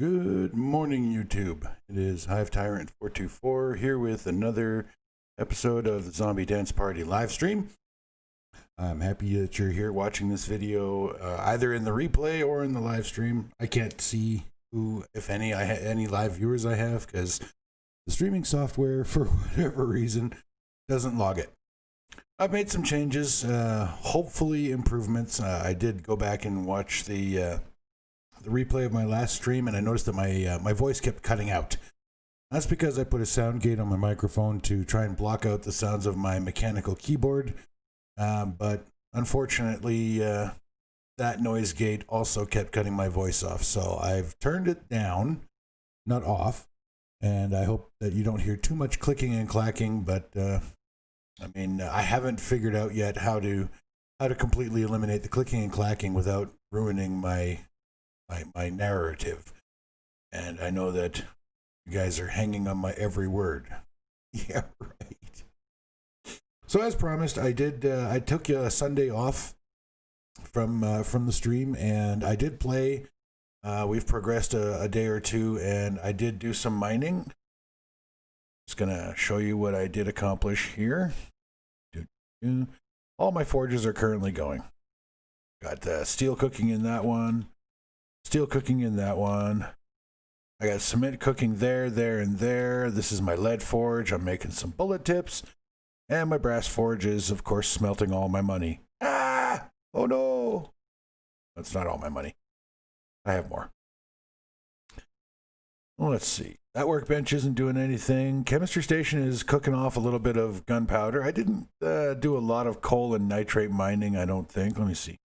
Good morning, YouTube. It is Hive Tyrant 424 here with another episode of the Zombie Dance Party live stream. I'm happy that you're here watching this video, either in the replay or in the live stream. I can't see who, if any, any live viewers I have because the streaming software, for whatever reason, doesn't log it. I've made some changes, hopefully improvements. I did go back and watch the replay of my last stream, and I noticed that my voice kept cutting out. That's because I put a sound gate on my microphone to try and block out the sounds of my mechanical keyboard, but unfortunately that noise gate also kept cutting my voice off, so I've turned it down, not off, and I hope that you don't hear too much clicking and clacking, but I haven't figured out yet how to completely eliminate the clicking and clacking without ruining my narrative, and I know that you guys are hanging on my every word. Yeah, right. So as promised, I took a Sunday off from the stream, and I did play. We've progressed a day or two, and I did do some mining. Just gonna show you what I did accomplish here. All my forges are currently going. Got steel cooking in that one. Steel cooking in that one. I got cement cooking there, and there. This is my lead forge. I'm making some bullet tips. And my brass forge is, of course, smelting all my money. Ah! Oh no! That's not all my money. I have more. Well, let's see. That workbench isn't doing anything. Chemistry station is cooking off a little bit of gunpowder. I didn't do a lot of coal and nitrate mining, I don't think. Let me see.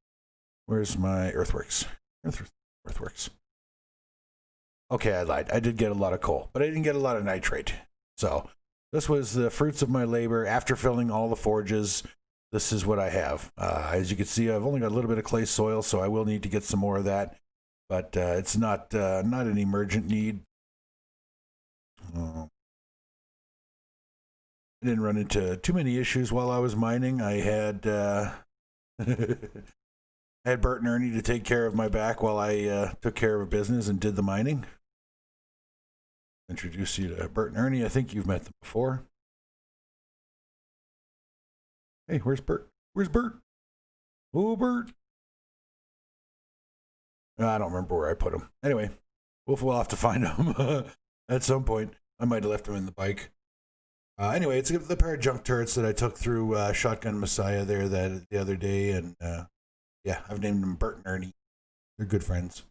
Where's my earthworks? Earthworks. Okay, I lied. I did get a lot of coal, but I didn't get a lot of nitrate. So this was the fruits of my labor after filling all the forges. This is what I have. As you can see, I've only got a little bit of clay soil, so I will need to get some more of that. But it's not an emergent need. I didn't run into too many issues while I was mining. I had I had Bert and Ernie to take care of my back while I took care of a business and did the mining. Introduce you to Bert and Ernie. I think you've met them before. Hey, where's Bert? Where's Bert? Oh, Bert. I don't remember where I put him. Anyway, we'll have to find him at some point. I might have left him in the bike. Anyway, it's the pair of junk turrets that I took through Shotgun Messiah there the other day, and yeah, I've named them Bert and Ernie. They're good friends.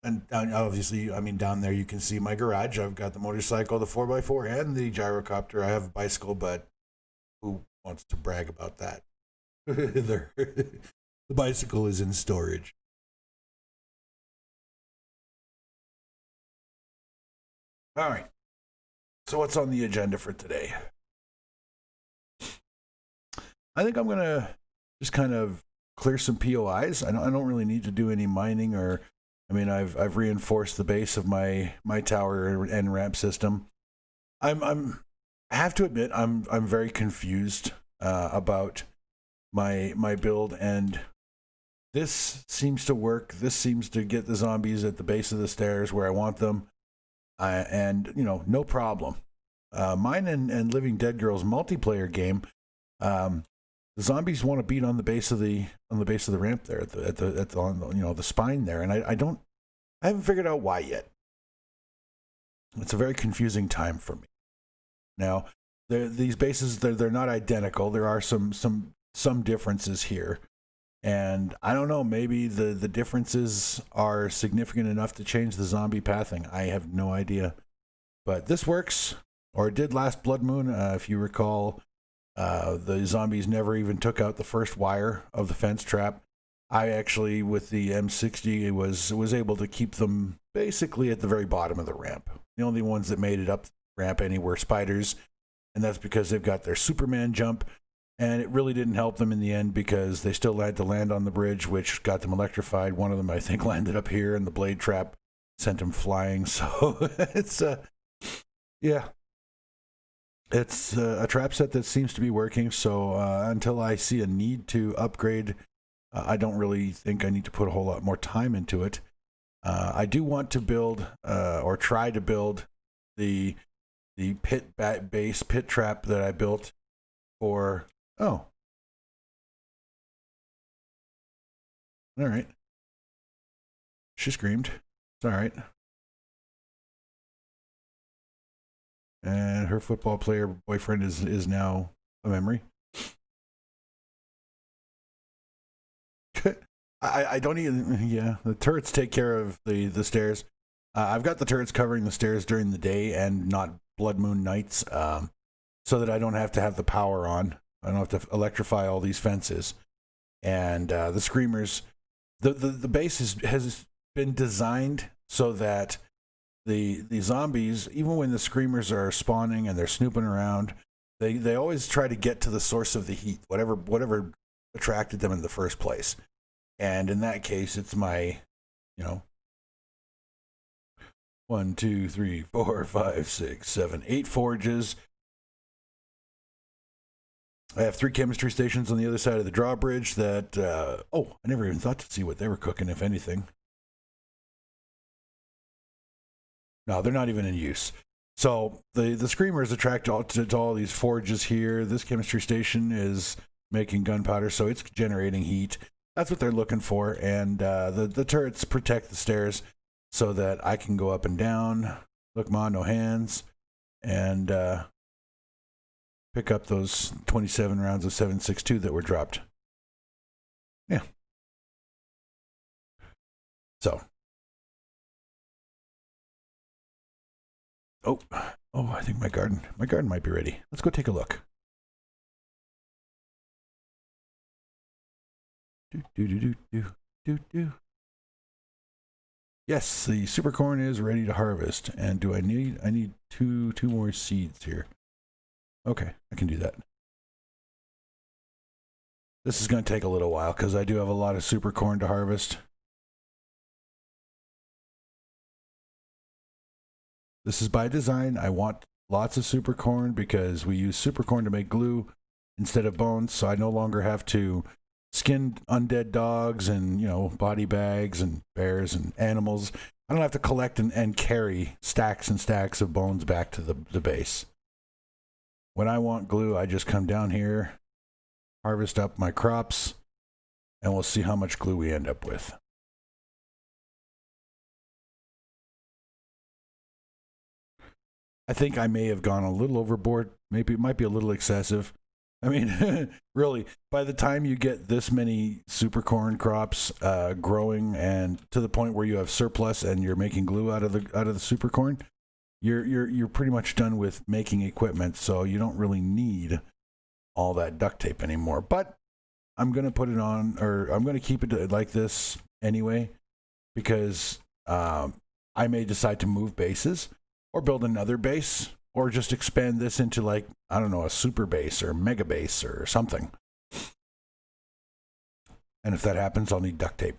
And obviously, down there you can see my garage. I've got the motorcycle, the 4x4, and the gyrocopter. I have a bicycle, but who wants to brag about that? The bicycle is in storage. All right. So what's on the agenda for today? I think I'm gonna just kind of clear some POIs. I don't really need to do any mining, or I've reinforced the base of my tower and ramp system. I have to admit I'm very confused about my build, and this seems to work. This seems to get the zombies at the base of the stairs where I want them, and no problem. Mine and Living Dead Girls multiplayer game. The zombies want to beat on the base of the ramp there at the spine there, and I haven't figured out why yet. It's a very confusing time for me. Now, these bases they're not identical. There are some differences here, and I don't know. Maybe the differences are significant enough to change the zombie pathing. I have no idea, but this works, or it did last Blood Moon, if you recall. The zombies never even took out the first wire of the fence trap. I actually, with the M60, was able to keep them basically at the very bottom of the ramp. The only ones that made it up the ramp any were spiders, and that's because they've got their Superman jump, and it really didn't help them in the end because they still had to land on the bridge, which got them electrified. One of them, I think, landed up here, and the blade trap sent him flying. So it's yeah. It's a trap set that seems to be working, so until I see a need to upgrade I don't really think I need to put a whole lot more time into it. I do want to build or try to build the base pit trap that I built for. Oh, all right. She screamed. It's all right. And her football player boyfriend is now a memory. I don't even. Yeah, the turrets take care of the stairs. I've got the turrets covering the stairs during the day and not blood moon nights, so that I don't have to have the power on. I don't have to electrify all these fences. And the screamers, the base has been designed so that the zombies, even when the screamers are spawning and they're snooping around, they always try to get to the source of the heat, whatever attracted them in the first place. And in that case, it's my, 1, 2, 3, 4, 5, 6, 7, 8 forges. I have 3 chemistry stations on the other side of the drawbridge that, I never even thought to see what they were cooking, if anything. No, they're not even in use. So the screamers attract to all these forges here. This chemistry station is making gunpowder, so it's generating heat. That's what they're looking for. And the turrets protect the stairs so that I can go up and down, look ma, no hands, and pick up those 27 rounds of 7.62 that were dropped. Yeah. So. Oh, I think my garden might be ready. Let's go take a look. Do. Yes, the super corn is ready to harvest. And I need two more seeds here. Okay, I can do that. This is going to take a little while because I do have a lot of super corn to harvest. This is by design. I want lots of super corn because we use super corn to make glue instead of bones, so I no longer have to skin undead dogs and, body bags and bears and animals. I don't have to collect and carry stacks and stacks of bones back to the base. When I want glue, I just come down here, harvest up my crops, and we'll see how much glue we end up with. I think I may have gone a little overboard. Maybe it might be a little excessive. I mean, really, by the time you get this many super corn crops growing and to the point where you have surplus and you're making glue out of the super corn, you're pretty much done with making equipment, so you don't really need all that duct tape anymore. But I'm gonna put it on, or I'm gonna keep it like this anyway, because I may decide to move bases or build another base, or just expand this into, like, I don't know, a super base or mega base or something. And if that happens, I'll need duct tape.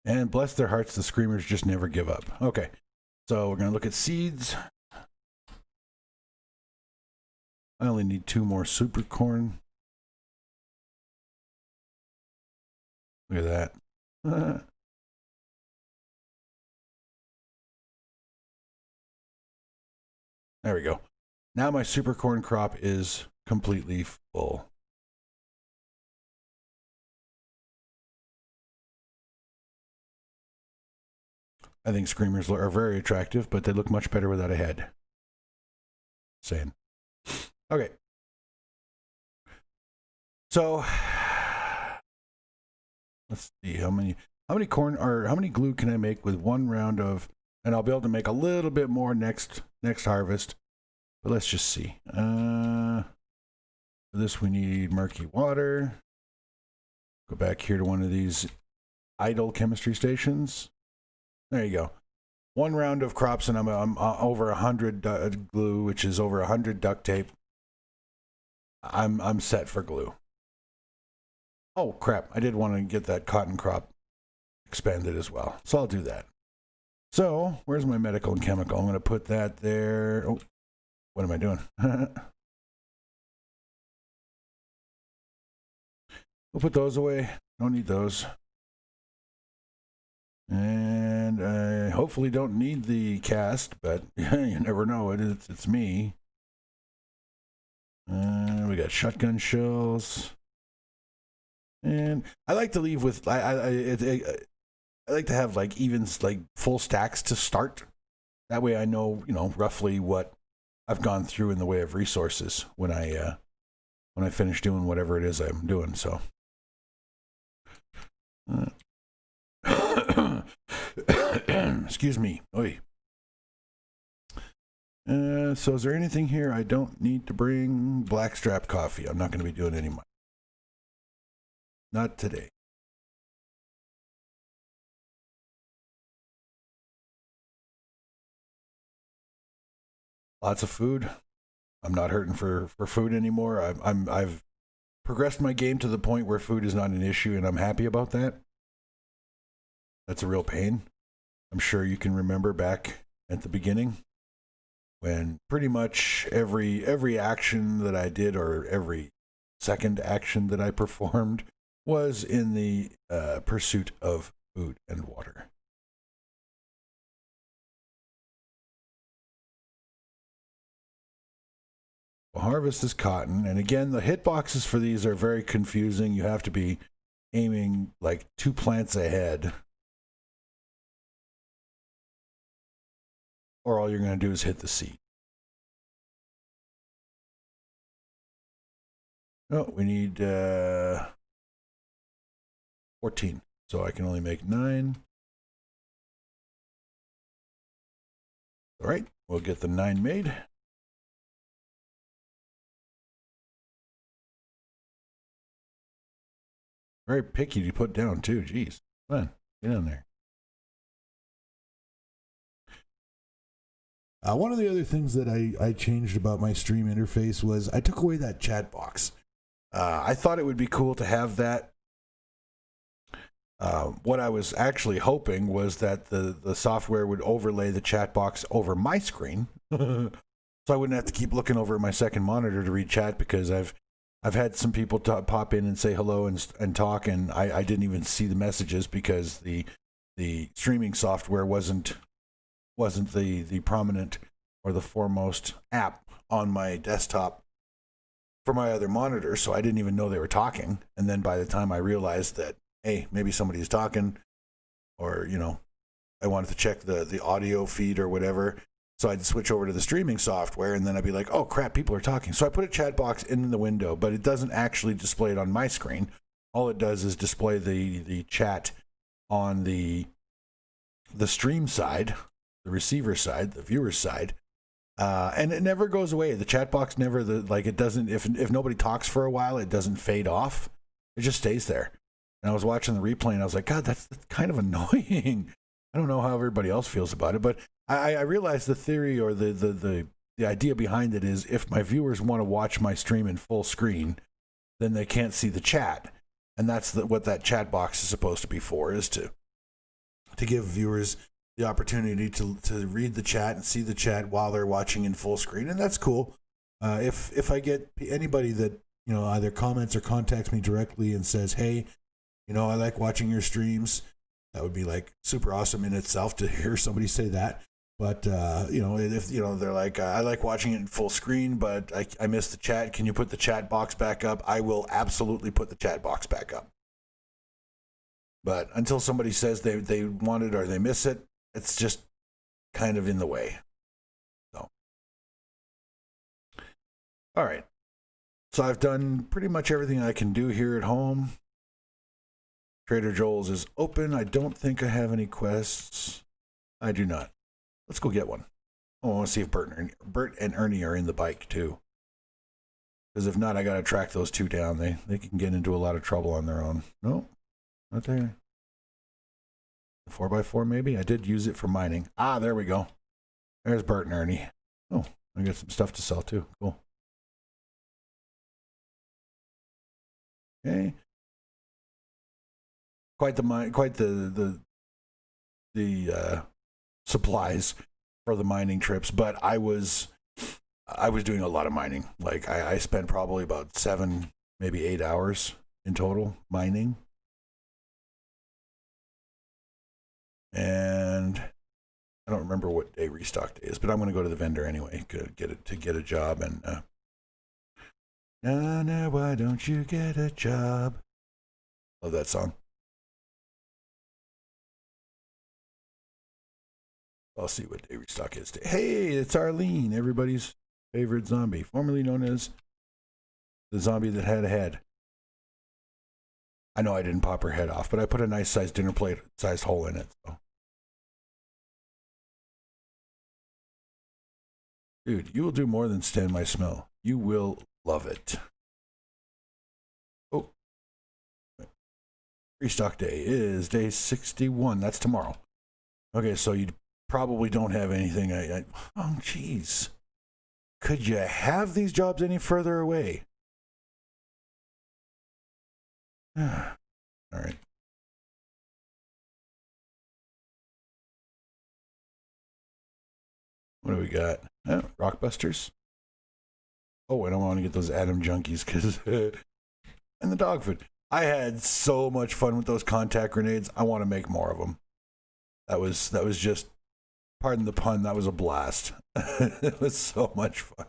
And bless their hearts, the screamers just never give up. Okay, so we're going to look at seeds. I only need 2 more super corn. Look at that. There we go. Now my super corn crop is completely full. I think screamers are very attractive, but they look much better without a head. Saying. Okay. So let's see how many corn or how many glue can I make with 1 round of, and I'll be able to make a little bit more next harvest. But let's just see. For this we need murky water. Go back here to one of these idle chemistry stations. There you go. 1 round of crops, and I'm over 100 glue, which is over 100 duct tape. I'm set for glue. Oh crap! I did want to get that cotton crop expanded as well, so I'll do that. So where's my medical and chemical? I'm going to put that there. Oh, what am I doing? We'll put those away. Don't need those. And I hopefully don't need the cast, but you never know. It's me. We got shotgun shells. And I like to leave with I like to have like even like full stacks to start. That way I know, roughly what I've gone through in the way of resources when I finish doing whatever it is I'm doing. So excuse me. Oy. So is there anything here I don't need to bring? Blackstrap coffee. I'm not going to be doing any more. Not today. Lots of food. I'm not hurting for food anymore. I've progressed my game to the point where food is not an issue, and I'm happy about that. That's a real pain. I'm sure you can remember back at the beginning when pretty much every action that I did, or every second action that I performed, was in the pursuit of food and water. We'll harvest this cotton, and again, the hitboxes for these are very confusing. You have to be aiming like 2 plants ahead, or all you're going to do is hit the seed. Oh, we need 14, so I can only make 9. All right, we'll get the 9 made. Very picky to put down too. Jeez, come on, get in there. One of the other things that I changed about my stream interface was I took away that chat box. I thought it would be cool to have that. What I was actually hoping was that the software would overlay the chat box over my screen, so I wouldn't have to keep looking over at my second monitor to read chat, because I've had some people pop in and say hello and talk, and I didn't even see the messages because the streaming software wasn't the prominent or the foremost app on my desktop for my other monitor, so I didn't even know they were talking. And then by the time I realized that, hey, maybe somebody's talking, or I wanted to check the audio feed or whatever, so I'd switch over to the streaming software, and then I'd be like, oh crap, people are talking. So I put a chat box in the window, but it doesn't actually display it on my screen. All it does is display the chat on the stream side, the receiver side, the viewer side, and it never goes away. The chat box never, it doesn't, if nobody talks for a while, it doesn't fade off. It just stays there. And I was watching the replay, and I was like, God, that's kind of annoying. I don't know how everybody else feels about it, but I realized the theory, or the idea behind it is, if my viewers want to watch my stream in full screen, then they can't see the chat. And that's what that chat box is supposed to be for, is to give viewers the opportunity to read the chat and see the chat while they're watching in full screen. And that's cool. If I get anybody that, either comments or contacts me directly and says, hey, I like watching your streams, that would be like super awesome in itself to hear somebody say that. But, if, they're like, I like watching it in full screen, but I missed the chat. Can you put the chat box back up? I will absolutely put the chat box back up. But until somebody says they want it or they miss it, it's just kind of in the way. So, all right. So I've done pretty much everything I can do here at home. Trader Joel's is open. I don't think I have any quests. I do not. Let's go get one. Oh, I want to see if Bert and Ernie are in the bike too. Because if not, I got to track those two down. They can get into a lot of trouble on their own. No, not there. The 4x4 maybe? I did use it for mining. Ah, there we go. There's Bert and Ernie. Oh, I got some stuff to sell too. Cool. Okay. Quite the supplies for the mining trips, but I was doing a lot of mining. Like I spent probably about 7, maybe 8 hours in total mining. And I don't remember what day restock day is, but I'm going to go to the vendor anyway, get a job. And Nana, why don't you get a job? Love that song. I'll see what day restock is today. Hey, it's Arlene, everybody's favorite zombie, formerly known as the zombie that had a head. I know I didn't pop her head off, but I put a nice sized dinner plate sized hole in it. So. Dude, you will do more than stand my smell. You will love it. Oh. Restock day is day 61. That's tomorrow. Okay, so you probably don't have anything. Oh, jeez. Could you have these jobs any further away? All right. What do we got? Oh, Rockbusters. Oh, I don't want to get those Atom Junkies because and the dog food. I had so much fun with those contact grenades. I want to make more of them. That was just, pardon the pun, that was a blast. It was so much fun.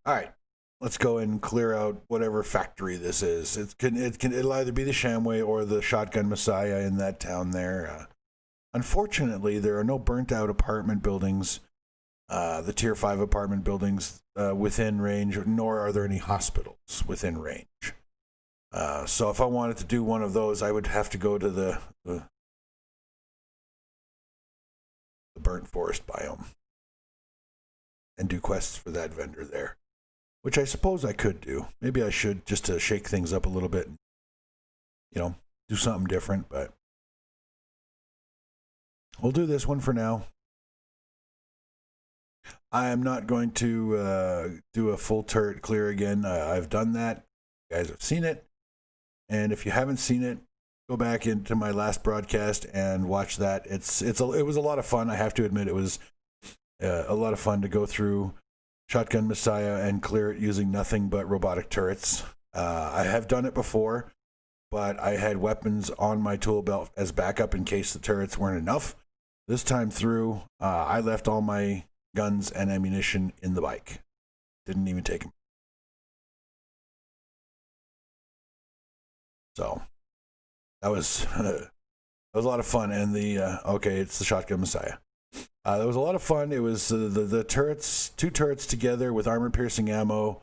All right, let's go and clear out whatever factory this is. It'll either be the Shamway or the Shotgun Messiah in that town there. Unfortunately, there are no burnt out apartment buildings, the tier 5 apartment buildings within range, nor are there any hospitals within range. So if I wanted to do one of those, I would have to go to the burnt forest biome and do quests for that vendor there, which I suppose I could do. Maybe I should, just to shake things up a little bit, do something different, but we'll do this one for now. I am not going to do a full turret clear again. I've done that. You guys have seen it. And if you haven't seen it, go back into my last broadcast and watch that. It was a lot of fun. I have to admit, it was a lot of fun to go through Shotgun Messiah and clear it using nothing but robotic turrets. I have done it before, but I had weapons on my tool belt as backup in case the turrets weren't enough. This time through, I left all my guns and ammunition in the bike. Didn't even take them. So that was a lot of fun. And it's the Shotgun Messiah. That was a lot of fun. It was the turrets, 2 turrets together with armor-piercing ammo.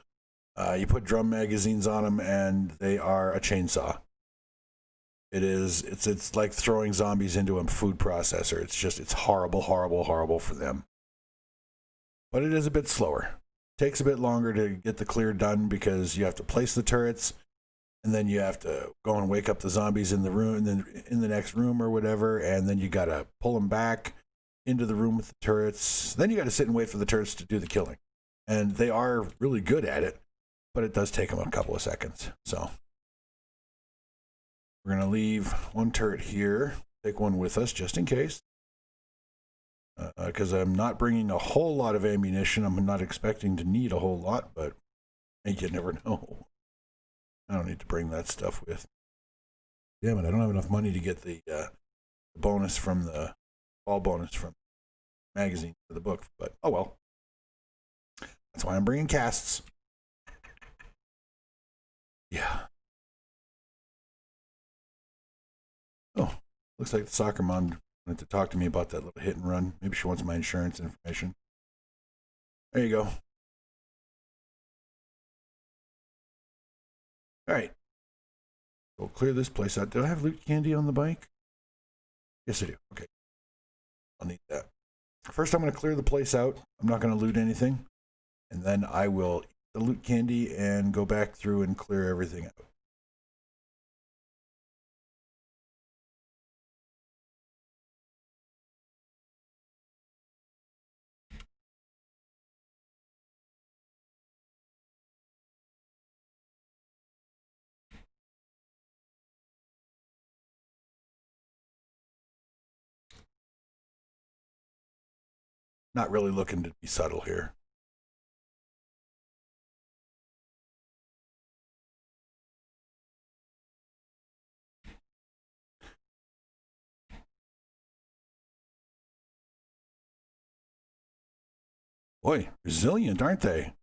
You put drum magazines on them, and they are a chainsaw. It's like throwing zombies into a food processor. It's horrible, horrible, horrible for them. But it is a bit slower. It takes a bit longer to get the clear done because you have to place the turrets, and then you have to go and wake up the zombies in the room, and then in the next room or whatever, and then you gotta pull them back into the room with the turrets. Then you gotta sit and wait for the turrets to do the killing. And they are really good at it, but it does take them a couple of seconds. So we're gonna leave 1 turret here, take 1 with us just in case. Because I'm not bringing a whole lot of ammunition. I'm not expecting to need a whole lot, but you never know. I don't need to bring that stuff with. Damn it, I don't have enough money to get the bonus from the ball bonus from the magazine for the book, but oh well. That's why I'm bringing casts. Yeah. Oh, looks like the soccer mom wanted to talk to me about that little hit and run. Maybe she wants my insurance information. There you go. All right. We'll clear this place out. Do I have loot candy on the bike? Yes, I do. Okay. I'll need that. First, I'm going to clear the place out. I'm not going to loot anything. And then I will eat the loot candy and go back through and clear everything out. Not really looking to be subtle here. Boy, resilient, aren't they?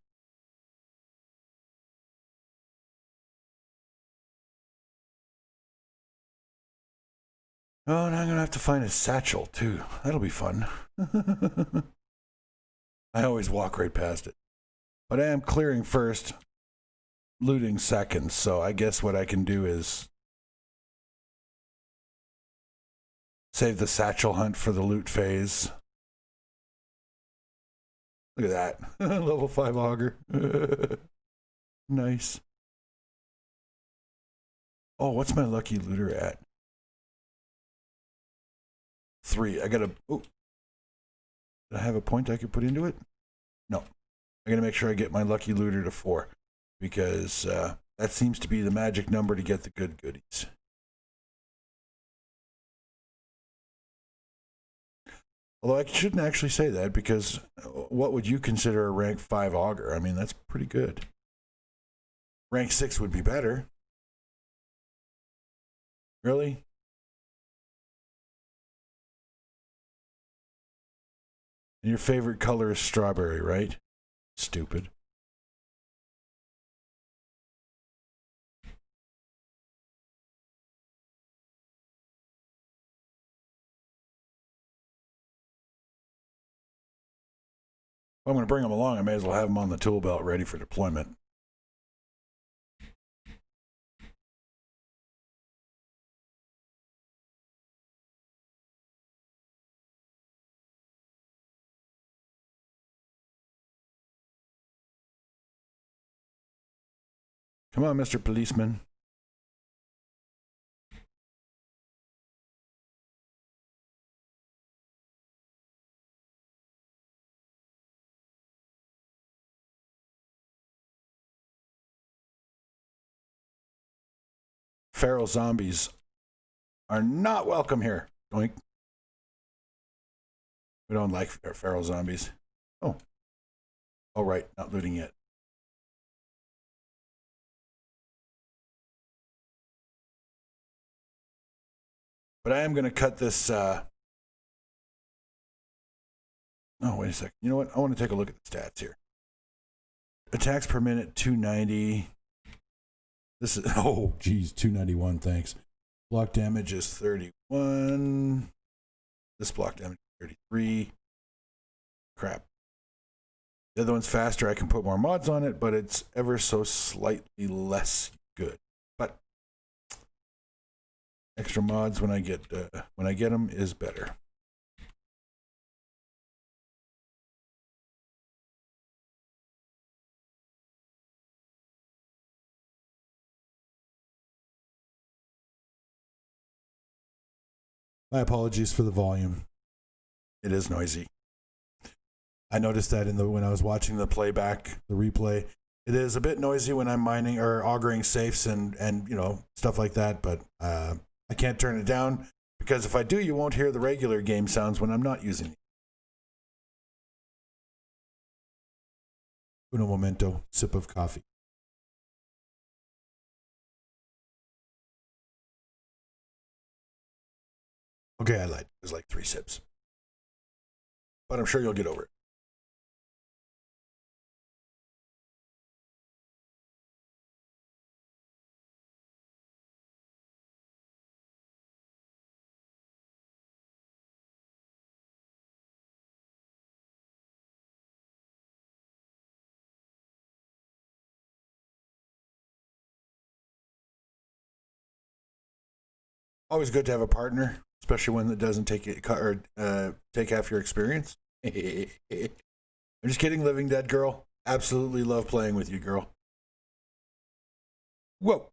Oh, and I'm gonna have to find a satchel too. That'll be fun. I always walk right past it. But I am clearing first, looting second, so I guess what I can do is save the satchel hunt for the loot phase. Look at that. Level 5 auger. Nice. Oh, what's my lucky looter at? 3. I gotta. Oh. Did I have a point I could put into it? No. I gotta make sure I get my lucky looter to 4. Because that seems to be the magic number to get the good goodies. Although I shouldn't actually say that, because what would you consider a rank 5 auger? I mean, that's pretty good. Rank 6 would be better. Really? And your favorite color is strawberry, right? Stupid. If I'm going to bring them along, I may as well have them on the tool belt ready for deployment. Come on, Mr. Policeman. Feral zombies are not welcome here. Doink. We don't like feral zombies. Oh. Oh, right. Not looting yet. But I am going to cut this. Oh, wait a second. You know what? I want to take a look at the stats here. Attacks per minute, 290. This is, oh, geez, 291. Thanks. Block damage is 31. This block damage is 33. Crap. The other one's faster. I can put more mods on it, but it's ever so slightly less good. But extra mods when I get them is better. My apologies for the volume. It is noisy. I noticed that when I was watching the playback, the replay. It is a bit noisy when I'm mining or augering safes and you know, stuff like that, but I can't turn it down, because if I do, you won't hear the regular game sounds when I'm not using it. Uno momento, sip of coffee. Okay, I lied. It was like 3 sips. But I'm sure you'll get over it. Always good to have a partner, especially one that doesn't take it or take half your experience. I'm just kidding, Living Dead girl. Absolutely love playing with you, girl. Whoa.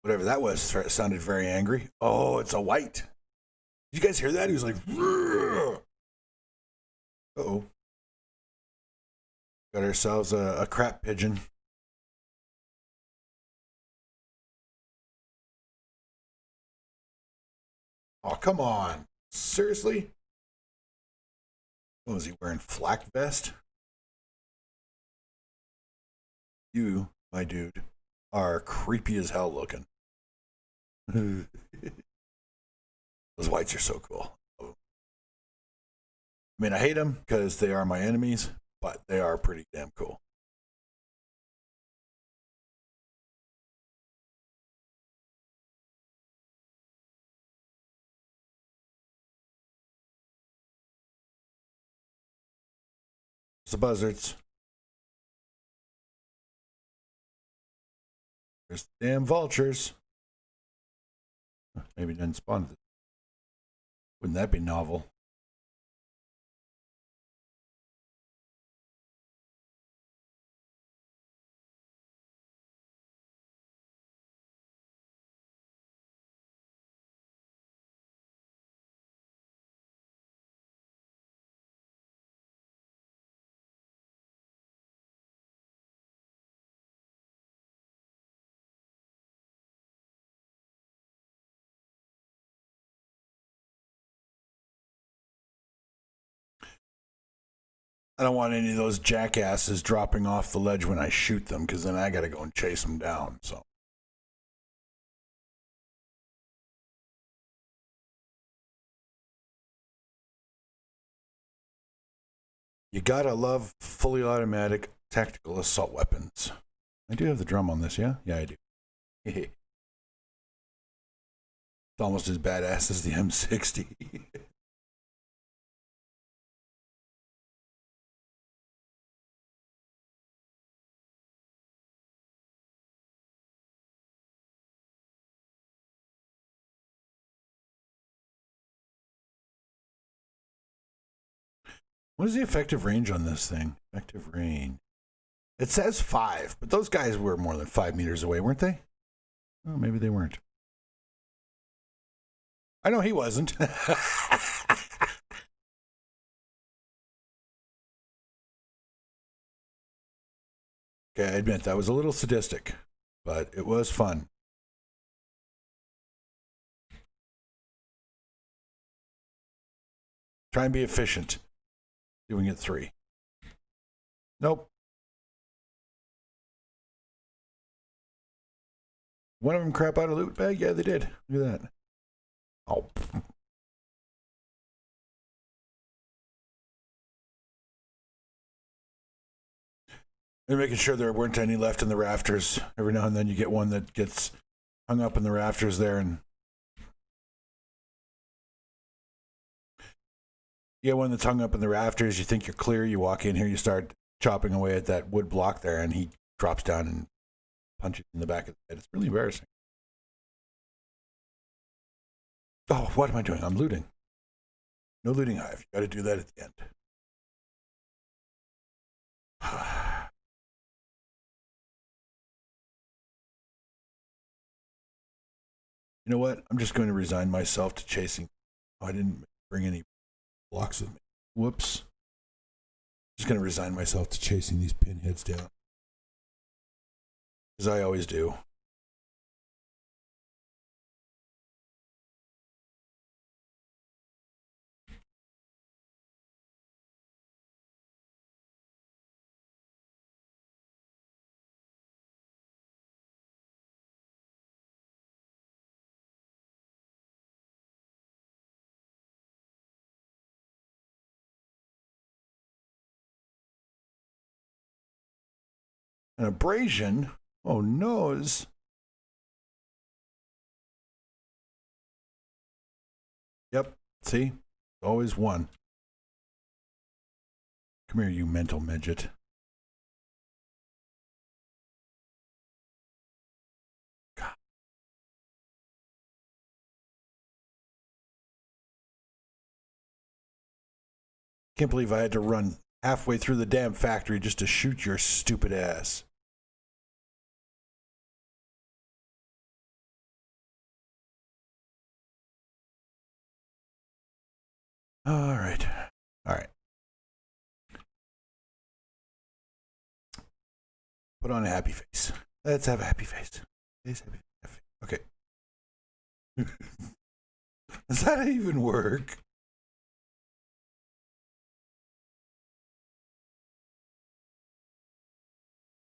Whatever that was sounded very angry. Oh, it's a white. Did you guys hear that? He was like, uh-oh. Got ourselves a crap pigeon. Oh, come on. Seriously? What was he wearing? Flak vest? You, my dude, are creepy as hell looking. Those whites are so cool. I mean, I hate them because they are my enemies, but they are pretty damn cool. It's the buzzards. There's the damn vultures. Maybe it didn't spawn. Wouldn't that be novel? I don't want any of those jackasses dropping off the ledge when I shoot them, because then I got to go and chase them down. So you gotta love fully automatic tactical assault weapons. I do have the drum on this, yeah? Yeah, I do. It's almost as badass as the M60. What is the effective range on this thing? Effective range. It says 5, but those guys were more than 5 meters away, weren't they? Oh, maybe they weren't. I know he wasn't. Okay, I admit that was a little sadistic, but it was fun. Try and be efficient. Doing it 3. Nope. One of them crap out a loot bag? Yeah, they did. Look at that. Oh. And making sure there weren't any left in the rafters. Every now and then you get one that gets hung up in the rafters there, and you get one that's hung up in the rafters. You think you're clear. You walk in here, you start chopping away at that wood block there, and he drops down and punches you in the back of the head. It's really embarrassing. Oh, what am I doing? I'm looting. No looting hive. You got to do that at the end. You know what? I'm just going to resign myself to chasing. Oh, I didn't bring any blocks with me. Whoops. Just going to resign myself to chasing these pinheads down. As I always do. An abrasion? Oh, nose. Yep. See? Always one. Come here, you mental midget. God. Can't believe I had to run halfway through the damn factory just to shoot your stupid ass. All right. All right. Put on a happy face. Let's have a happy face. Happy. Okay. Does that even work?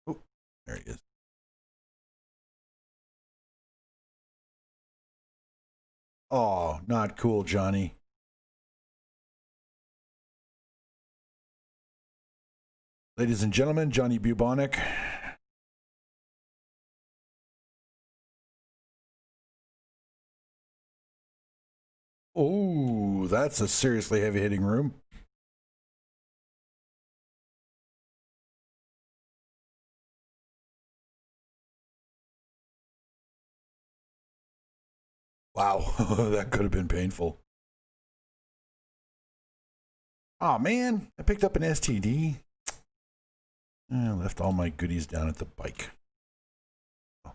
Oh, there he is. Oh, not cool, Johnny. Ladies and gentlemen, Johnny Bubonic. Oh, that's a seriously heavy hitting room. Wow, that could have been painful. Oh man, I picked up an STD. I left all my goodies down at the bike. I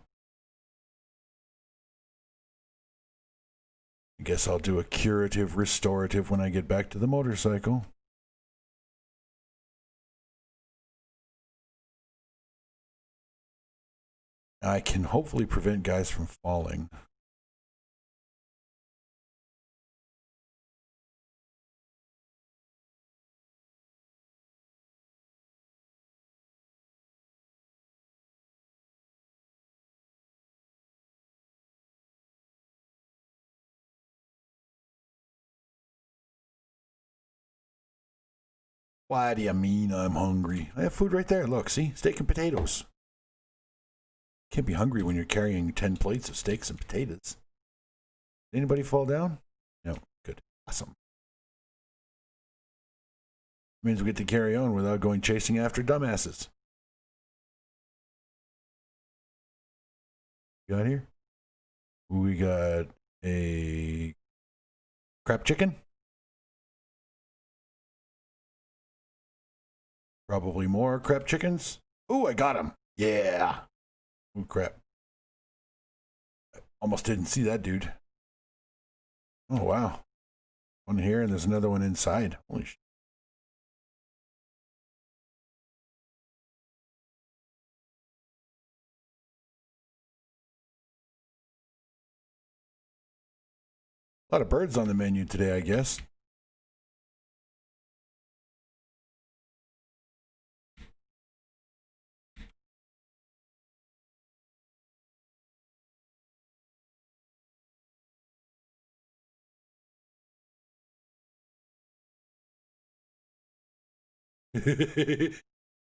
guess I'll do a curative restorative when I get back to the motorcycle. I can hopefully prevent guys from falling. Why do you mean I'm hungry? I have food right there. Look, see? Steak and potatoes. Can't be hungry when you're carrying 10 plates of steaks and potatoes. Did anybody fall down? No. Good. Awesome. Means we get to carry on without going chasing after dumbasses. Got here? We got a crab chicken. Probably more crab chickens. Oh, I got him. Yeah. Oh, crap. I almost didn't see that dude. Oh, wow. One here, and there's another one inside. Holy shit. A lot of birds on the menu today, I guess.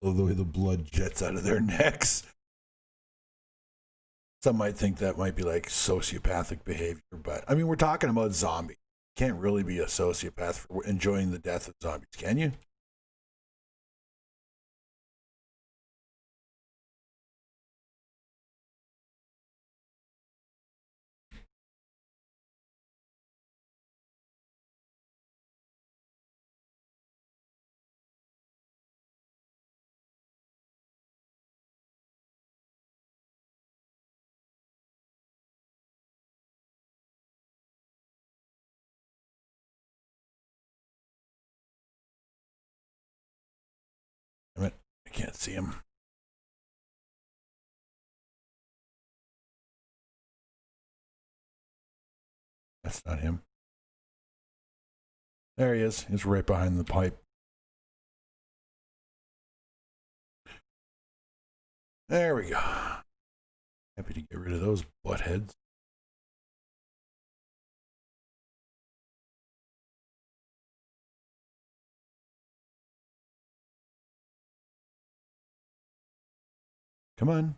Although the blood jets out of their necks. Some might think that might be like sociopathic behavior, but I mean, we're talking about zombies. You can't really be a sociopath for enjoying the death of zombies, can you? I can't see him. That's not him. There he is. He's right behind the pipe. There we go. Happy to get rid of those buttheads. Come on.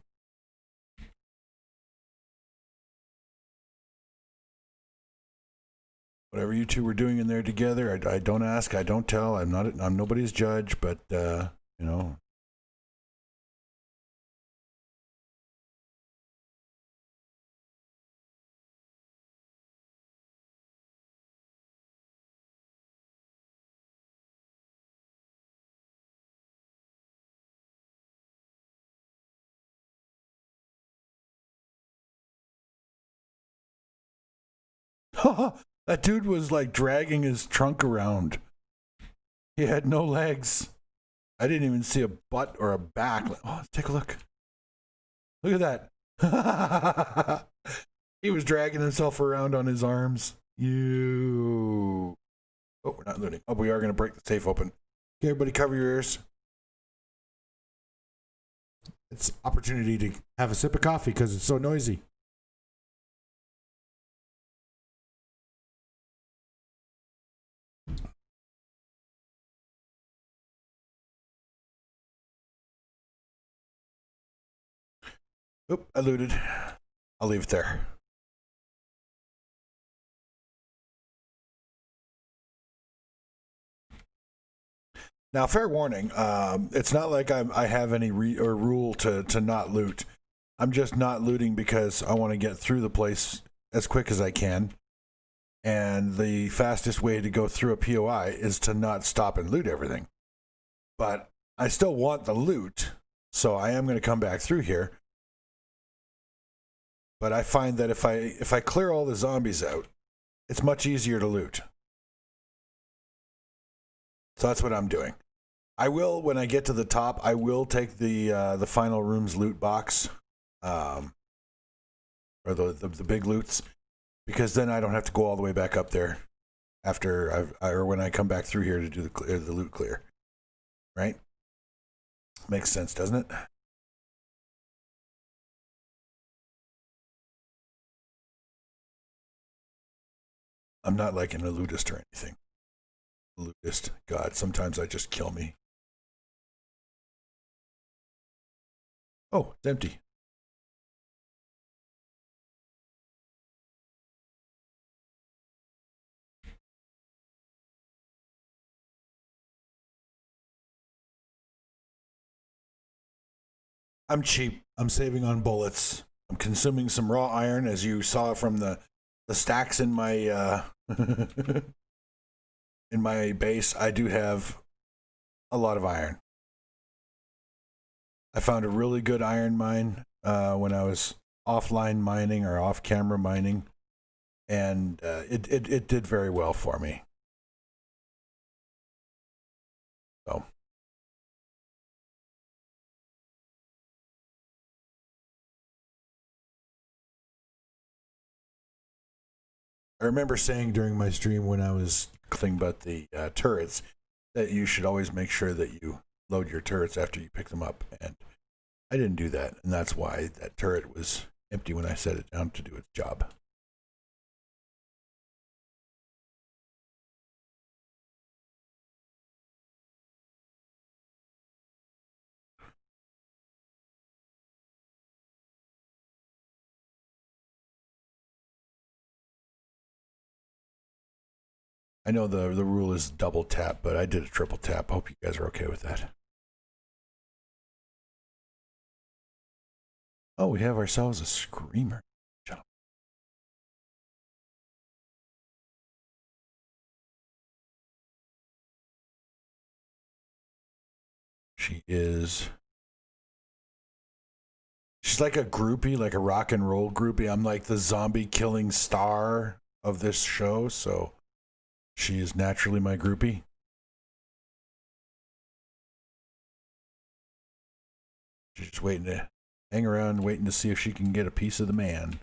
Whatever you two were doing in there together, I don't ask, I don't tell. I'm nobody's judge, but you know. That dude was like dragging his trunk around. He had no legs. I didn't even see a butt or a back. Oh, take a look. Look at that. He was dragging himself around on his arms. You. Oh, we're not looting. Oh, we are going to break the safe open. Okay, everybody cover your ears. It's opportunity to have a sip of coffee because it's so noisy. Oop, I looted. I'll leave it there. Now, fair warning. It's not like I have any rule to not loot. I'm just not looting because I want to get through the place as quick as I can. And the fastest way to go through a POI is to not stop and loot everything. But I still want the loot, so I am going to come back through here. But I find that if I clear all the zombies out, it's much easier to loot. So that's what I'm doing. I will, when I get to the top, I will take the final room's loot box, or the big loots, because then I don't have to go all the way back up there after or when I come back through here to do the loot clear. Right? Makes sense, doesn't it? I'm not like an elitist or anything. Elitist, God, sometimes I just kill me. Oh, it's empty. I'm cheap. I'm saving on bullets. I'm consuming some raw iron, as you saw from the stacks in my in my base. I do have a lot of iron. I found a really good iron mine when I was offline mining or off camera mining, and it did very well for me. So. I remember saying during my stream when I was thinking about the turrets that you should always make sure that you load your turrets after you pick them up, and I didn't do that, and that's why that turret was empty when I set it down to do its job. I know the rule is double tap, but I did a triple tap. I hope you guys are okay with that. Oh, we have ourselves a screamer. She is. She's like a groupie, like a rock and roll groupie. I'm like the zombie killing star of this show, so she is naturally my groupie. She's just waiting to hang around, waiting to see if she can get a piece of the man.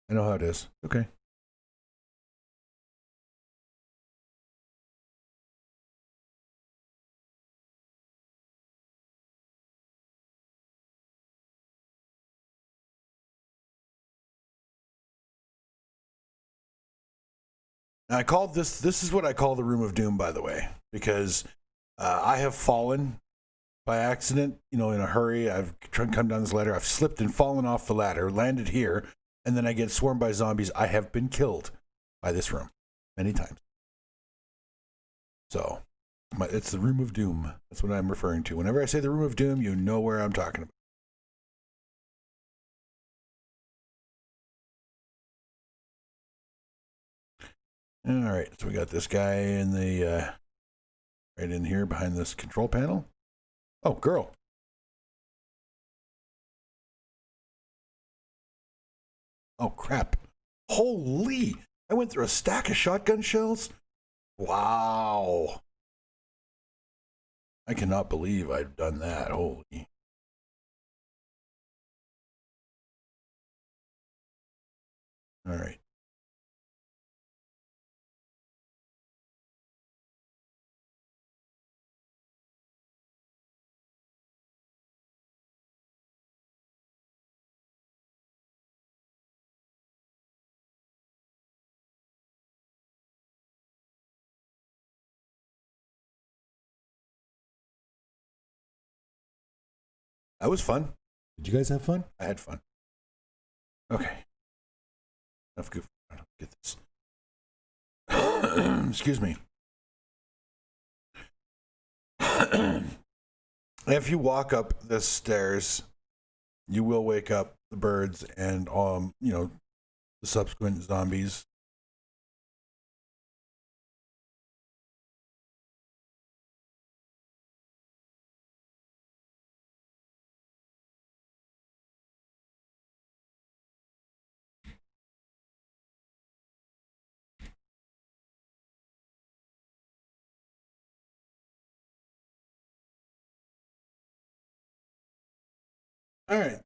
I know how it is. Okay. Now I called this is what I call the Room of Doom, by the way, because I have fallen by accident, in a hurry. I've tried to come down this ladder. I've slipped and fallen off the ladder, landed here, and then I get swarmed by zombies. I have been killed by this room many times. So it's the Room of Doom. That's what I'm referring to. Whenever I say the Room of Doom, you know where I'm talking about. All right, so we got this guy in the right in here behind this control panel. Oh, girl. Oh, crap. Holy! I went through a stack of shotgun shells? Wow. I cannot believe I've done that. Holy. All right. That was fun. Did you guys have fun? I had fun. Okay. Enough goof. I don't get this. Excuse me. If you walk up the stairs, you will wake up the birds and the subsequent zombies. All right.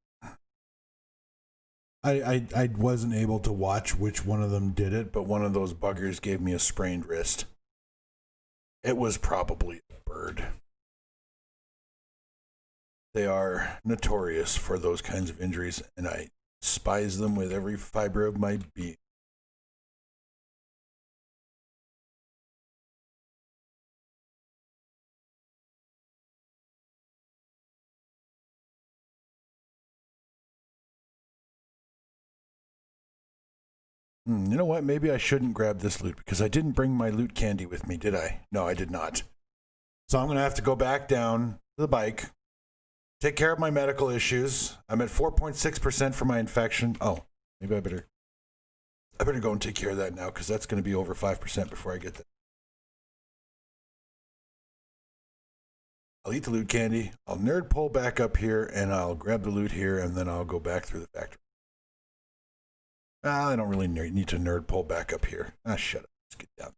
I wasn't able to watch which one of them did it, but one of those buggers gave me a sprained wrist. It was probably a bird. They are notorious for those kinds of injuries, and I despise them with every fiber of my being. You know what? Maybe I shouldn't grab this loot because I didn't bring my loot candy with me, did I? No, I did not. So I'm going to have to go back down to the bike, take care of my medical issues. I'm at 4.6% for my infection. Oh, maybe I better go and take care of that now because that's going to be over 5% before I get there. I'll eat the loot candy. I'll nerd pull back up here and I'll grab the loot here and then I'll go back through the factory. I don't really need to nerd pull back up here. Shut up. Let's get down.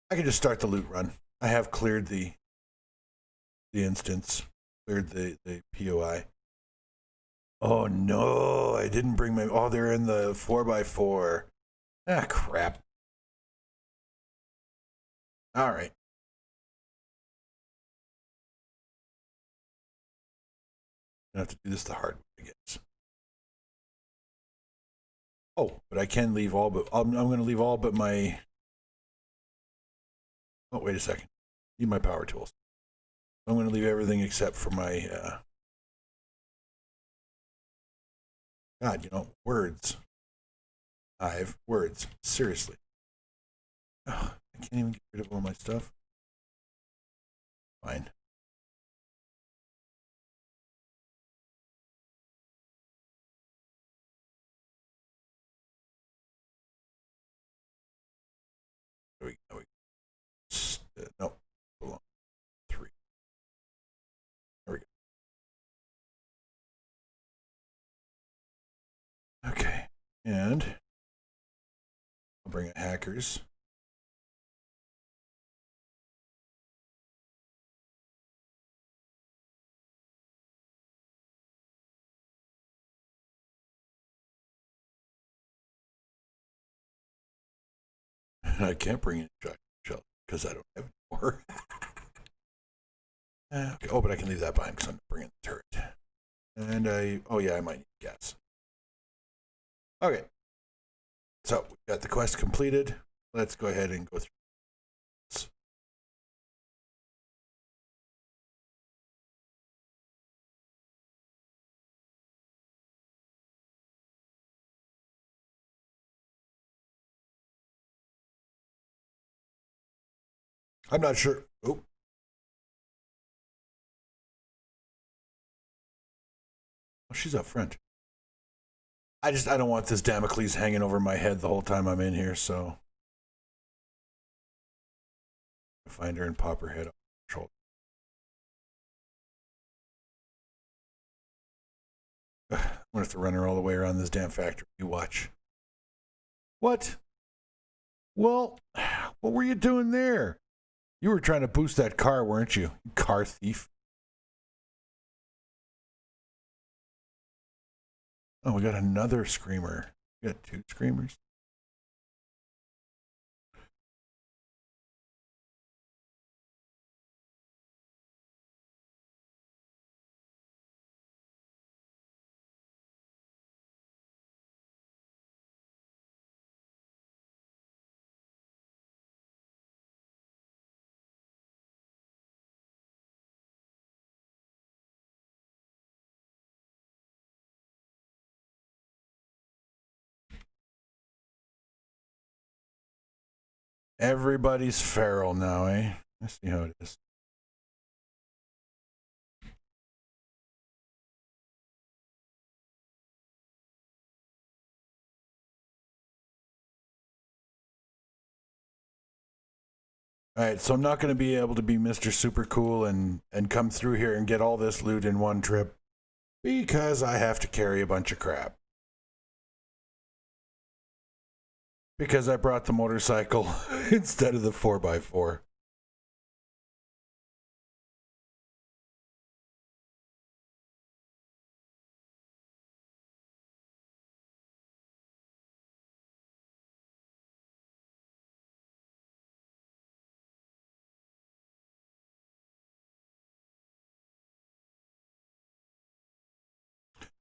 I can just start the loot run. I have cleared the instance, cleared the POI. Oh no, I didn't bring my. Oh, they're in the 4x4. Crap. All right. I have to do this the hard way, I guess. Oh, but I can leave all but. I'm going to leave all but my. Oh, wait a second. Need my power tools. I'm going to leave everything except for my. God, words. Words. Seriously. Oh, I can't even get rid of all my stuff. Fine. There we go. No. Hold on. 3. There we go. Okay. And I'll bring it hackers. I can't bring in shotgun because I don't have any more. Okay. Oh, but I can leave that behind because I'm bringing the turret. And I might need gas. Okay. So we got the quest completed. Let's go ahead and go through. I'm not sure. Oh. Oh, she's up front. I don't want this Damocles hanging over my head the whole time I'm in here, so I find her and pop her head up her shoulder. I'm gonna have to run her all the way around this damn factory. You watch. What? Well, what were you doing there? You were trying to boost that car, weren't you? You car thief. Oh, we got another screamer. We got 2 screamers. Everybody's feral now, eh? Let's see how it is. All right, so I'm not going to be able to be Mr. Super Cool and come through here and get all this loot in one trip because I have to carry a bunch of crap. Because I brought the motorcycle instead of the 4x4.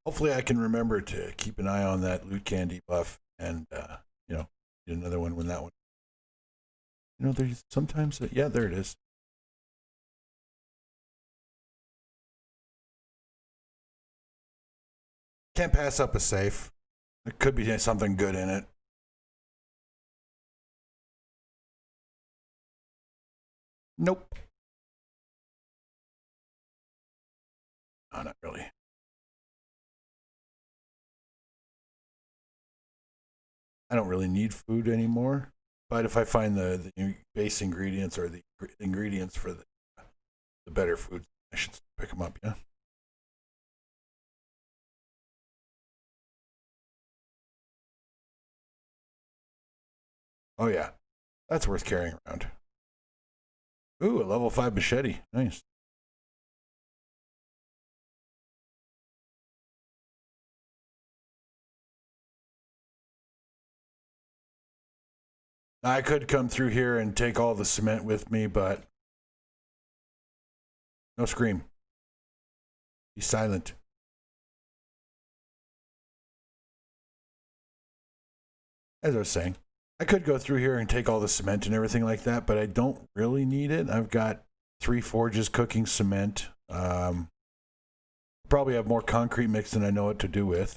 Hopefully, I can remember to keep an eye on that loot candy buff and, get another one when that one. There's sometimes, yeah, there it is. Can't pass up a safe. There could be something good in it. Nope. No, not really. I don't really need food anymore. But if I find the base ingredients or the ingredients for the better food, I should pick them up, yeah? Oh, yeah. That's worth carrying around. Ooh, a level 5 machete. Nice. I could come through here and take all the cement with me, but no scream. Be silent. As I was saying, I could go through here and take all the cement and everything like that, but I don't really need it. I've got 3 forges cooking cement. Probably have more concrete mix than I know what to do with.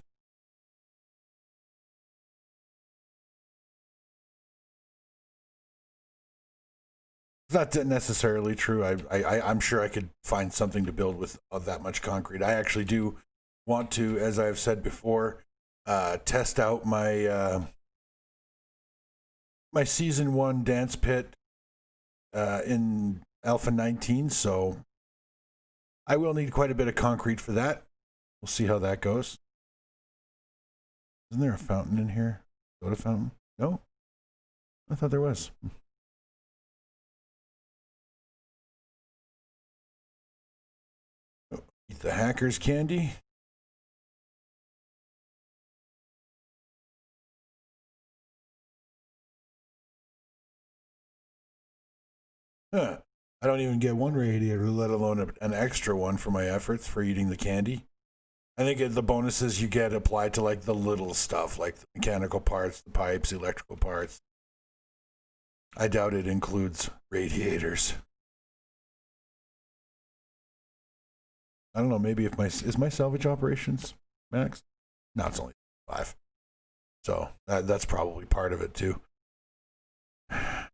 It's not necessarily true. I'm sure I could find something to build with that much concrete. I actually do want to, as I've said before, test out my season 1 dance pit in Alpha 19. So I will need quite a bit of concrete for that. We'll see how that goes. Isn't there a fountain in here? Soda fountain? No, I thought there was. Eat the hacker's candy. Huh. I don't even get one radiator, let alone an extra one for my efforts for eating the candy. I think the bonuses you get apply to like the little stuff, like the mechanical parts, the pipes, electrical parts. I doubt it includes radiators. I don't know. Maybe if my salvage operations max? No, it's only 5. So that's probably part of it too.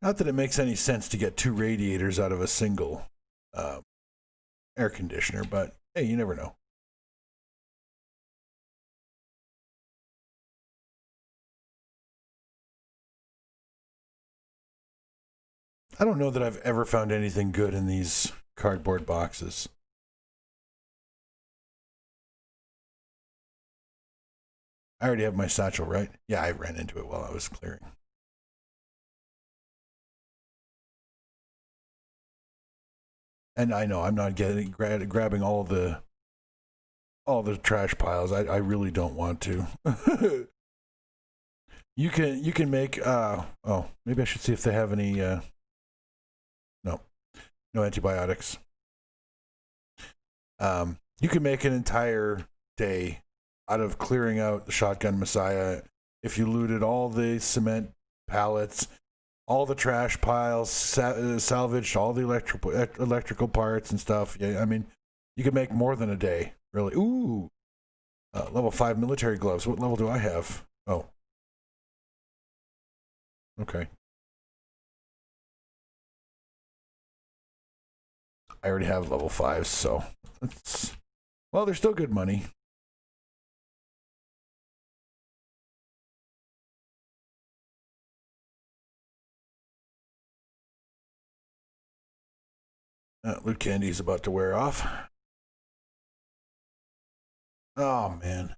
Not that it makes any sense to get 2 radiators out of a single air conditioner, but hey, you never know. I don't know that I've ever found anything good in these cardboard boxes. I already have my satchel, right? Yeah, I ran into it while I was clearing. And I know I'm not grabbing all the trash piles. I really don't want to. You can make maybe I should see if they have any no antibiotics. You can make an entire day out of clearing out the shotgun messiah if you looted all the cement pallets, all the trash piles, salvaged all the electrical parts and stuff. Yeah, I mean, you could make more than a day, really. Ooh, level 5 military gloves. What level do I have? Oh, okay. I already have level 5s, so it's, well, they're still good money. Loot candy is about to wear off. Oh man,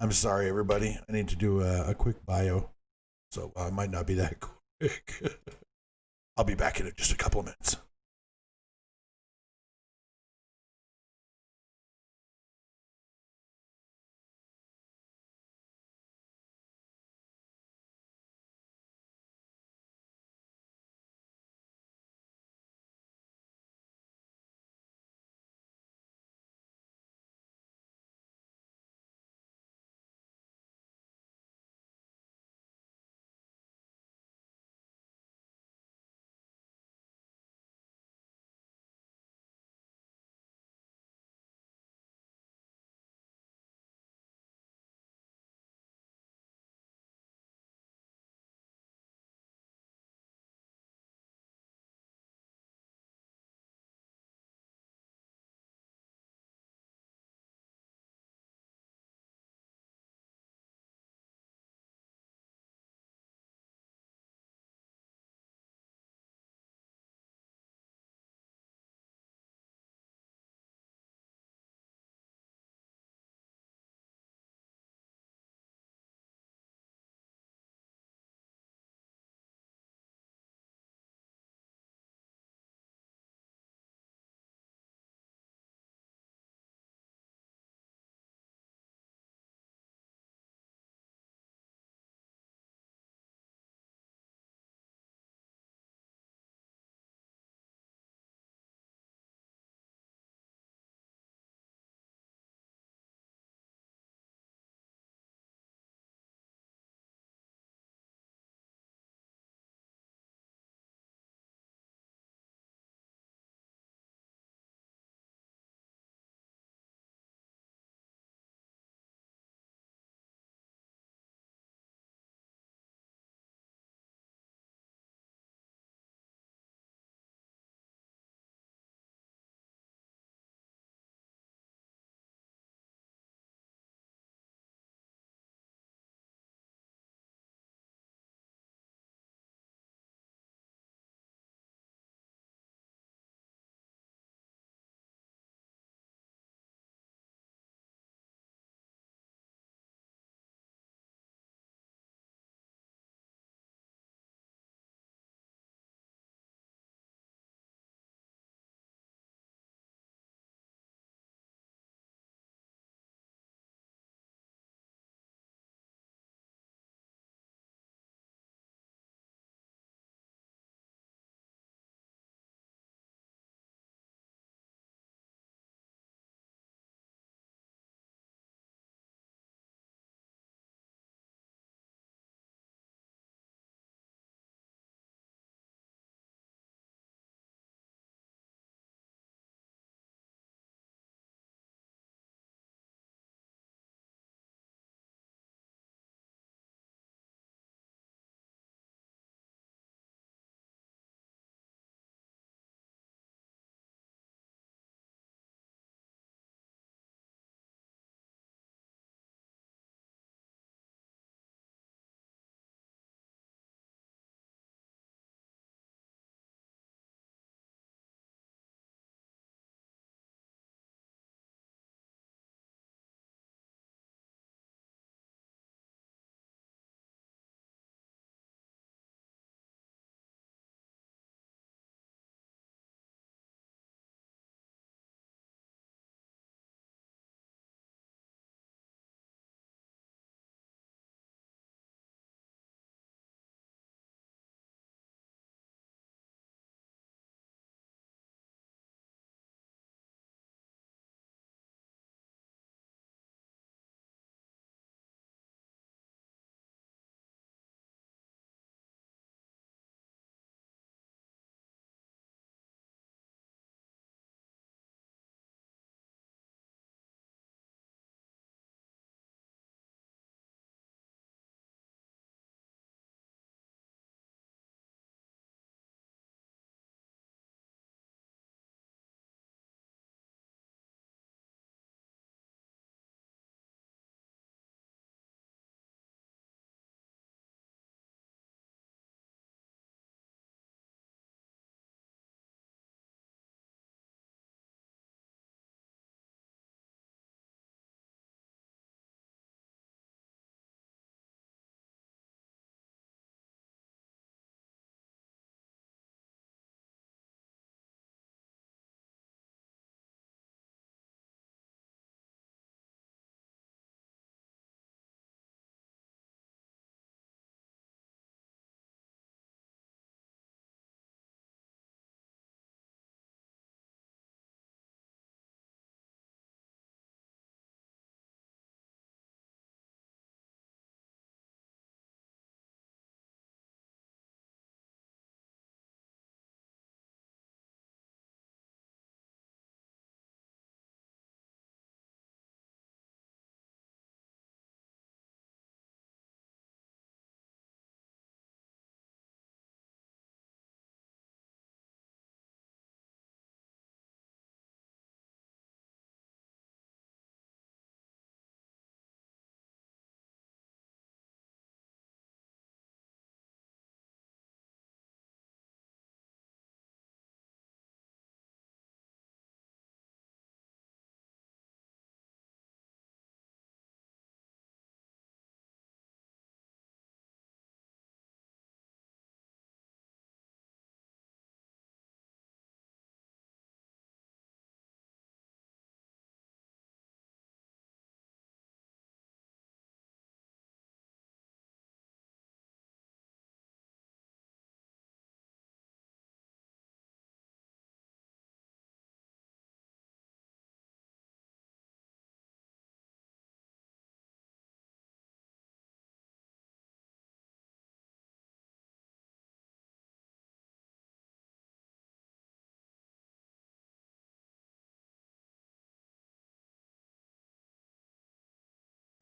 I'm sorry, everybody. I need to do a quick bio, so it might not be that quick. I'll be back in just a couple of minutes.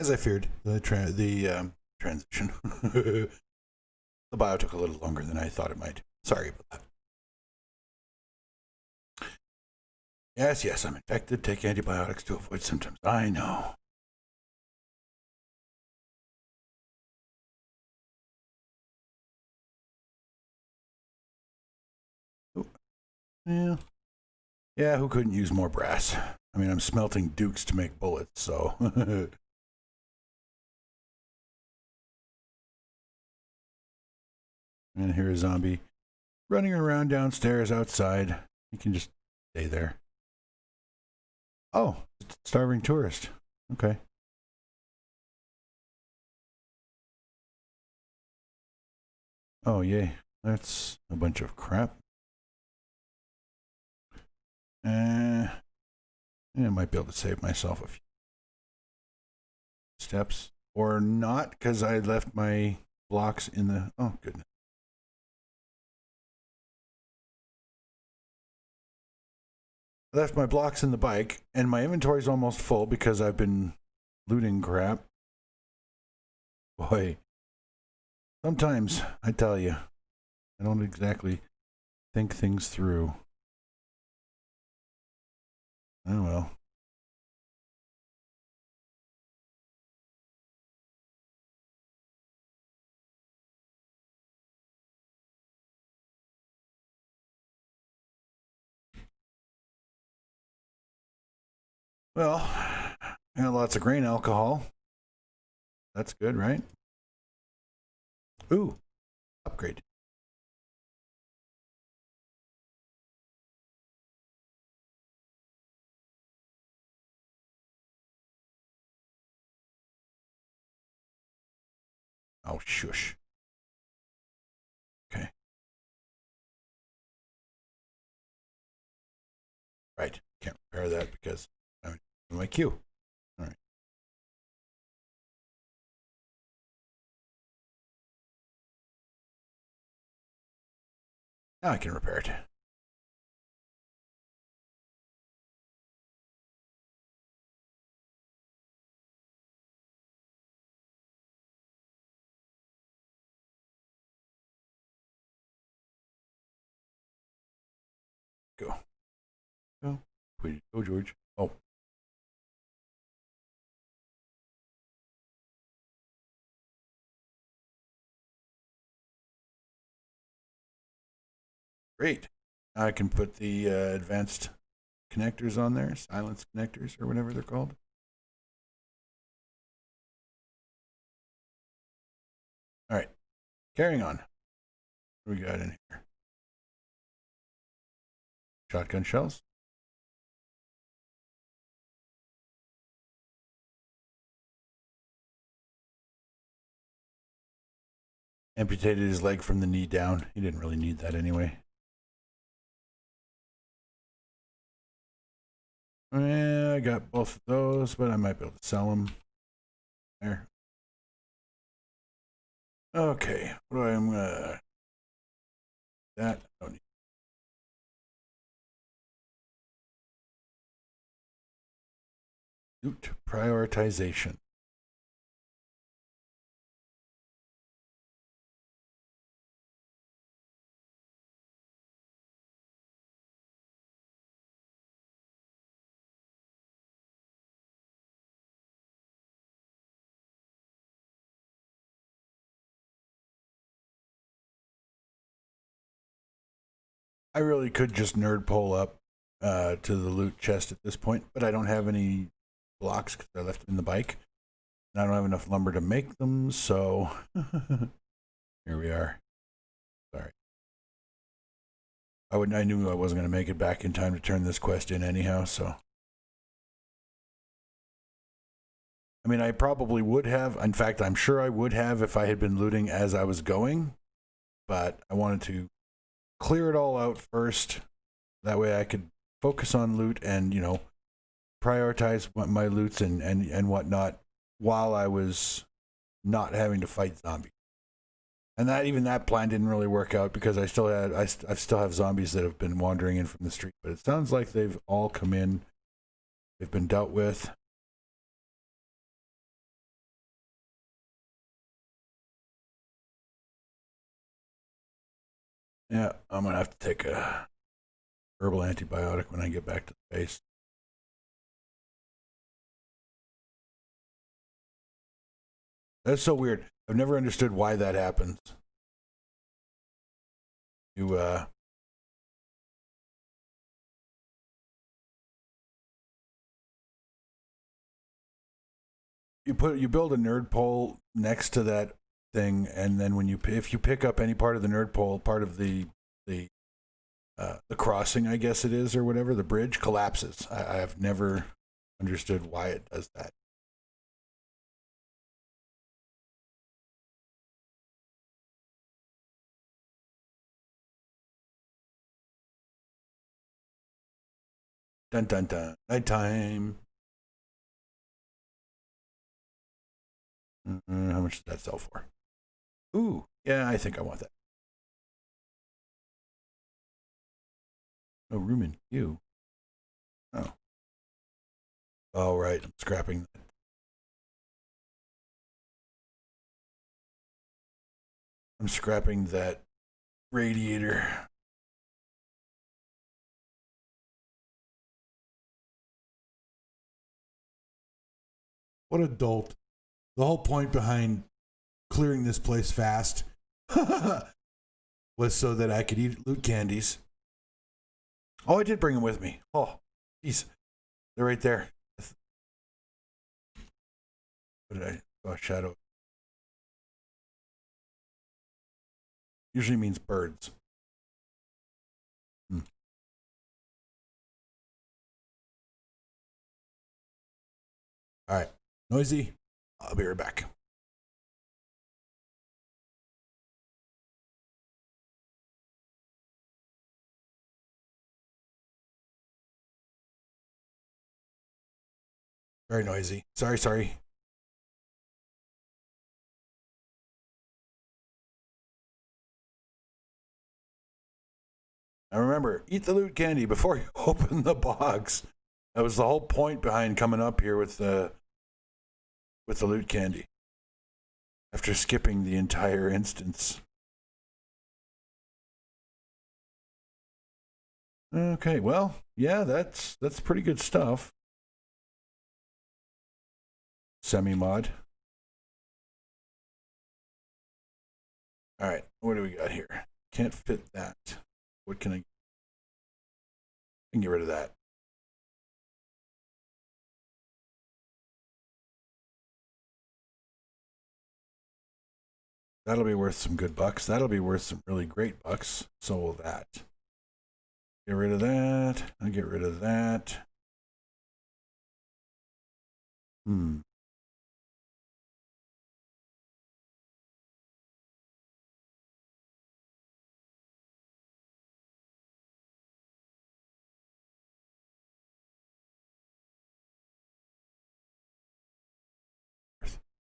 As I feared, the transition. The bio took a little longer than I thought it might. Sorry about that. Yes, yes, I'm infected. Take antibiotics to avoid symptoms. I know. Ooh, yeah. Yeah, who couldn't use more brass? I mean, I'm smelting dukes to make bullets, so. And here's a zombie running around downstairs outside. You can just stay there. Oh, starving tourist. Okay. Oh, yay. That's a bunch of crap. Yeah, I might be able to save myself a few steps. Or not, because I left my blocks in the... Oh, goodness. I left my blocks in the bike, and my inventory's almost full because I've been looting crap. Boy. Sometimes, I tell you, I don't exactly think things through. Oh, well. Well, I got lots of grain alcohol. That's good, right? Ooh, upgrade. Oh, shush. Okay. Right. Can't repair that because I'm in my queue. All right. Now I can repair it. Go. Go. Please. Go, George. Oh. Great. Now I can put the advanced connectors on there, silence connectors or whatever they're called. All right. Carrying on. What do we got in here? Shotgun shells. Amputated his leg from the knee down. He didn't really need that anyway. Yeah, I got both of those, but I might be able to sell them. There. Okay. What do I'm gonna... That. I don't need. Loot prioritization. I really could just nerd pull up to the loot chest at this point, but I don't have any blocks because I left them in the bike. And I don't have enough lumber to make them, so here we are. Sorry. I knew I wasn't going to make it back in time to turn this quest in anyhow, so. I mean, I probably would have. In fact, I'm sure I would have if I had been looting as I was going, but I wanted to clear it all out first. That way I could focus on loot and, you know, prioritize what my loots and whatnot while I was not having to fight zombies. And that even that plan didn't really work out because I still have zombies that have been wandering in from the street. But it sounds like they've all come in. They've been dealt with. Yeah, I'm gonna have to take a herbal antibiotic when I get back to the base. That's so weird. I've never understood why that happens. You you build a nerd pole next to that thing, and then when if you pick up any part of the nerd pole, part of the the crossing, I guess it is, or whatever, the bridge collapses. I have never understood why it does that. Dun dun dun. Nighttime. How much does that sell for? Ooh, yeah, I think I want that. No room in queue. Oh, all right. I'm scrapping that. I'm scrapping that radiator. What adult? The whole point behind clearing this place fast was so that I could eat loot candies. Oh, I did bring them with me. Oh, jeez, they're right there. What did I? Oh, shadow. Usually means birds. Hmm. All right, noisy. I'll be right back. Very noisy. Sorry, sorry. Now remember, eat the loot candy before you open the box. That was the whole point behind coming up here with the loot candy. After skipping the entire instance. Okay, well, yeah, that's pretty good stuff. Semi mod. All right, what do we got here? Can't fit that. What can I can get rid of that. That'll be worth some good bucks. That'll be worth some really great bucks. So will that. Get rid of that. I'll get rid of that. Hmm.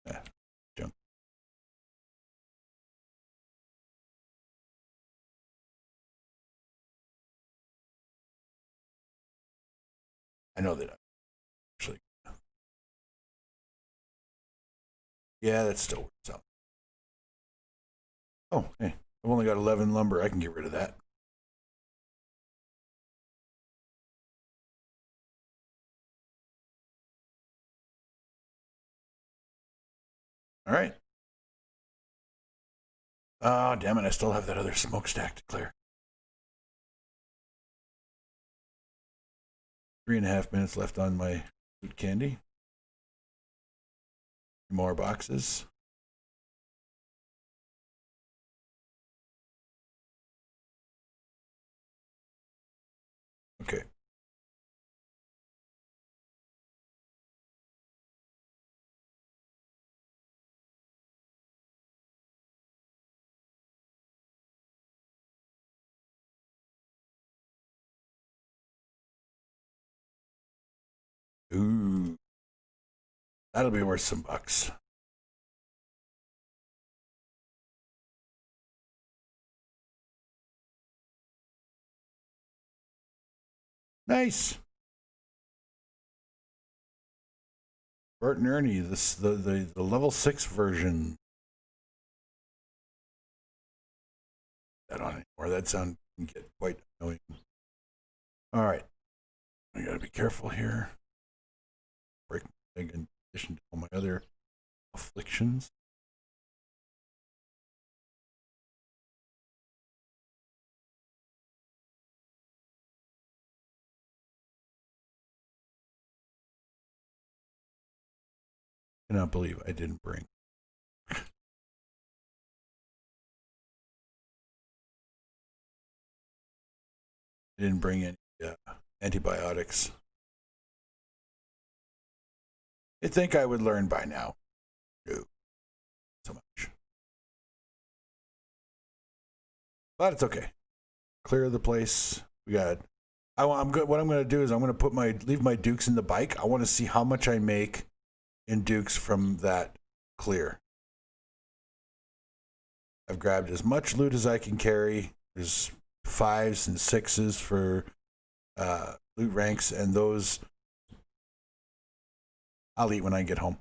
Yeah, junk. I know that actually. Yeah, that's still worth something. Oh, hey, I've only got 11 lumber. I can get rid of that. All right. Oh, damn it. I still have that other smokestack to clear. 3.5 minutes left on my food candy. More boxes. Okay. Ooh, that'll be worth some bucks. Nice. Bert and Ernie, this the level 6 version. that on anymore. That sound can get quite annoying. All right. I gotta be careful here. Break my leg in addition to all my other afflictions. I cannot believe I didn't bring. I didn't bring any antibiotics. You'd think I would learn by now. No, so much. But it's okay. Clear the place. We got. I'm good. What I'm going to do is I'm going to leave my dukes in the bike. I want to see how much I make in dukes from that clear. I've grabbed as much loot as I can carry. There's 5s and 6s for loot ranks, and those I'll eat when I get home.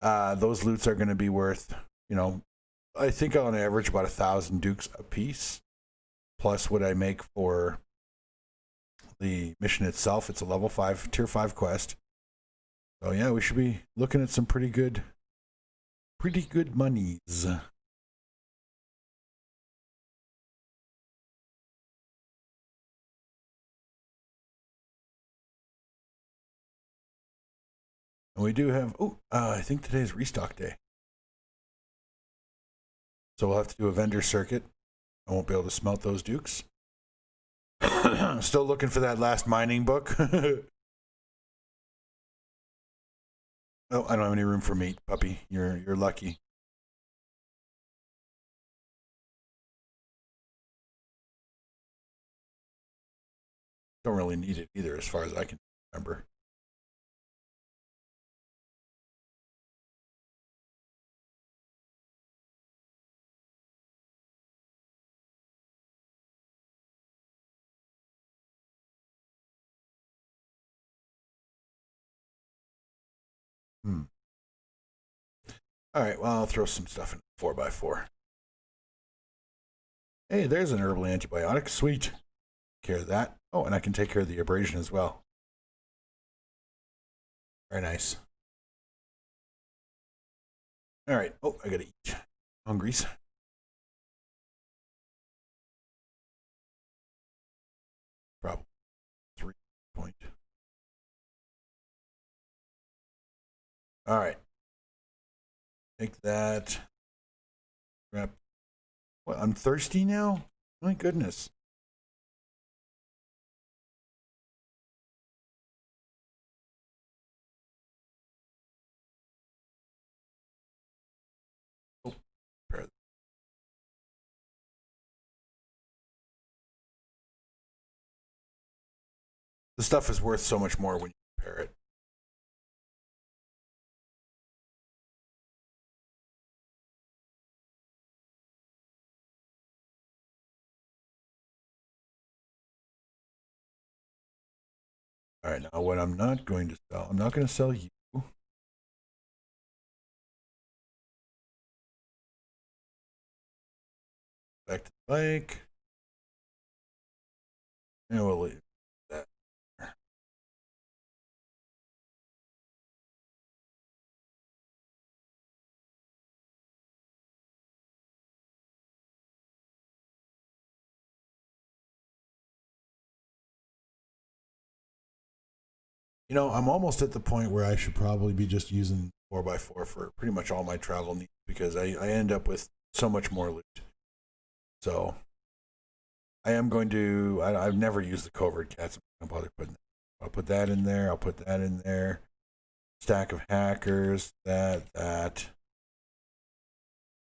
Those loots are going to be worth, I think on average about 1,000 dukes a piece, plus what I make for the mission itself. It's a level 5, tier 5 quest. So yeah, we should be looking at some pretty good monies. And we do have, I think today's restock day. So we'll have to do a vendor circuit. I won't be able to smelt those dukes. Still looking for that last mining book. Oh, I don't have any room for meat, puppy. You're lucky. Don't really need it either, as far as I can remember. All right, well, I'll throw some stuff in 4x4. Hey, there's an herbal antibiotic. Sweet. Take care of that. Oh, and I can take care of the abrasion as well. Very nice. All right. Oh, I gotta eat. Hungries. Probably 3 point. All right. Take that. Grab. What? I'm thirsty now? My goodness. Oh, the stuff is worth so much more when you compare it. All right, now what I'm not going to sell, I'm not going to sell you. Back to the bike. And we'll leave that. I'm almost at the point where I should probably be just using 4x4 for pretty much all my travel needs because I end up with so much more loot. So I am going to, I've never used the covert cats. I'm bother putting that. I'll put that in there. I'll put that in there. Stack of hackers, that. And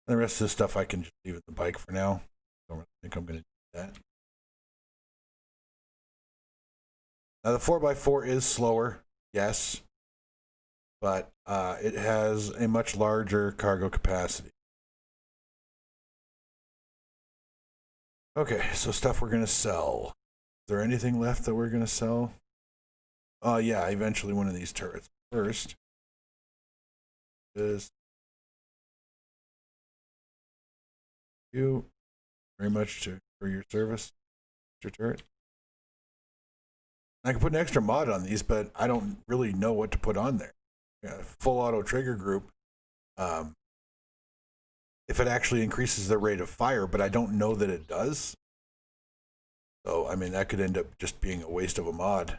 the rest of the stuff I can just leave at the bike for now. Don't really think I'm going to do that. Now the 4x4 is slower, yes, but it has a much larger cargo capacity. Okay, so stuff we're going to sell. Is there anything left that we're going to sell? Yeah, eventually one of these turrets. First is you very much to for your service, Mr. Turret. I can put an extra mod on these, but I don't really know what to put on there. Yeah, full auto trigger group. If it actually increases the rate of fire, but I don't know that it does. So I mean, that could end up just being a waste of a mod.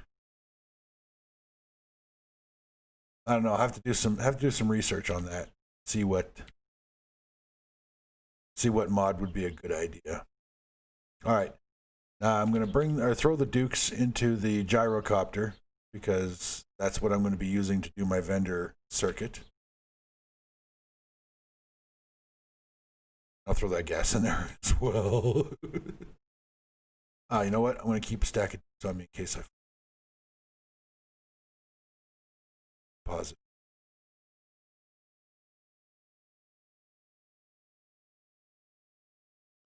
I don't know. I have to do some research on that. See what mod would be a good idea. All right. Now I'm going to throw the Dukes into the gyrocopter because that's what I'm going to be using to do my vendor circuit. I'll throw that gas in there as well. You know what? I'm going to keep a stack of Dukes on me in case I pause it.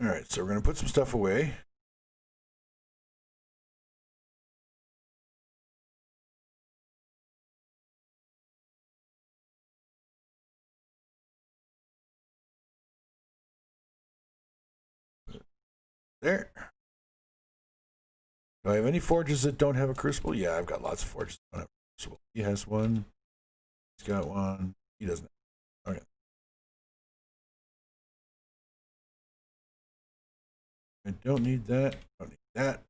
All right, so we're going to put some stuff away. There. Do I have any forges that don't have a crucible? Yeah, I've got lots of forges that don't have a crucible. He has one. He's got one. He doesn't. Okay. I don't need that. Don't need that.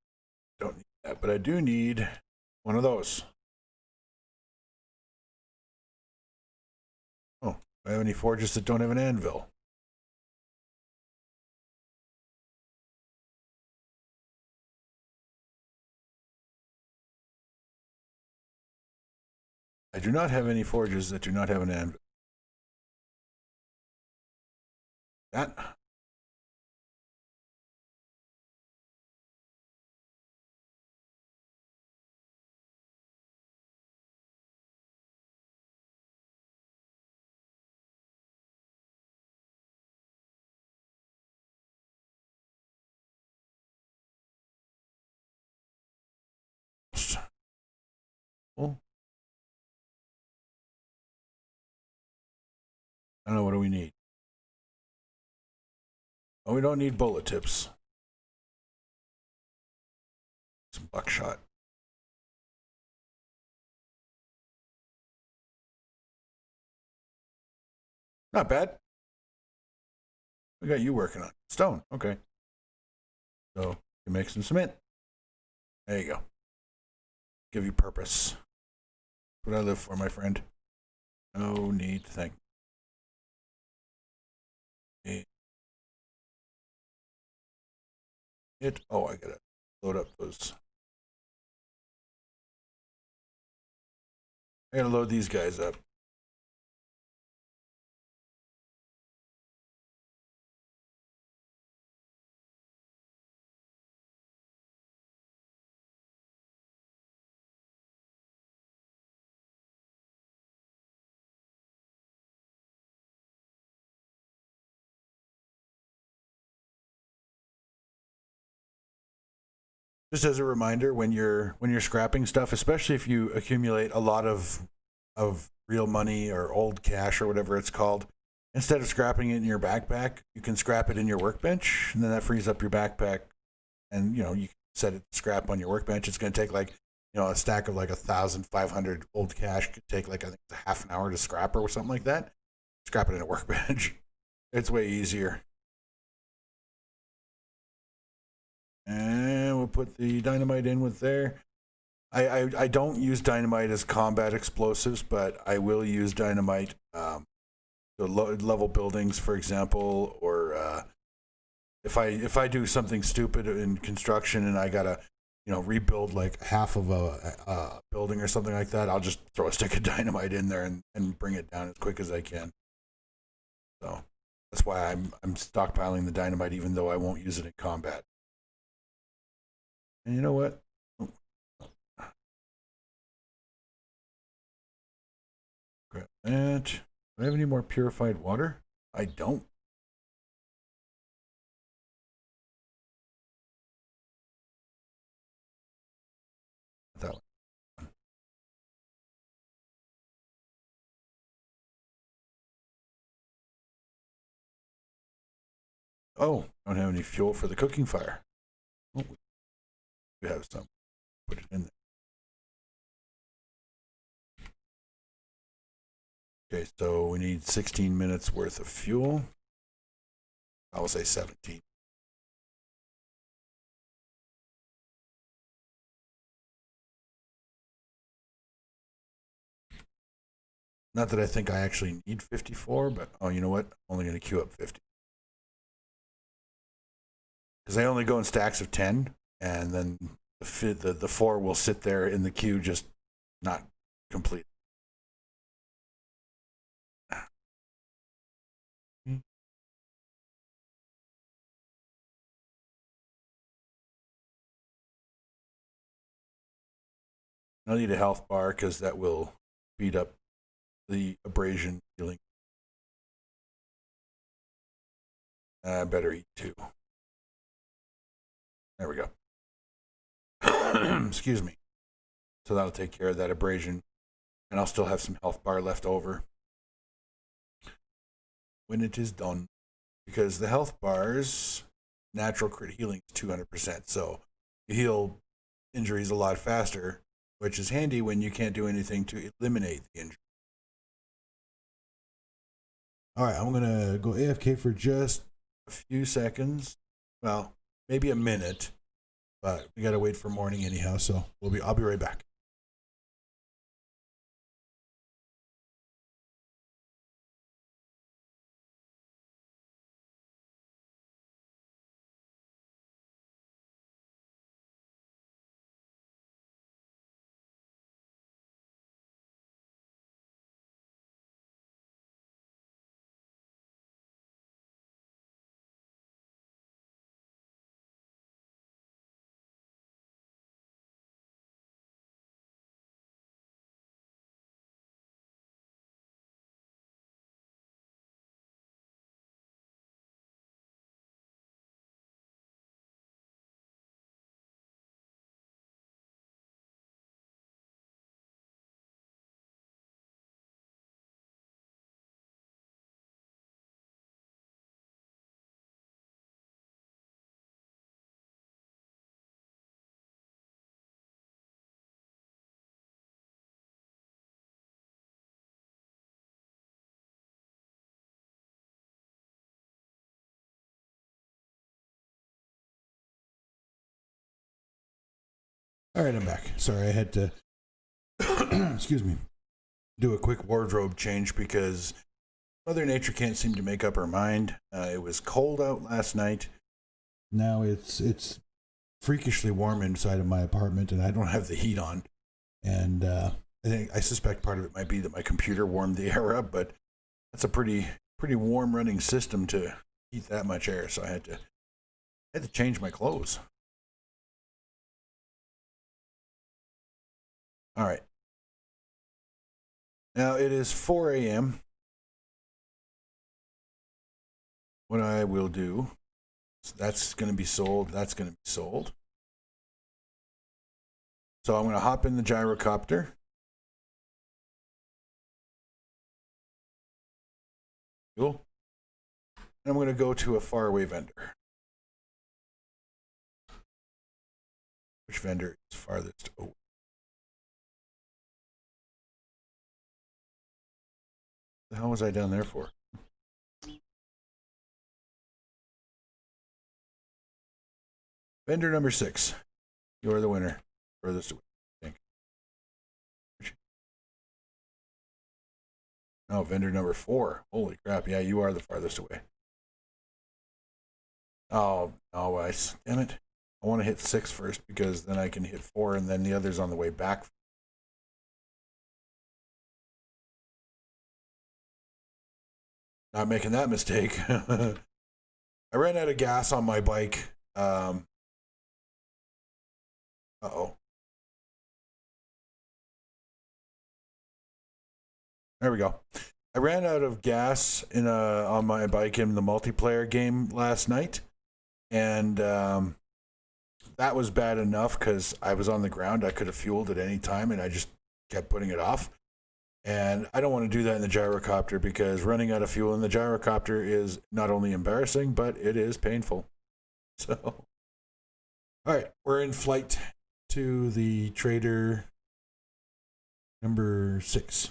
Don't need that. But I do need one of those. Oh, do I have any forges that don't have an anvil? I do not have any forges that do not have an anvil. That. Oh. I don't know. What do we need? Oh, we don't need bullet tips. Some buckshot. Not bad. We got you working on stone. Okay. So you can make some cement. There you go. Give you purpose. That's what I live for, my friend. No need to thank me. Oh, I gotta load up those. I gotta load these guys up. Just as a reminder, when you're scrapping stuff, especially if you accumulate a lot of real money or old cash or whatever it's called, instead of scrapping it in your backpack, you can scrap it in your workbench, and then that frees up your backpack. And you can set it to scrap on your workbench. It's going to take like a stack of like 1,500 old cash could take like I think it's half an hour to scrap or something like that. Scrap it in a workbench. It's way easier. And we'll put the dynamite in with there. I don't use dynamite as combat explosives, but I will use dynamite to level buildings, for example, or if I do something stupid in construction and I gotta rebuild like half of a building or something like that, I'll just throw a stick of dynamite in there and bring it down as quick as I can. So that's why I'm stockpiling the dynamite, even though I won't use it in combat. And you know what? Grab that. Do I have any more purified water? I don't. That one. Oh, don't have any fuel for the cooking fire. Oh, we have some. Put it in there. Okay, so we need 16 minutes worth of fuel. I will say 17. Not that I think I actually need 54, but oh, you know what? I'm only going to queue up 50. Because I only go in stacks of 10, and then the 4 will sit there in the queue, just not complete. I'll need a health bar because that will speed up the abrasion healing. I better eat too. There we go. Excuse me. So that'll take care of that abrasion. And I'll still have some health bar left over when it is done. Because the health bar's natural crit healing is 200%. So you heal injuries a lot faster, which is handy when you can't do anything to eliminate the injury. All right, I'm going to go AFK for just a few seconds. Well, maybe a minute, but we got to wait for morning anyhow, so I'll be right back. All right, I'm back. Sorry, I had to, excuse me, do a quick wardrobe change because Mother Nature can't seem to make up her mind. It was cold out last night. Now it's freakishly warm inside of my apartment, and I don't have the heat on. And I suspect part of it might be that my computer warmed the air up, but that's a pretty warm running system to heat that much air. So I had to change my clothes. All right. Now it is 4 a.m. What I will do, so that's going to be sold. That's going to be sold. So I'm going to hop in the gyrocopter. Cool. And I'm going to go to a faraway vendor. Which vendor is farthest away? The hell was I down there for? Vendor number 6. You're the winner. Furthest away, I think. Oh, vendor number 4. Holy crap. Yeah, you are the farthest away. Oh, damn it. I want to hit 6 first because then I can hit 4 and then the other's on the way back. Not making that mistake. I ran out of gas on my bike. Uh-oh. There we go. I ran out of gas on my bike in the multiplayer game last night, and that was bad enough because I was on the ground. I could have fueled at any time, and I just kept putting it off. And I don't want to do that in the gyrocopter because running out of fuel in the gyrocopter is not only embarrassing, but it is painful. So All right, we're in flight to the trader number 6.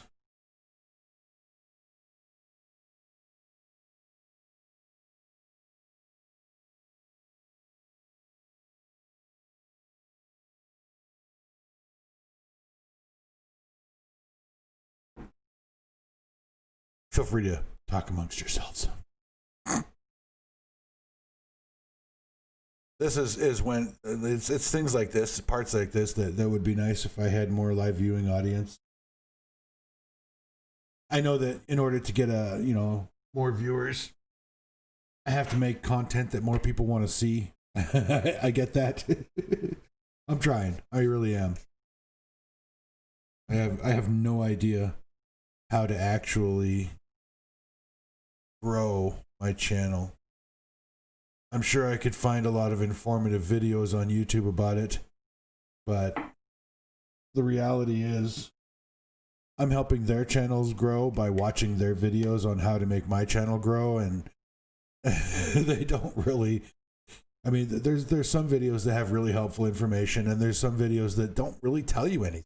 Feel free to talk amongst yourselves. This is when it's things like this, parts like this that would be nice if I had more live viewing audience. I know that in order to get more viewers, I have to make content that more people want to see. I get that. I'm trying. I really am. I have no idea how to actually grow my channel. I'm sure I could find a lot of informative videos on YouTube about it, but the reality is I'm helping their channels grow by watching their videos on how to make my channel grow, and they don't really. I mean, there's some videos that have really helpful information, and there's some videos that don't really tell you anything.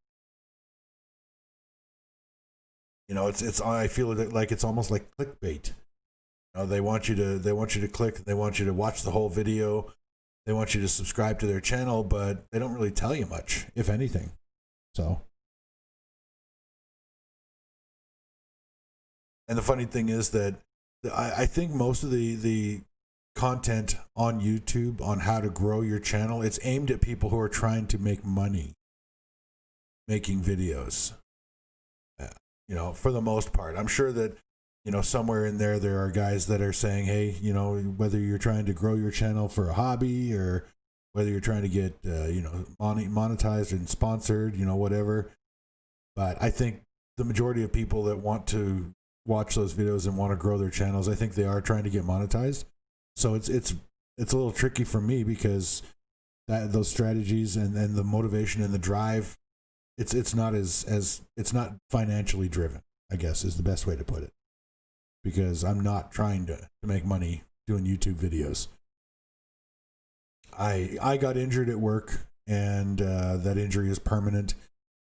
You know, it's I feel like it's almost like clickbait. You know, they want you to click, they want you to watch the whole video, they want you to subscribe to their channel, but they don't really tell you much, if anything. So, and the funny thing is that I think most of the content on YouTube on how to grow your channel, it's aimed at people who are trying to make money making videos. You know, for the most part, I'm sure that, you know, somewhere in there are guys that are saying, hey, you know, whether you're trying to grow your channel for a hobby or whether you're trying to get, monetized and sponsored, you know, whatever. But I think the majority of people that want to watch those videos and want to grow their channels, I think they are trying to get monetized. So it's a little tricky for me because those strategies and the motivation and the drive, it's not it's not financially driven, I guess is the best way to put it. Because I'm not trying to make money doing YouTube videos. I got injured at work, and that injury is permanent.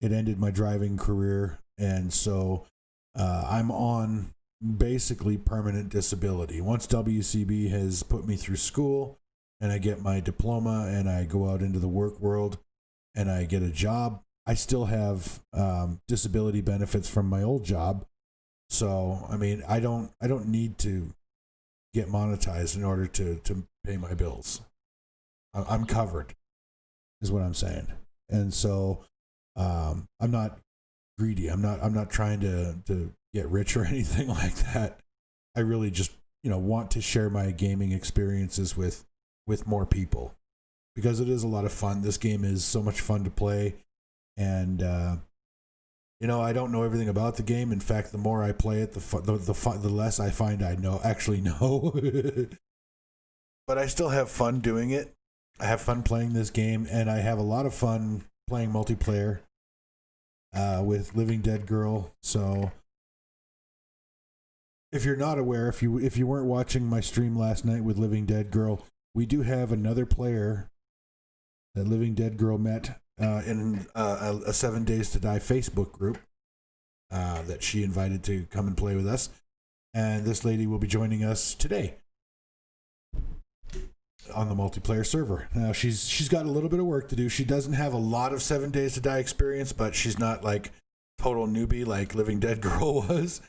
It ended my driving career, and so I'm on basically permanent disability. Once WCB has put me through school, and I get my diploma, and I go out into the work world, and I get a job, I still have disability benefits from my old job. So, I mean, I don't need to get monetized in order to pay my bills. I'm covered, is what I'm saying. And so, I'm not greedy. I'm not trying to get rich or anything like that. I really just, want to share my gaming experiences with more people because it is a lot of fun. This game is so much fun to play, and I don't know everything about the game. In fact, the more I play it, the less I find I actually know. But I still have fun doing it. I have fun playing this game, and I have a lot of fun playing multiplayer with Living Dead Girl. So, if you're not aware, if you weren't watching my stream last night with Living Dead Girl, we do have another player that Living Dead Girl met in a 7 Days to Die Facebook group that she invited to come and play with us. And this lady will be joining us today on the multiplayer server. Now, she's got a little bit of work to do. She doesn't have a lot of 7 Days to Die experience, but she's not like total newbie like Living Dead Girl was.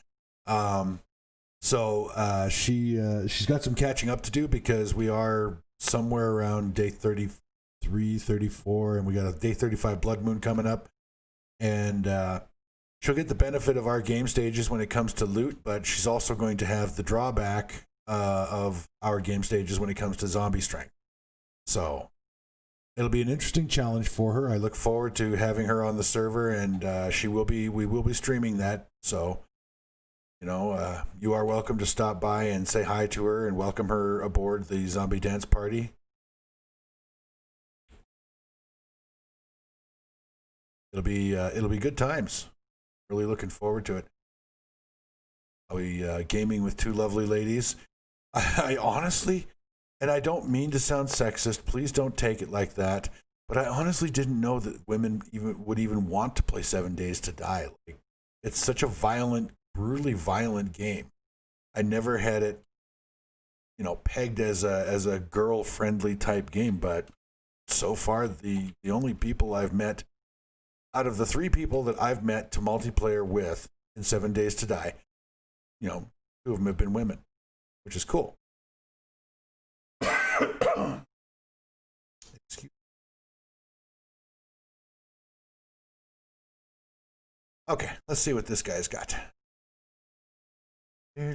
So she's got some catching up to do because we are somewhere around day 33, 34, and we got a day 35 Blood Moon coming up. And she'll get the benefit of our game stages when it comes to loot, but she's also going to have the drawback of our game stages when it comes to zombie strength. So it'll be an interesting challenge for her. I look forward to having her on the server, and we will be streaming that. So, you are welcome to stop by and say hi to her and welcome her aboard the zombie dance party. It'll be good times. Really looking forward to it. I'll be gaming with two lovely ladies. I honestly and I don't mean to sound sexist. Please don't take it like that. But I honestly didn't know that women would even want to play 7 Days to Die. Like, it's such a violent, brutally violent game. I never had it, pegged as a girl friendly type game. But so far, the only people I've met, out of the 3 people that I've met to multiplayer with in 7 Days to Die, 2 of them have been women, which is cool. Excuse. Okay, let's see what this guy's got. I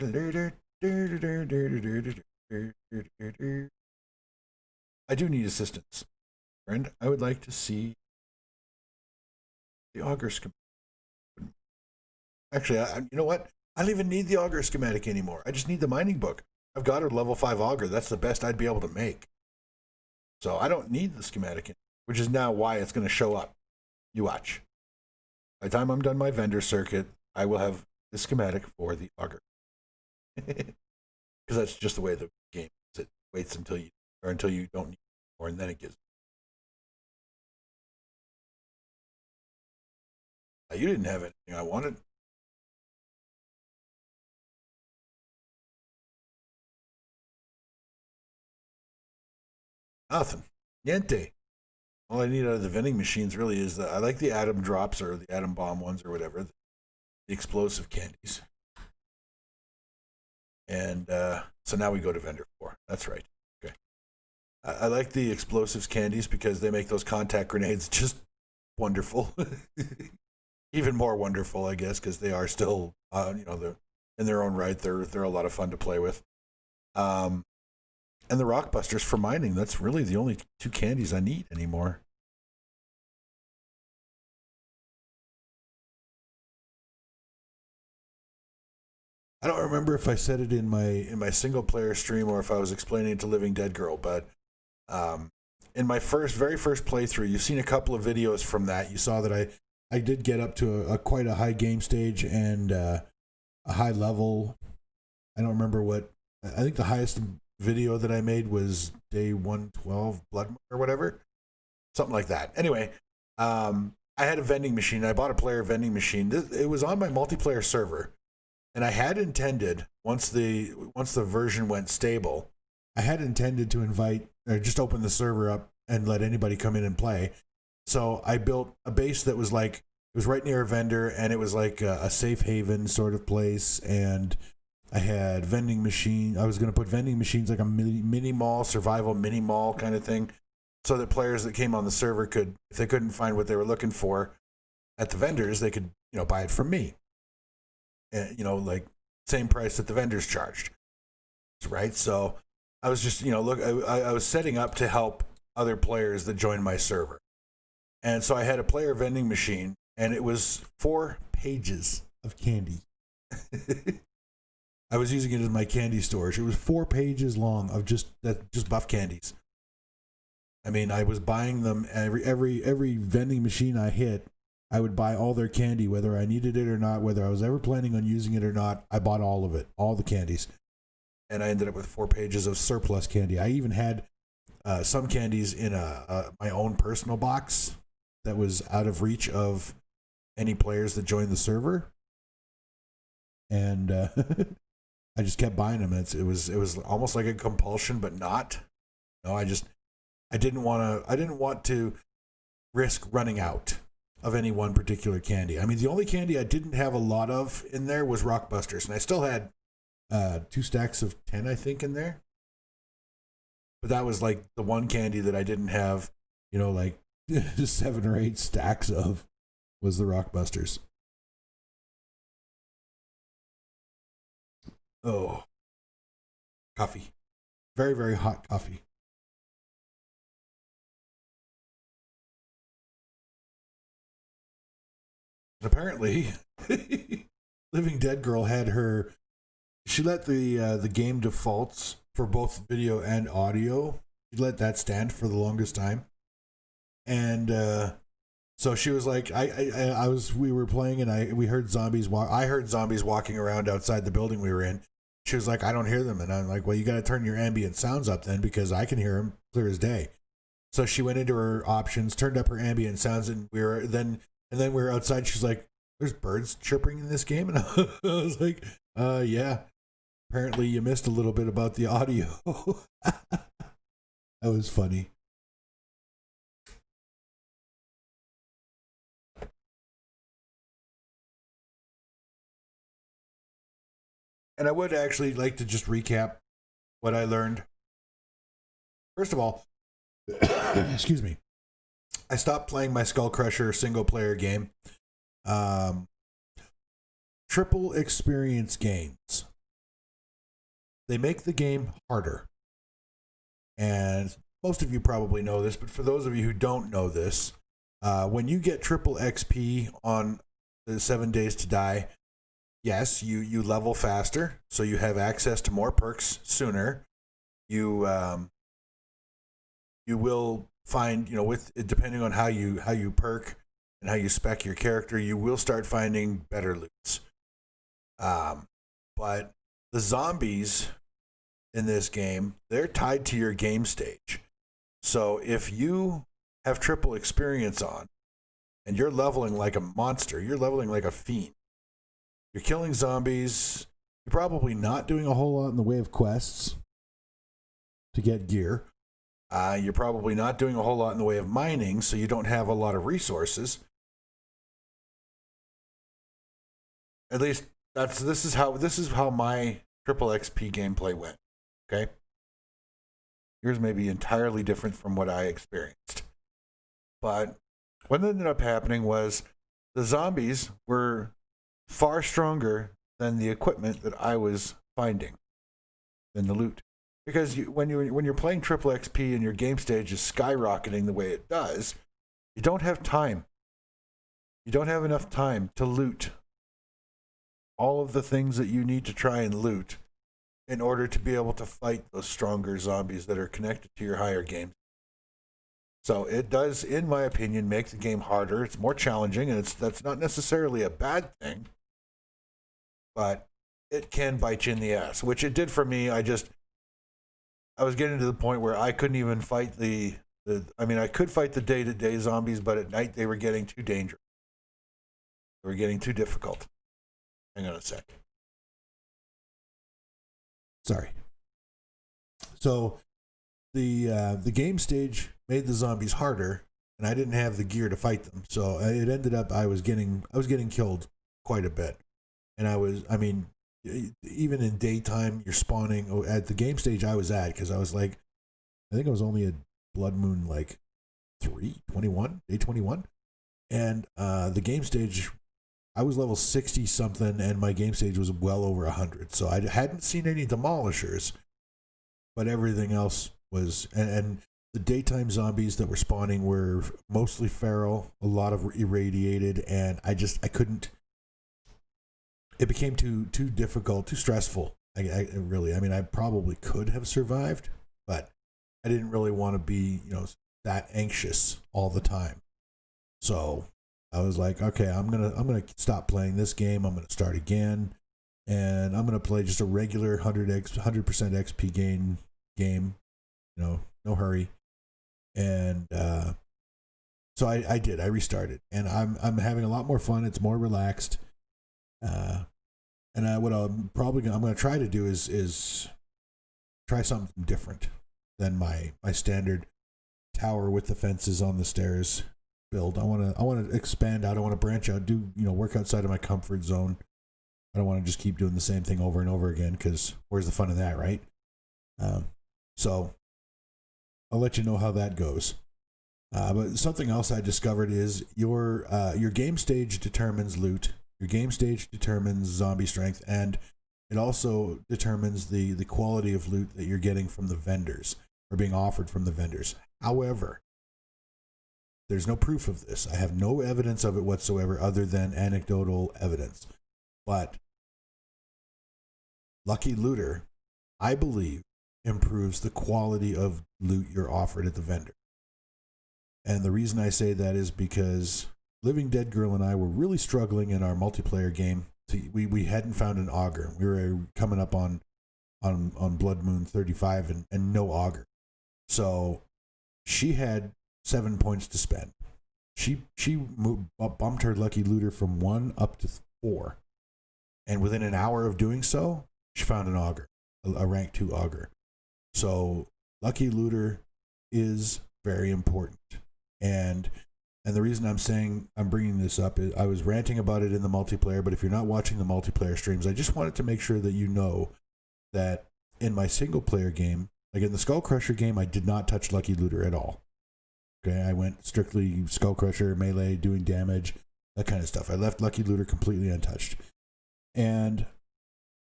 do need assistance, friend. I would like to see the auger schematic. Actually, you know what? I don't even need the auger schematic anymore. I just need the mining book. I've got a level 5 auger. That's the best I'd be able to make. So I don't need the schematic, which is now why it's going to show up. You watch. By the time I'm done my vendor circuit, I will have the schematic for the auger. Because that's just the way the game is. It waits until you don't need it more, and then it gives. You didn't have anything I wanted. Nothing. Niente. All I need out of the vending machines really is I like the atom drops or the atom bomb ones or whatever, the explosive candies. And so now we go to vendor 4. That's right. Okay. I like the explosives candies because they make those contact grenades just wonderful. Even more wonderful, I guess, because they are still, they're in their own right. They're a lot of fun to play with. And the rock busters for mining. That's really the only 2 candies I need anymore. I don't remember if I said it in my single player stream or if I was explaining it to Living Dead Girl, but in my very first playthrough, you've seen a couple of videos from that. You saw that I did get up to quite a high game stage and a high level. I don't remember what. I think the highest video that I made was day 112 blood or whatever, something like that. Anyway, I had a vending machine. I bought a player vending machine. It was on my multiplayer server, and I had intended once the version went stable, I had intended to invite or just open the server up and let anybody come in and play. So I built a base that was like, it was right near a vendor, and it was like a safe haven sort of place, and I had vending machine. I was going to put vending machines like a mini mall, survival mini mall kind of thing, so that players that came on the server could, if they couldn't find what they were looking for at the vendors, they could, buy it from me. And, like same price that the vendors charged. Right. So I was just, I was setting up to help other players that joined my server. And so I had a player vending machine, and it was 4 pages of candy. I was using it as my candy storage. It was 4 pages long of just buff candies. I mean, I was buying them every vending machine I hit. I would buy all their candy, whether I needed it or not, whether I was ever planning on using it or not. I bought all of it, all the candies, and I ended up with 4 pages of surplus candy. I even had some candies in my own personal box that was out of reach of any players that joined the server, and I just kept buying them. It was almost like a compulsion, but not. No, I didn't want to risk running out of any one particular candy. I mean, the only candy I didn't have a lot of in there was Rock Busters, and I still had 2 stacks of 10, I think, in there. But that was like the one candy that I didn't have, like 7 or 8 stacks of, was the Rock Busters. Oh, coffee. Very, very hot coffee. And apparently, Living Dead Girl had she let the game defaults for both video and audio. She let that stand for the longest time. And so she was like, we were playing, and we heard zombies I heard zombies walking around outside the building we were in. She was like, I don't hear them. And I'm like, well, you got to turn your ambient sounds up then, because I can hear them clear as day. So she went into her options, turned up her ambient sounds, and then we were outside. She's like, there's birds chirping in this game. And I was like, yeah, apparently you missed a little bit about the audio. That was funny. And I would actually like to just recap what I learned. First of all, excuse me, I stopped playing my Skull Crusher single player game. Triple experience games, they make the game harder. And most of you probably know this, but for those of you who don't know this, when you get triple XP on the 7 Days to Die, yes, you level faster, so you have access to more perks sooner. You will find, with depending on how you perk and how you spec your character, you will start finding better loots. But the zombies in this game, they're tied to your game stage. So if you have triple experience on and you're leveling like a monster, you're leveling like a fiend, you're killing zombies, you're probably not doing a whole lot in the way of quests to get gear. You're probably not doing a whole lot in the way of mining, so you don't have a lot of resources. At least this is how my triple XP gameplay went. Okay? Yours may be entirely different from what I experienced. But what ended up happening was the zombies were far stronger than the equipment that I was finding, than the loot. Because when you're playing triple XP and your game stage is skyrocketing the way it does, you don't have time. You don't have enough time to loot all of the things that you need to try and loot in order to be able to fight those stronger zombies that are connected to your higher game. So it does, in my opinion, make the game harder. It's more challenging, and that's not necessarily a bad thing, but it can bite you in the ass, which it did for me. I was getting to the point where I couldn't even fight I could fight the day-to-day zombies, but at night they were getting too dangerous. They were getting too difficult. Hang on a sec. Sorry. So the game stage made the zombies harder, and I didn't have the gear to fight them. So it ended up I was getting killed quite a bit. And even in daytime, you're spawning at the game stage I was at, because I think I was only at Blood Moon like 21, day 21. And the game stage, I was level 60 something, and my game stage was well over 100. So I hadn't seen any demolishers, but everything else was, and the daytime zombies that were spawning were mostly feral, a lot of irradiated, and I couldn't. It became too difficult, too stressful. I probably could have survived, but I didn't really want to be, that anxious all the time. So I was like, okay, I'm gonna stop playing this game. I'm gonna start again, and I'm gonna play just a regular 100% XP game. No hurry. And so I did. I restarted, and I'm having a lot more fun. It's more relaxed. And what I'm going to try to do is try something different than my standard tower with the fences on the stairs build. I want to expand out. I want to branch out, work outside of my comfort zone. I don't want to just keep doing the same thing over and over again, because where's the fun in that, right? So I'll let you know how that goes. But something else I discovered is your game stage determines loot. Your game stage determines zombie strength, and it also determines the quality of loot that you're getting from the vendors, or being offered from the vendors. However, there's no proof of this. I have no evidence of it whatsoever other than anecdotal evidence. But Lucky Looter, I believe, improves the quality of loot you're offered at the vendor. And the reason I say that is because Living Dead Girl and I were really struggling in our multiplayer game. We hadn't found an auger. We were coming up on on Blood Moon 35 and no auger. So she had 7 points to spend. She bumped her lucky looter from 1 up to 4, and within an hour of doing so, she found an auger, a rank 2 auger. So lucky looter is very important, and the reason I'm bringing this up is I was ranting about it in the multiplayer. But if you're not watching the multiplayer streams, I just wanted to make sure that you know that in my single player game, like in the Skull Crusher game, I did not touch lucky looter at all. Okay, I went strictly Skull Crusher, melee, doing damage, that kind of stuff. I left lucky looter completely untouched. And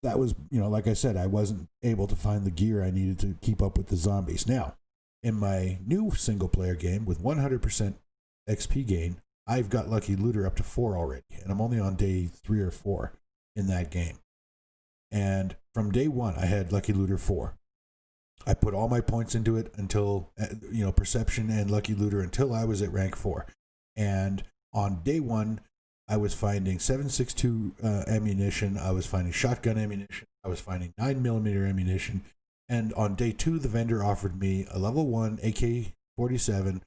that was, like I said, I wasn't able to find the gear I needed to keep up with the zombies. Now, in my new single player game with 100% XP gain, I've got lucky looter up to 4 already, and I'm only on day 3 or 4 in that game. And from day 1, I had lucky looter 4. I put all my points into it until, perception and lucky looter until I was at rank 4. And on day 1, I was finding 7.62 ammunition. I was finding shotgun ammunition. I was finding 9mm ammunition. And on day 2, the vendor offered me a level 1 AK-47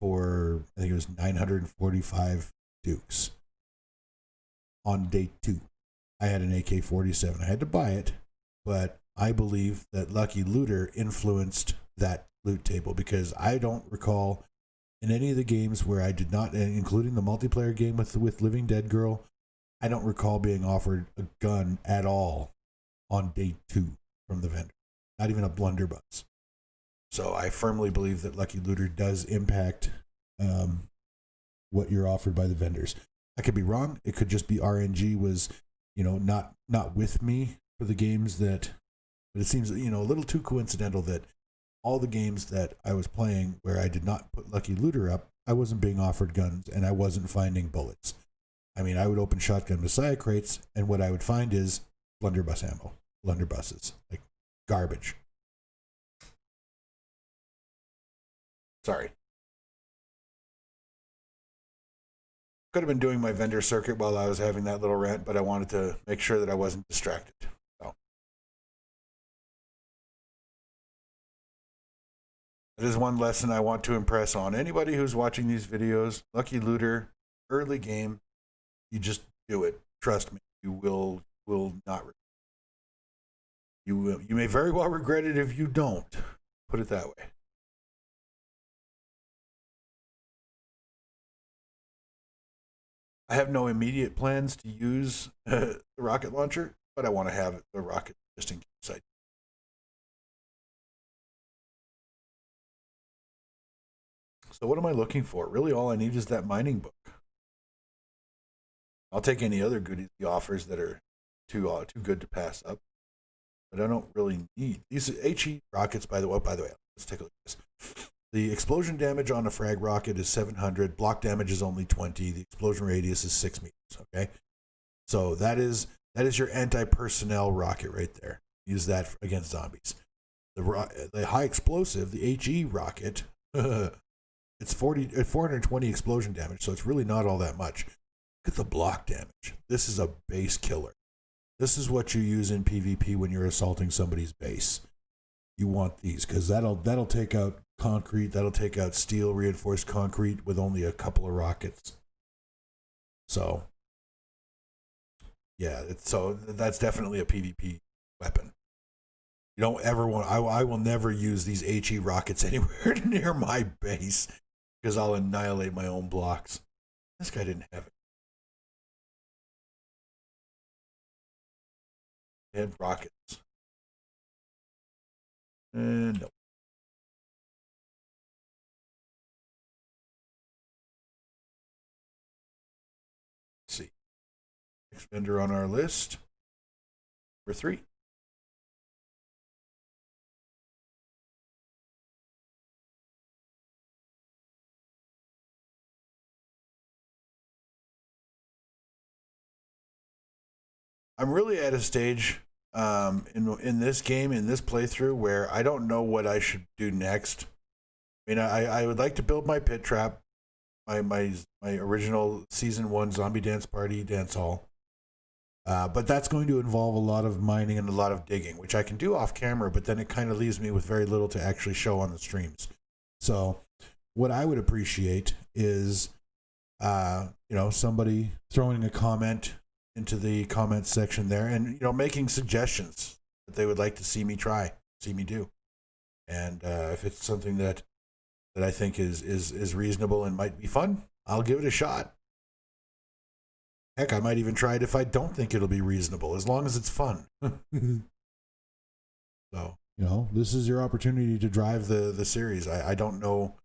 for, I think it was 945 Dukes. On day 2, I had an AK-47. I had to buy it, but I believe that lucky looter influenced that loot table, because I don't recall in any of the games where I did not, including the multiplayer game with Living Dead Girl, I don't recall being offered a gun at all on day 2 from the vendor. Not even a blunderbuss. So I firmly believe that lucky looter does impact what you're offered by the vendors. I could be wrong. It could just be RNG was, not with me for the games that, but it seems, a little too coincidental that all the games that I was playing where I did not put lucky looter up, I wasn't being offered guns and I wasn't finding bullets. I mean, I would open shotgun Messiah crates, and what I would find is blunderbuss ammo, blunderbusses, like garbage. Sorry. Could have been doing my vendor circuit while I was having that little rant, but I wanted to make sure that I wasn't distracted. So. It is one lesson I want to impress on anybody who's watching these videos. Lucky looter, early game, you just do it. Trust me, you will not. You may very well regret it if you don't. Put it that way. I have no immediate plans to use the rocket launcher, but I want to have the rocket just in case I. So what am I looking for? Really, all I need is that mining book. I'll take any other goodies he offers that are too good to pass up, but I don't really need these HE rockets. By the way, let's take a look at this. The explosion damage on a frag rocket is 700. Block damage is only 20. The explosion radius is 6 meters. Okay, so that is your anti-personnel rocket right there. Use that against zombies. The high explosive, the HE rocket, it's 420 explosion damage, so it's really not all that much. Look at the block damage. This is a base killer. This is what you use in PvP when you're assaulting somebody's base. You want these because that'll take out concrete, that'll take out steel reinforced concrete with only a couple of rockets. So yeah, so that's definitely a PvP weapon. You don't ever want. I will never use these HE rockets anywhere near my base because I'll annihilate my own blocks. This guy didn't have it. He had rockets. And no. Let's see. Next vendor on our list. Number 3. I'm really at a stage in this game, in this playthrough, where I don't know what I should do next. I mean, I would like to build my pit trap, my original season 1 zombie dance party dance hall. But that's going to involve a lot of mining and a lot of digging, which I can do off camera, but then it kind of leaves me with very little to actually show on the streams. So what I would appreciate is, somebody throwing a comment into the comments section there and, making suggestions that they would like to see me do. And if it's something that I think is reasonable and might be fun, I'll give it a shot. Heck, I might even try it if I don't think it'll be reasonable, as long as it's fun. So, this is your opportunity to drive the series. I don't know.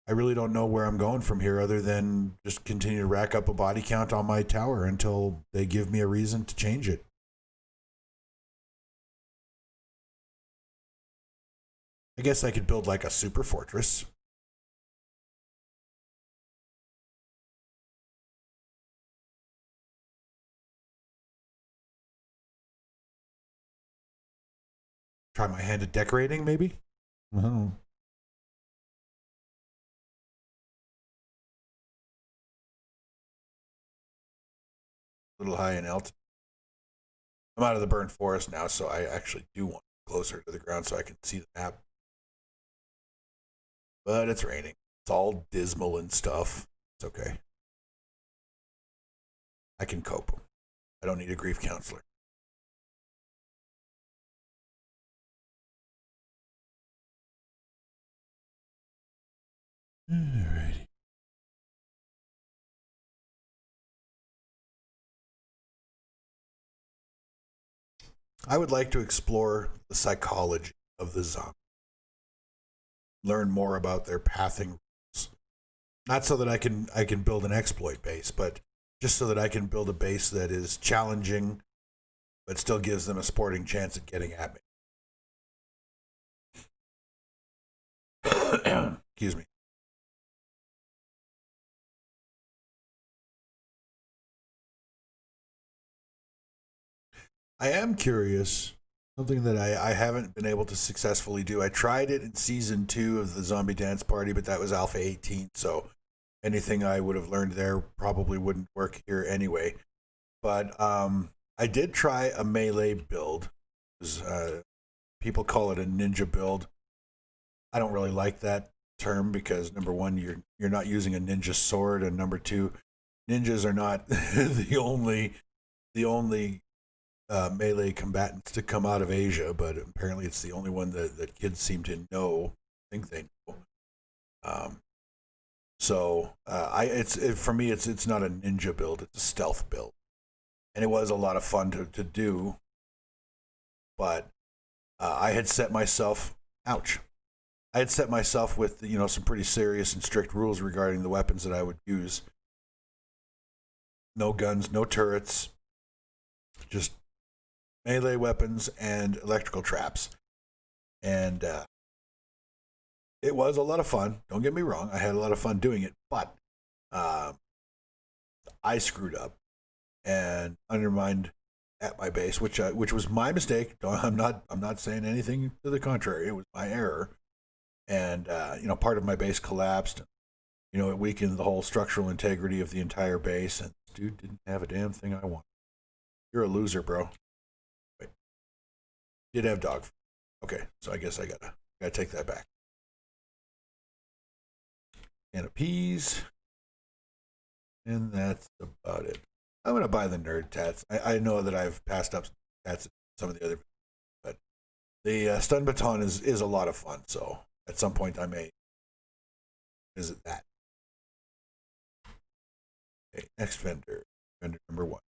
I really don't know where I'm going from here other than just continue to rack up a body count on my tower until they give me a reason to change it. I guess I could build like a super fortress. Try my hand at decorating, maybe? Oh. A little high in altitude. I'm out of the burnt forest now, so I actually do want closer to the ground so I can see the map. But it's raining. It's all dismal and stuff. It's okay. I can cope. I don't need a grief counselor. Alrighty. I would like to explore the psychology of the zombie. Learn more about their pathing rules. Not so that I can build an exploit base, but just so that I can build a base that is challenging, but still gives them a sporting chance at getting at me. Excuse me. I am curious, something that I haven't been able to successfully do. I tried it in season 2 of the Zombie Dance Party, but that was Alpha 18, so anything I would have learned there probably wouldn't work here anyway. But I did try a melee build. It was, people call it a ninja build. I don't really like that term because number one, you're not using a ninja sword, and number two, ninjas are not the only melee combatants to come out of Asia, but apparently it's the only one that kids seem to think they know. For me, it's not a ninja build; it's a stealth build, and it was a lot of fun to do. But I had set myself, ouch! I had set myself with some pretty serious and strict rules regarding the weapons that I would use. No guns, no turrets, just melee weapons and electrical traps. And it was a lot of fun. Don't get me wrong. I had a lot of fun doing it, but I screwed up and undermined at my base, which was my mistake. I'm not saying anything to the contrary. It was my error. And part of my base collapsed. It weakened the whole structural integrity of the entire base. And this dude didn't have a damn thing I want. You're a loser, bro. Wait. Did have dog. Okay, so I guess I gotta take that back. And a peas. And that's about it. I'm gonna buy the nerd tats. I know that I've passed up tats some of the other, but the stun baton is a lot of fun. So at some point I may visit that. Okay, next vendor number 1.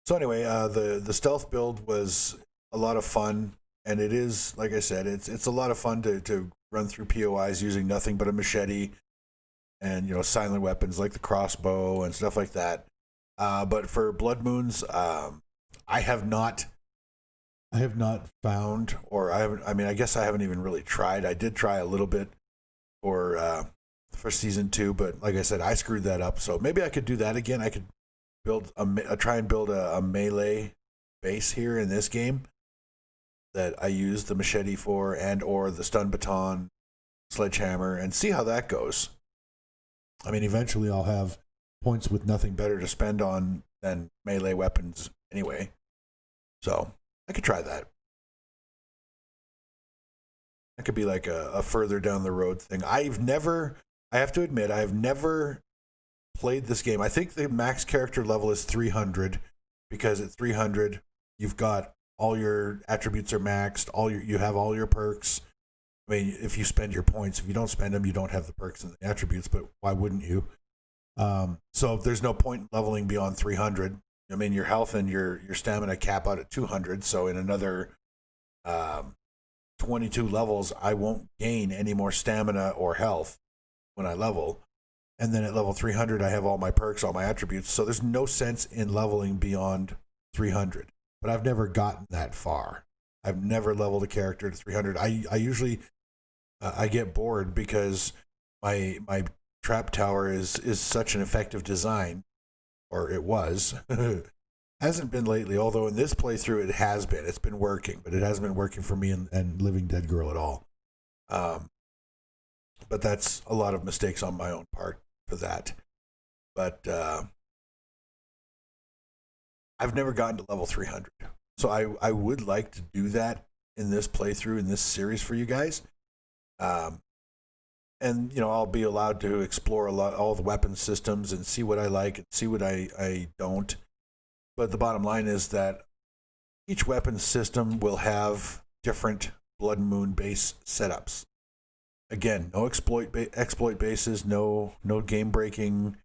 So anyway, the stealth build was a lot of fun, and it is, like I said, it's a lot of fun to run through POIs using nothing but a machete and silent weapons like the crossbow and stuff like that. But for Blood Moons, I have not found, or I guess I haven't even really tried. I did try a little bit for season 2, but like I said, I screwed that up. So maybe I could do that again. I could try and build a melee base here in this game that I use the machete for or the stun baton, sledgehammer, and see how that goes. I mean, eventually I'll have points with nothing better to spend on than melee weapons anyway. So I could try that. That could be like a further down the road thing. I have to admit, I've never played this game. I think the max character level is 300 because at 300 you've got all your attributes are maxed, you have all your perks. I mean, if you spend your points, if you don't spend them, you don't have the perks and the attributes, but why wouldn't you? So there's no point leveling beyond 300. I mean, your health and your stamina cap out at 200, so in another 22 levels, I won't gain any more stamina or health when I level. And then at level 300, I have all my perks, all my attributes, so there's no sense in leveling beyond 300. But I've never gotten that far. I've never leveled a character to 300. I usually I get bored because my trap tower is such an effective design, or it was. Hasn't been lately, although in this playthrough it has been. It's been working, but it hasn't been working for me and Living Dead Girl at all. But that's a lot of mistakes on my own part for that. But I've never gotten to level 300. So I would like to do that in this playthrough, in this series for you guys. And, you know, I'll be allowed to explore all the weapon systems and see what I like and see what I don't. But the bottom line is that each weapon system will have different Blood Moon base setups. Again, no exploit bases, no game-breaking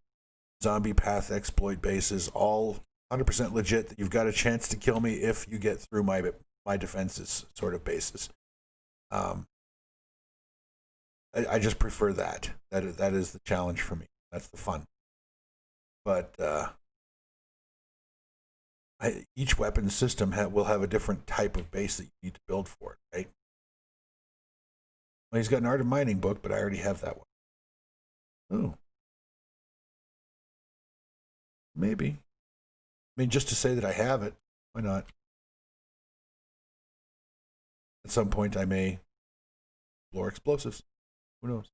zombie path exploit bases, all 100% legit that you've got a chance to kill me if you get through my defenses sort of bases. I just prefer that. That is the challenge for me. That's the fun. But each weapon system will have a different type of base that you need to build for it, right? Well, he's got an Art of Mining book, but I already have that one. Oh. Maybe. I mean, just to say that I have it, why not? At some point, I may explore explosives. Who knows?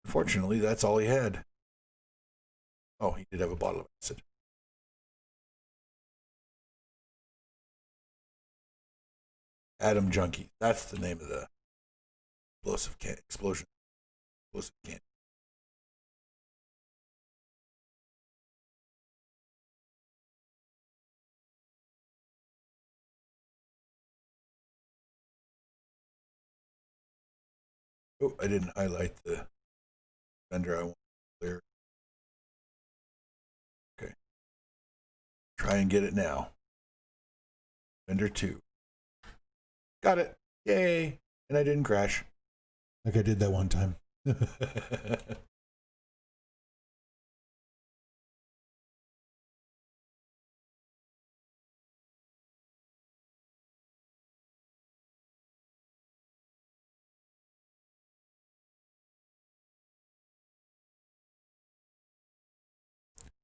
Unfortunately, that's all he had. Oh, he did have a bottle of acid. Atom Junkie. That's the name of the explosive can. Oh, I didn't highlight the vendor I want to clear. Okay. Try and get it now. Vendor 2. Got it. Yay. And I didn't crash. Like I did that one time.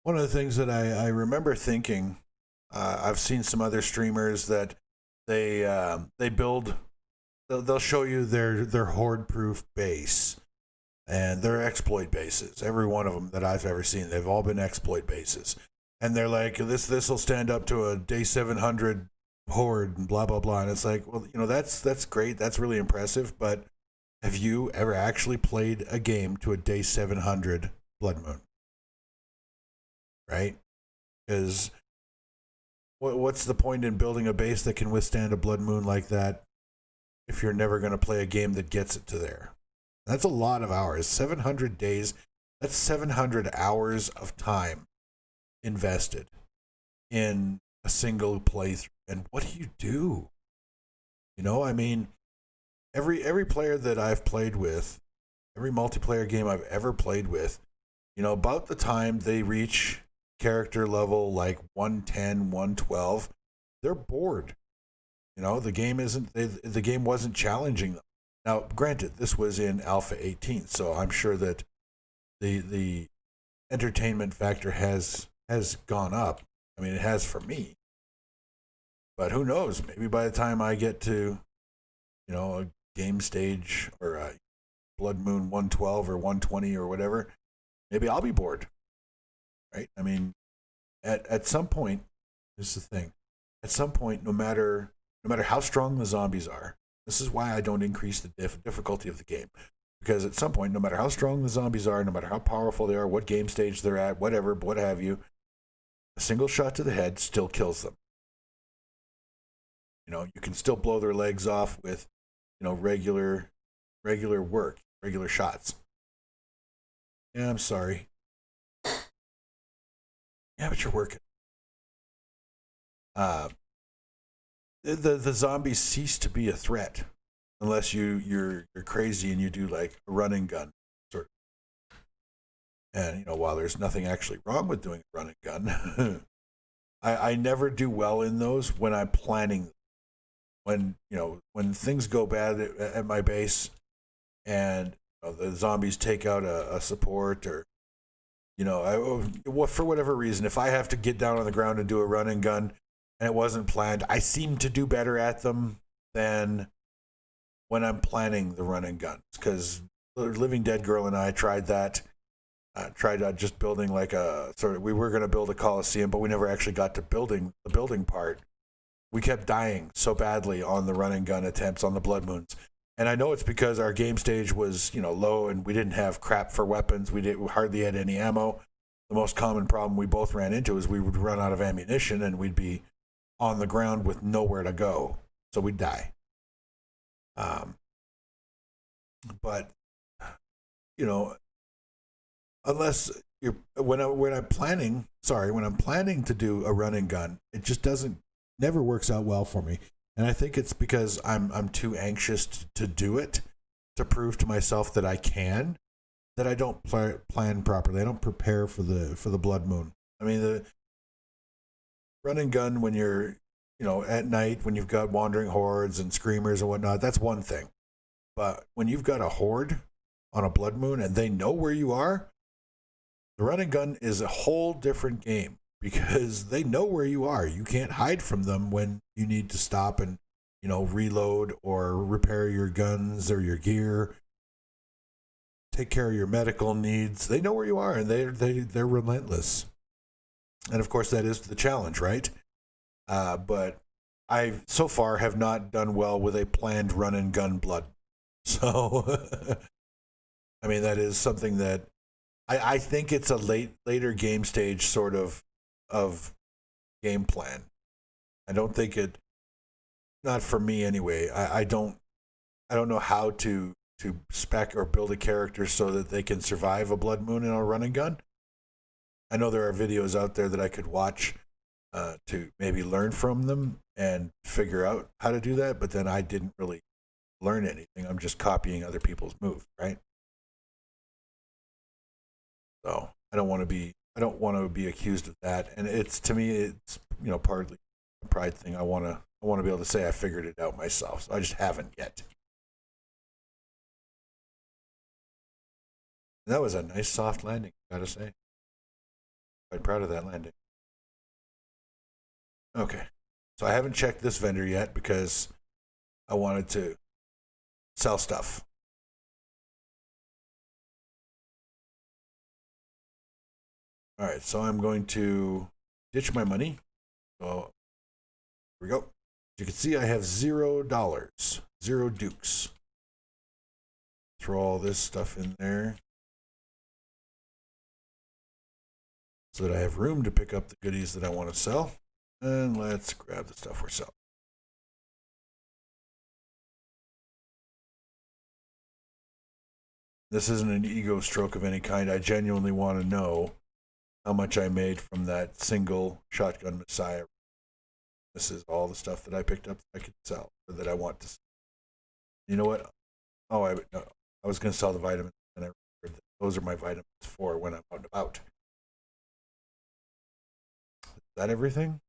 One of the things that I remember thinking, I've seen some other streamers that they build. They'll show you their horde-proof base and their exploit bases. Every one of them that I've ever seen, they've all been exploit bases. And they're like, this will stand up to a day 700 horde and blah blah blah. And it's like, well, you know, that's great, that's really impressive. But have you ever actually played a game to a day 700 Blood Moon? Right? Because what's the point in building a base that can withstand a Blood Moon like that if you're never going to play a game that gets it to there? That's a lot of hours. 700 days, that's 700 hours of time invested in a single playthrough. And what do you do? You know, I mean, every player that I've played with, every multiplayer game I've ever played with, you know, about the time they reach character level like 110, 112, they're bored. You know, the game wasn't challenging them. Now, granted, this was in Alpha 18, so I'm sure that the entertainment factor has gone up. I mean, it has for me. But who knows? Maybe by the time I get to, you know, a game stage or a Blood Moon 112 or 120 or whatever, maybe I'll be bored. right? I mean, at some point, this is the thing. At some point, no matter how strong the zombies are, this is why I don't increase the difficulty of the game. Because at some point, no matter how strong the zombies are, no matter how powerful they are, what game stage they're at, whatever, what have you, a single shot to the head still kills them. You know, you can still blow their legs off with, regular work, regular shots. Yeah, I'm sorry. Yeah, but you're working. Uh, the zombies cease to be a threat unless you're crazy and you do like a running gun sort of. And while there's nothing actually wrong with doing a running gun, I never do well in those when I'm planning. When things go bad at my base, and the zombies take out a support, or for whatever reason, if I have to get down on the ground and do a run and gun and it wasn't planned, I seem to do better at them than when I'm planning the run and guns. Because Living Dead Girl and I tried that. Tried just building like we were going to build a coliseum, but we never actually got to building the building part. We kept dying so badly on the run and gun attempts on the Blood Moons. And I know it's because our game stage was, low, and we didn't have crap for weapons. We hardly had any ammo. The most common problem we both ran into is we would run out of ammunition and we'd be on the ground with nowhere to go. So we'd die. But, unless when I'm planning to do a run and gun, it just never works out well for me. And I think it's because I'm too anxious to do it, to prove to myself that I can, that I don't plan properly. I don't prepare for the Blood Moon. I mean, the run and gun when you're at night, when you've got wandering hordes and screamers and whatnot, that's one thing. But when you've got a horde on a Blood Moon and they know where you are, the run and gun is a whole different game. Because they know where you are. You can't hide from them when you need to stop and, reload or repair your guns or your gear, take care of your medical needs. They know where you are, and they're relentless. And of course, that is the challenge, right? But I so far have not done well with a planned run and gun blood. So, I mean, that is something that I think it's a later game stage sort of game plan. I don't think not for me anyway. I don't know how to spec or build a character so that they can survive a Blood Moon in a run and gun. I know there are videos out there that I could watch to maybe learn from them and figure out how to do that, but then I didn't really learn anything. I'm just copying other people's moves, right? So I don't want to be accused of that. And to me, it's partly a pride thing. I want to be able to say I figured it out myself. So I just haven't yet. And that was a nice soft landing, gotta say. Quite proud of that landing. Okay, so I haven't checked this vendor yet because I wanted to sell stuff. All right, so I'm going to ditch my money. So here we go. As you can see, I have $0, 0 dukes. Throw all this stuff in there so that I have room to pick up the goodies that I want to sell. And let's grab the stuff we're selling. This isn't an ego stroke of any kind. I genuinely want to know how much I made from that single shotgun Messiah. This is all the stuff that I picked up that I could sell, or that I want to sell. You know what? Oh, I was going to sell the vitamins, and I remembered that those are my vitamins for when I'm out and about. Is that everything?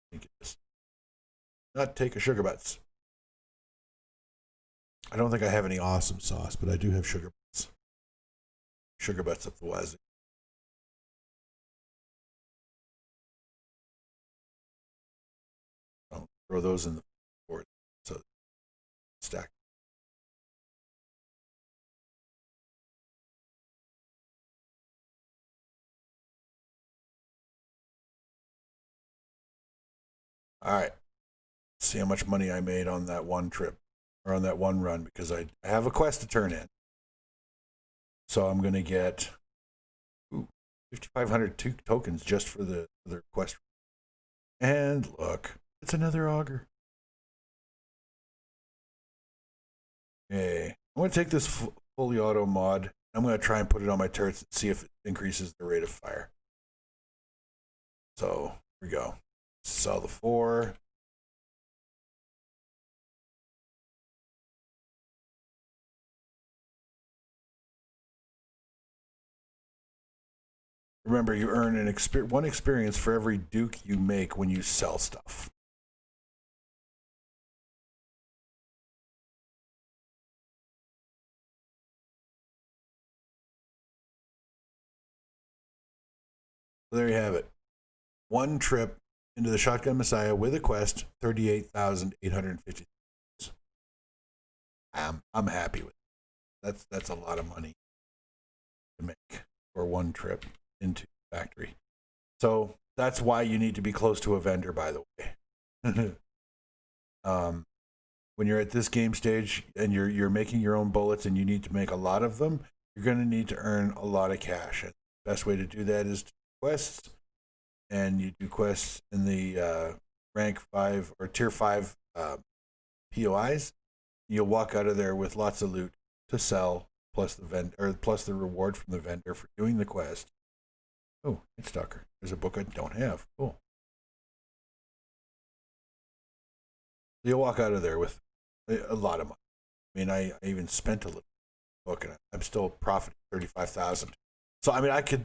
I think it is. Not take a sugar butts. I don't think I have any awesome sauce, but I do have sugar butts. Sugar butts up the wazoo. I'll throw those in the board so stack. All right. Let's see how much money I made on that one trip or on that one run because I have a quest to turn in. So I'm going to get 5,500 tokens just for the quest. And look, it's another auger. Okay. I'm going to take this fully auto mod. I'm going to try and put it on my turrets and see if it increases the rate of fire. So here we go. Sell the 4. Remember, you earn one experience for every Duke you make when you sell stuff. So there you have it. One trip into the Shotgun Messiah with a quest, 38,850. I'm happy with it. That's a lot of money to make for one trip into the factory. So that's why you need to be close to a vendor, by the way. When you're at this game stage and you're making your own bullets and you need to make a lot of them, you're going to need to earn a lot of cash. And the best way to do that is to do quests, and you do quests in the rank 5 or tier 5 POIs. You'll walk out of there with lots of loot to sell, plus the reward from the vendor for doing the quest. Oh, it's Stalker. There's a book I don't have. Cool. You'll walk out of there with a lot of money. I mean, I even spent a little book, and I'm still profiting 35,000. So I mean, I could.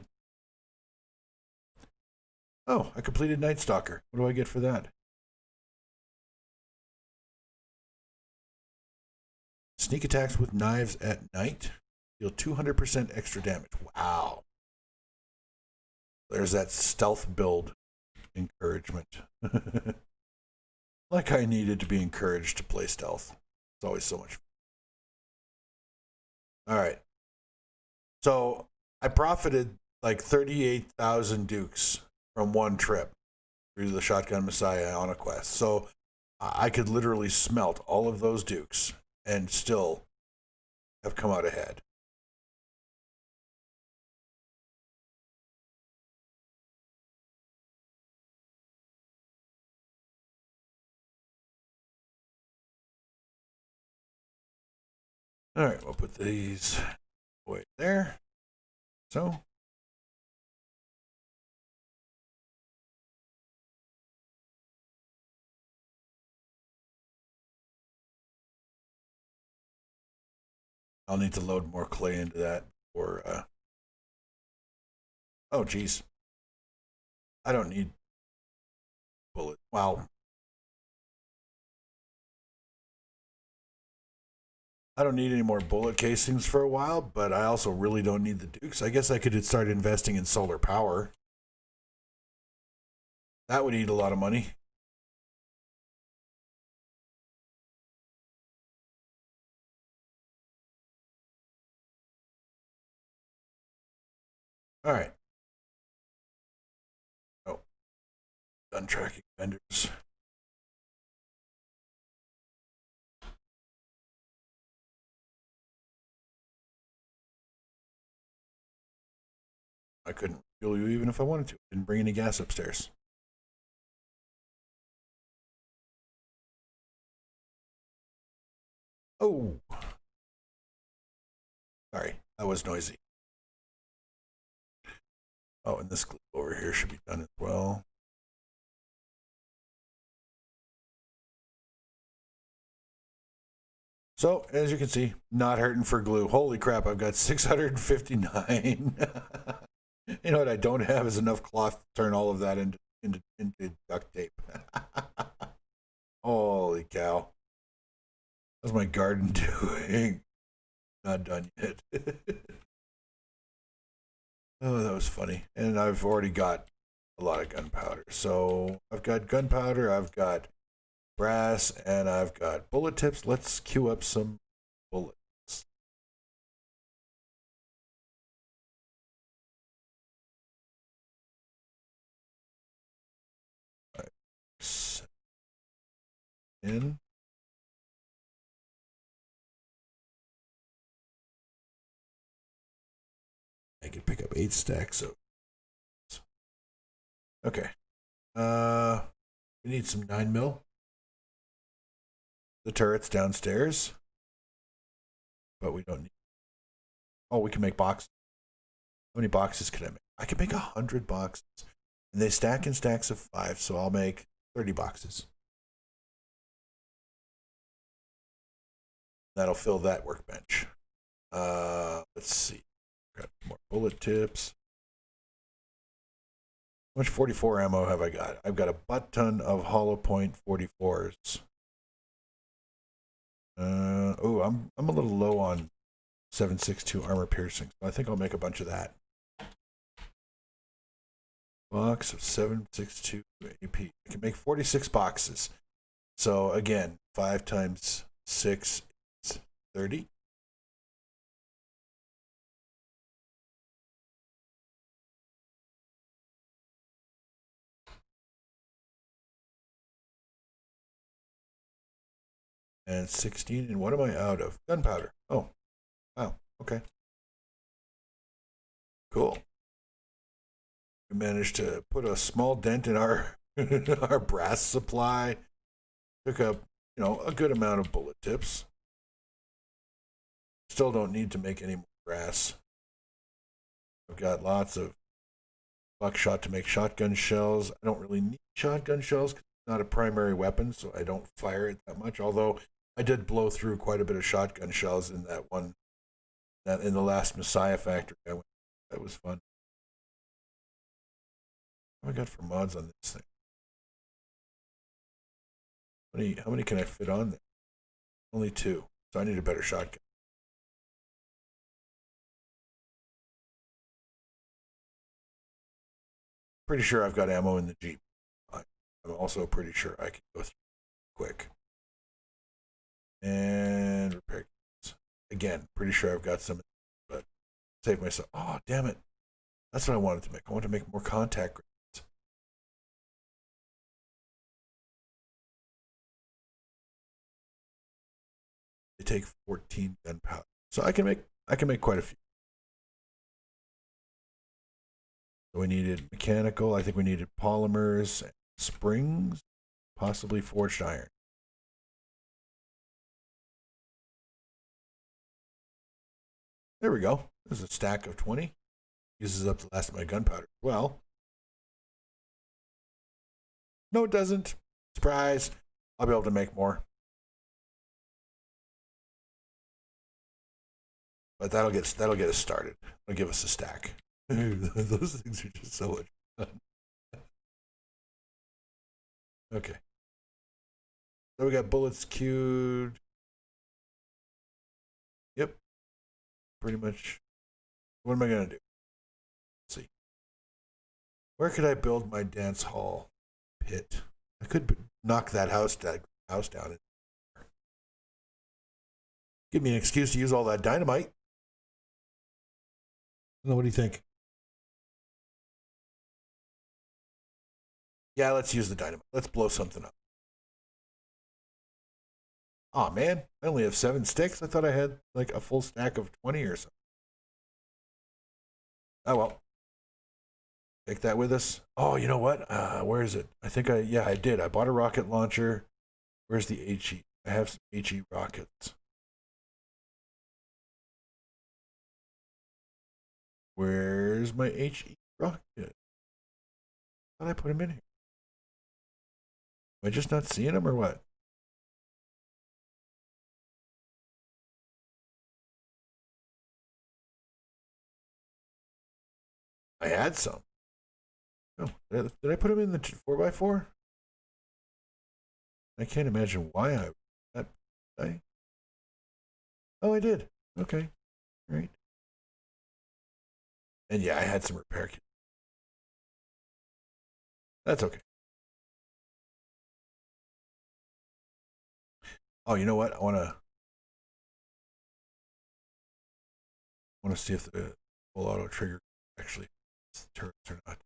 Oh, I completed Night Stalker. What do I get for that? Sneak attacks with knives at night deal 200% extra damage. Wow. There's that stealth build encouragement. Like I needed to be encouraged to play stealth. It's always so much fun. All right. So I profited like 38,000 Dukes from one trip through the Shotgun Messiah on a quest. So I could literally smelt all of those Dukes and still have come out ahead. All right, we'll put these away there. So. I'll need to load more clay into that for, oh, geez. I don't need bullet. Wow. I don't need any more bullet casings for a while, but I also really don't need the Dukes. I guess I could start investing in solar power. That would eat a lot of money. All right. Oh, done tracking vendors. I couldn't fuel you even if I wanted to. Didn't bring any gas upstairs. Oh. Sorry, that was noisy. Oh, and this clip over here should be done as well. So, as you can see, not hurting for glue. Holy crap, I've got 659. You know what I don't have is enough cloth to turn all of that into duct tape. Holy cow. How's my garden doing? Not done yet. Oh, that was funny. And I've already got a lot of gunpowder. So I've got gunpowder, I've got brass, and I've got bullet tips. Let's queue up some bullets. in. I can pick up 8 stacks of. Okay. We need some 9mm. The turret's downstairs, but we don't need. Oh, we can make boxes. How many boxes can I make? I can make 100 boxes, and they stack in stacks of 5. So I'll make 30 boxes. That'll fill that workbench. Let's see. Got more bullet tips. How much 44 ammo have I got? I've got a butt ton of hollow point 44s. I'm a little low on 7.62 armor piercing, so I think I'll make a bunch of that. Box of 7.62 AP. I can make 46 boxes. So again, 5 times 6 is 30. And 16, and what am I out of? Gunpowder. Oh, wow, okay. Cool. We managed to put a small dent in our our brass supply. Took up, a good amount of bullet tips. Still don't need to make any more brass. I've got lots of buckshot to make shotgun shells. I don't really need shotgun shells because it's not a primary weapon, so I don't fire it that much, although I did blow through quite a bit of shotgun shells in in the last Messiah factory I went. That was fun. What have I got for mods on this thing? How many can I fit on there? Only 2, so I need a better shotgun. Pretty sure I've got ammo in the Jeep. I'm also pretty sure I can go through quick. And repair kits. Again, pretty sure I've got some, but save myself. Oh, damn it. That's what I wanted to make. I wanted to make more contact grenades. They take 14 gunpowder. So I can make quite a few. So we needed mechanical. I think we needed polymers, springs, possibly forged iron. There we go. There's a stack of 20. Uses up the last of my gunpowder. Well, no, it doesn't. Surprise. I'll be able to make more. But that'll get us started. It'll give us a stack. Those things are just so much fun. Okay. So we got bullets queued. Yep. Pretty much. What am I going to do? Let's see. Where could I build my dance hall pit? I could knock that house down. Give me an excuse to use all that dynamite. What do you think? Yeah, let's use the dynamite. Let's blow something up. Aw, man. I only have 7 sticks. I thought I had like a full stack of 20 or something. Oh, well. Take that with us. Oh, you know what? Where is it? I did. I bought a rocket launcher. Where's the HE? I have some HE rockets. Where's my HE rocket? How did I put him in here? Am I just not seeing him or what? I had some. Oh, did I put him in the 4x4? I can't imagine why Oh, I did. Okay. Right. And yeah, I had some repair kits. That's okay. Oh, you know what? I want to see if the full auto trigger actually turns or not.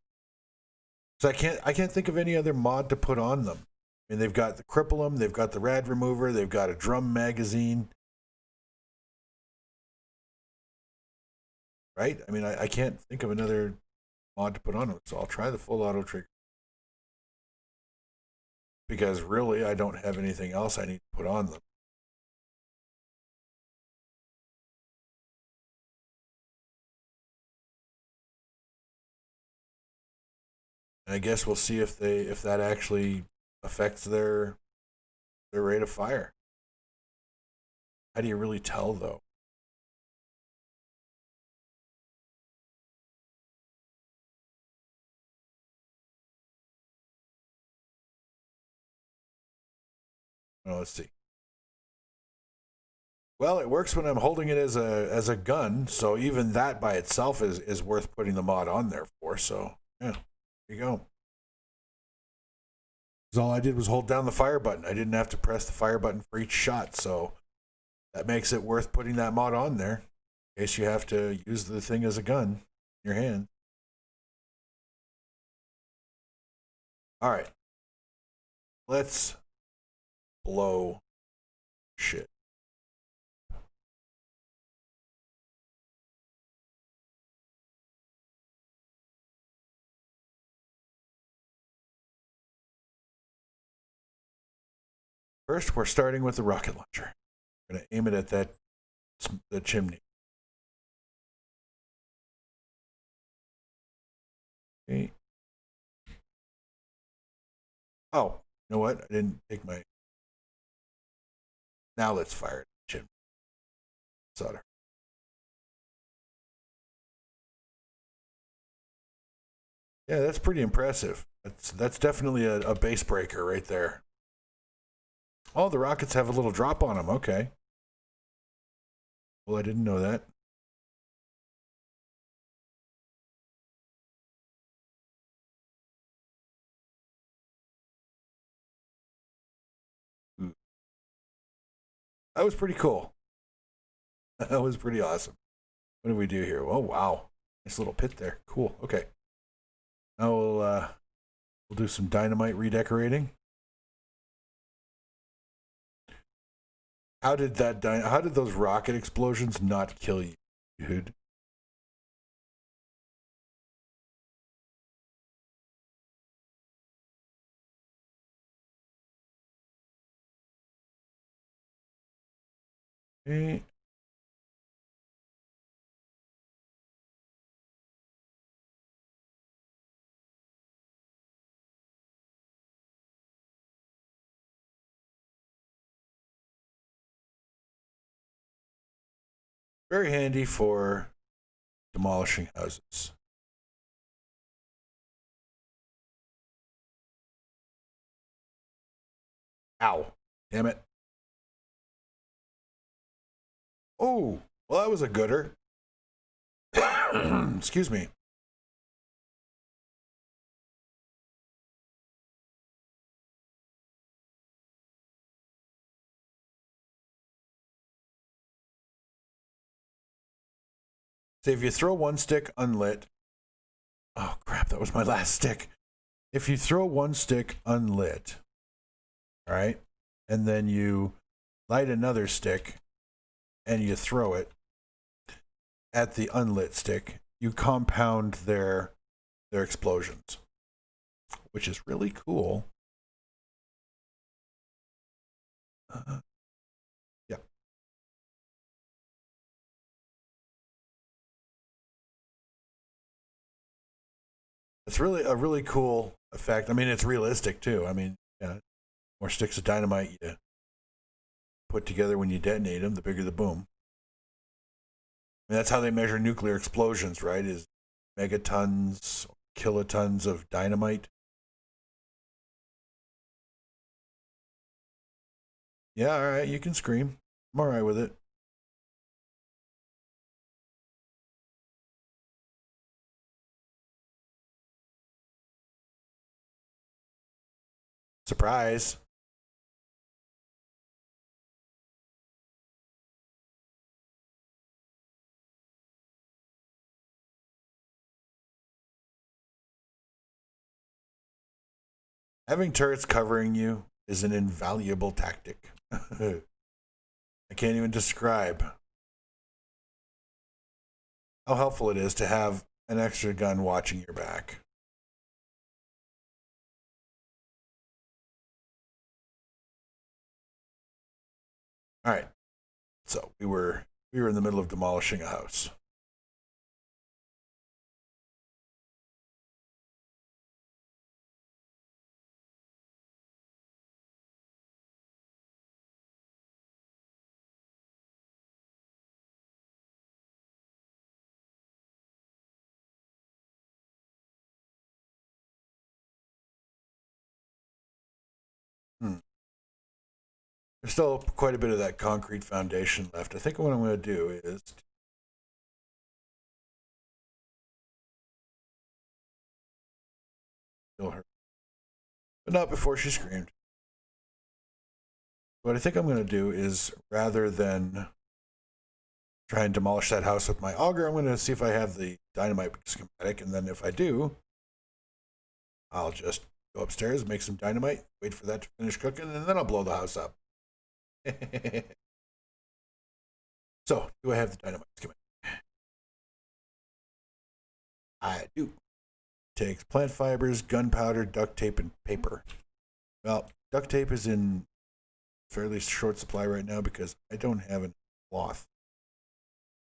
So I can't think of any other mod to put on them. I mean, they've got the cripple 'em, they've got the rad remover, they've got a drum magazine. Right? I mean, I can't think of another mod to put on it, so I'll try the full auto trigger. Because really, I don't have anything else I need to put on them. And I guess we'll see if that actually affects their rate of fire. How do you really tell though? Oh, let's see. Well, it works when I'm holding it as a gun, so even that by itself is worth putting the mod on there for. So yeah, there you go. Because all I did was hold down the fire button. I didn't have to press the fire button for each shot, so that makes it worth putting that mod on there in case you have to use the thing as a gun in your hand. All right, let's blow shit. First, we're starting with the rocket launcher. We're going to aim it at the chimney. Okay. Oh, you know what? I didn't take my. Now let's fire it. Chimney. Solder. Yeah, that's pretty impressive. That's definitely a base breaker right there. Oh, the rockets have a little drop on them. Okay. Well, I didn't know that. Ooh. That was pretty cool. That was pretty awesome. What do we do here? Oh, wow. Nice little pit there. Cool. Okay. Now we'll do some dynamite redecorating. How did those rocket explosions not kill you, dude? Okay. Very handy for demolishing houses. Ow. Damn it. Oh, well, that was a gooder. Excuse me. So if you throw one stick unlit, oh crap, that was my last stick. If you throw one stick unlit, all right, and then you light another stick and you throw it at the unlit stick, you compound their explosions, which is really cool. Yeah. It's really a really cool effect. I mean, it's realistic too. I mean, yeah, more sticks of dynamite you put together when you detonate them, the bigger the boom. I mean, that's how they measure nuclear explosions, right? Is megatons, kilotons of dynamite. Yeah, all right, you can scream. I'm all right with it. Surprise. Having turrets covering you is an invaluable tactic. I can't even describe how helpful it is to have an extra gun watching your back. All right. So we were in the middle of demolishing a house. Hmm. There's still quite a bit of that concrete foundation left. I think what I'm going to do is kill her, but not before she screamed. What I think I'm going to do is, rather than try and demolish that house with my auger, I'm going to see if I have the dynamite schematic, and then if I do, I'll just go upstairs, make some dynamite, wait for that to finish cooking, and then I'll blow the house up. So, do I have the dynamite schematic? I do. Takes plant fibers, gunpowder, duct tape, and paper. Well, duct tape is in fairly short supply right now because I don't have any cloth.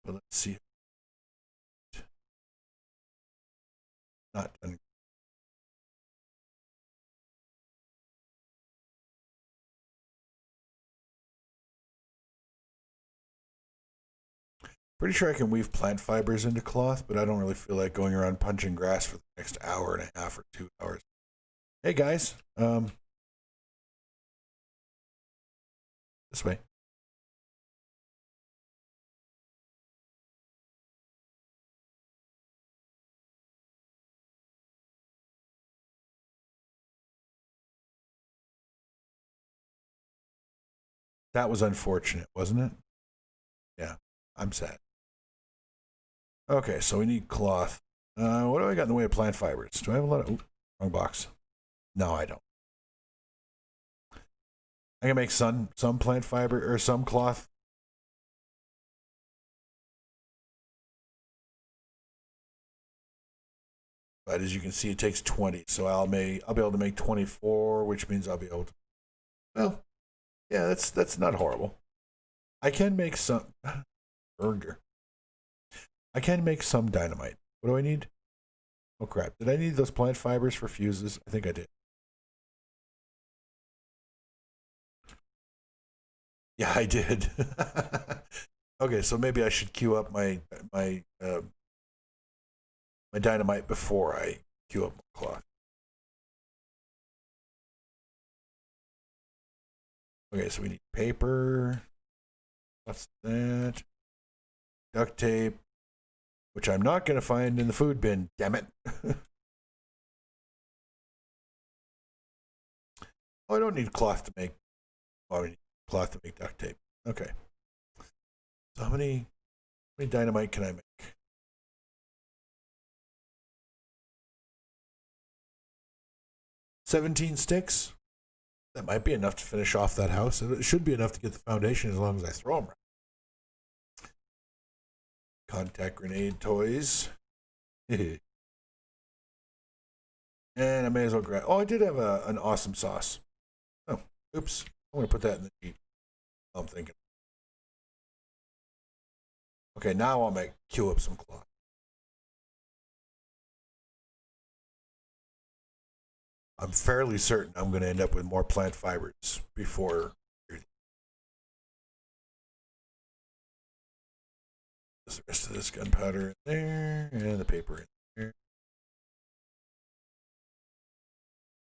But let's see. Not done. Pretty sure I can weave plant fibers into cloth, but I don't really feel like going around punching grass for the next hour and a half or 2 hours. Hey guys, this way. That was unfortunate, wasn't it? Yeah, I'm sad. Okay, so we need cloth. What do I got in the way of plant fibers? Do I have a lot of... Oops, wrong box. No, I don't. I can make some plant fiber or some cloth. But as you can see, it takes 20. So I'll be able to make 24, which means I'll be able to... Well, yeah, that's not horrible. I can make some... Burger. I can make some dynamite. What do I need? Oh crap. Did I need those plant fibers for fuses? I think I did. Yeah, I did. Okay, so maybe I should queue up my dynamite before I queue up my cloth. Okay, so we need paper. What's that? Duct tape, which I'm not going to find in the food bin. Damn it. Oh, I don't need cloth to make. Oh, I need cloth to make duct tape. Okay. So how many dynamite can I make? 17 sticks. That might be enough to finish off that house. It should be enough to get the foundation as long as I throw them. Contact grenade toys. And I may as well grab. Oh, I did have an awesome sauce. Oh, oops. I'm going to put that in the Jeep. I'm thinking. Okay, now I'll queue up some cloth. I'm fairly certain I'm going to end up with more plant fibers before the rest of this gunpowder in there and the paper in there.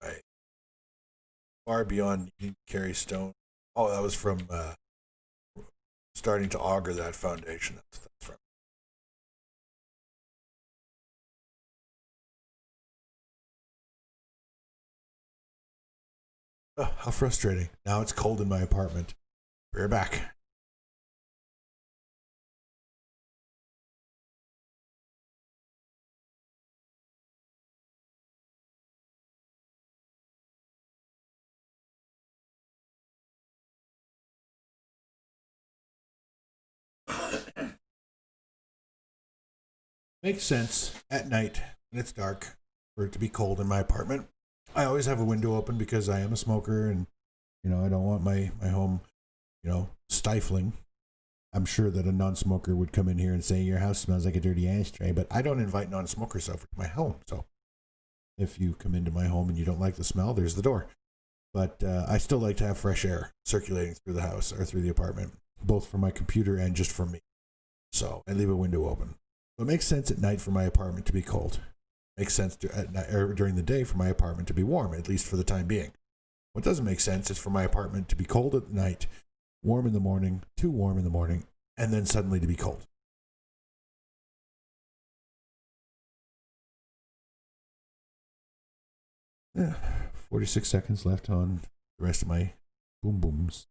Right. Far beyond you need to carry stone. Oh, that was from starting to auger that foundation. That's from. Oh, how frustrating. Now it's cold in my apartment. We're back. Makes sense at night when it's dark for it to be cold in my apartment. I always have a window open because I am a smoker, and I don't want my home stifling. I'm sure that a non-smoker would come in here and say your house smells like a dirty ashtray, but I don't invite non-smokers over to my home. So if you come into my home and you don't like the smell, there's the door. But I still like to have fresh air circulating through the house or through the apartment, both for my computer and just for me. So I leave a window open. So it makes sense at night for my apartment to be cold. Makes sense at night, or during the day for my apartment to be warm, at least for the time being. What doesn't make sense is for my apartment to be cold at night, warm in the morning, too warm in the morning, and then suddenly to be cold. Yeah, 46 seconds left on the rest of my boom booms.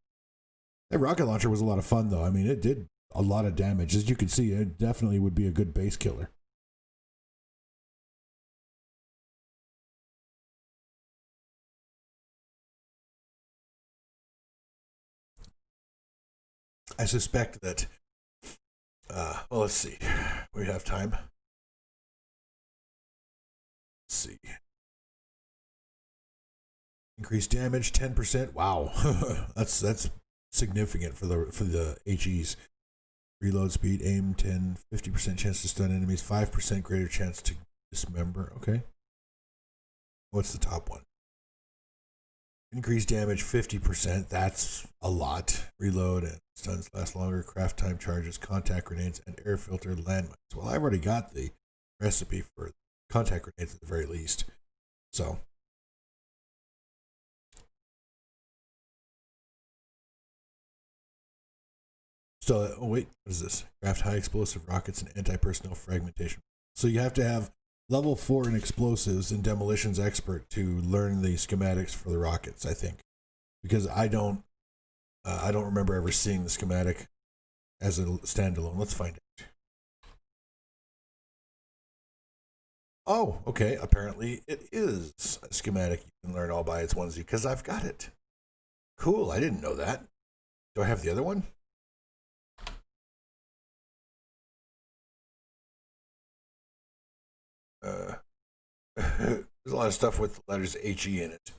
That rocket launcher was a lot of fun, though. I mean, it did a lot of damage. As you can see, it definitely would be a good base killer. I suspect that, well, let's see. We have time. Let's see. Increased damage, 10%. Wow. that's significant for the HEs. Reload speed, aim 10, 50% chance to stun enemies, 5% greater chance to dismember. Okay. What's the top one? Increased damage, 50%. That's a lot. Reload and stuns last longer. Craft time charges, contact grenades, and air filter landmines. Well, I've already got the recipe for contact grenades at the very least. So. So, oh wait, what is this? Craft high explosive rockets and anti-personnel fragmentation. So you have to have level 4 in explosives and demolitions expert to learn the schematics for the rockets, I think, because I don't remember ever seeing the schematic as a standalone. Let's find out. Oh, okay. Apparently it is a schematic you can learn all by its onesie because I've got it. Cool. I didn't know that. Do I have the other one? There's a lot of stuff with the letters HE in it.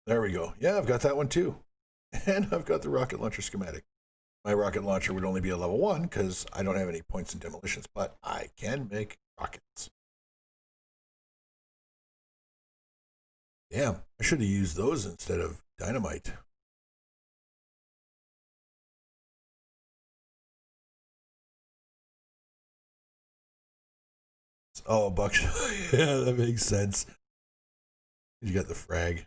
There we go. Yeah, I've got that one too. And I've got the rocket launcher schematic. My rocket launcher would only be a level 1 because I don't have any points in demolitions, but I can make rockets. Damn, I should have used those instead of dynamite. Oh, buckshot. Yeah, that makes sense. You got the frag.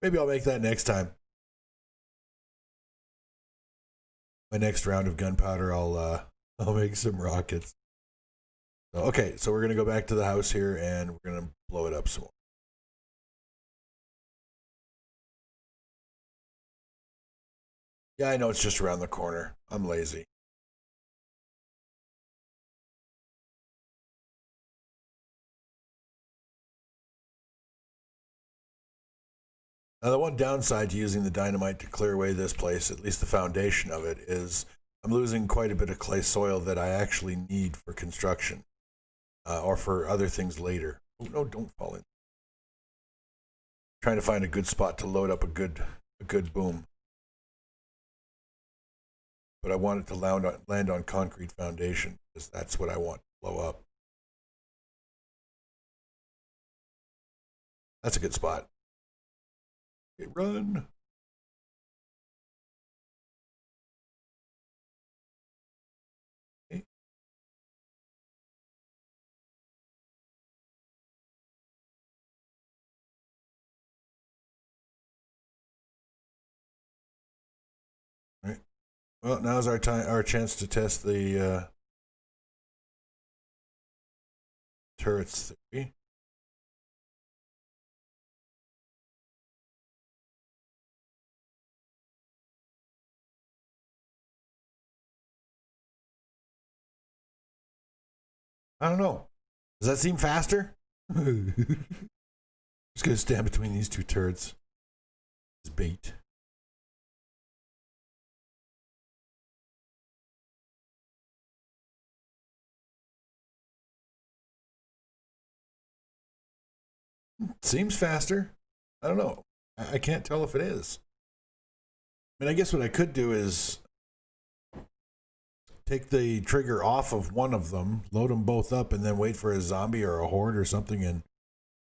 Maybe I'll make that next time. My next round of gunpowder, I'll make some rockets. Okay, so we're gonna go back to the house here and we're gonna blow it up some more. Yeah, I know it's just around the corner. I'm lazy. Now, the one downside to using the dynamite to clear away this place, at least the foundation of it, is I'm losing quite a bit of clay soil that I actually need for construction or for other things later. Oh, no, don't fall in. Trying to find a good spot to load up a good boom. But I want it to land on concrete foundation because that's what I want to blow up. That's a good spot. Okay, run. Okay. All right. Well, now's our chance to test the turrets theory. I don't know. Does that seem faster? Just gonna stand between these two turrets. It's bait. Seems faster. I don't know. I can't tell if it is. I mean, I guess what I could do is take the trigger off of one of them, load them both up, and then wait for a zombie or a horde or something. And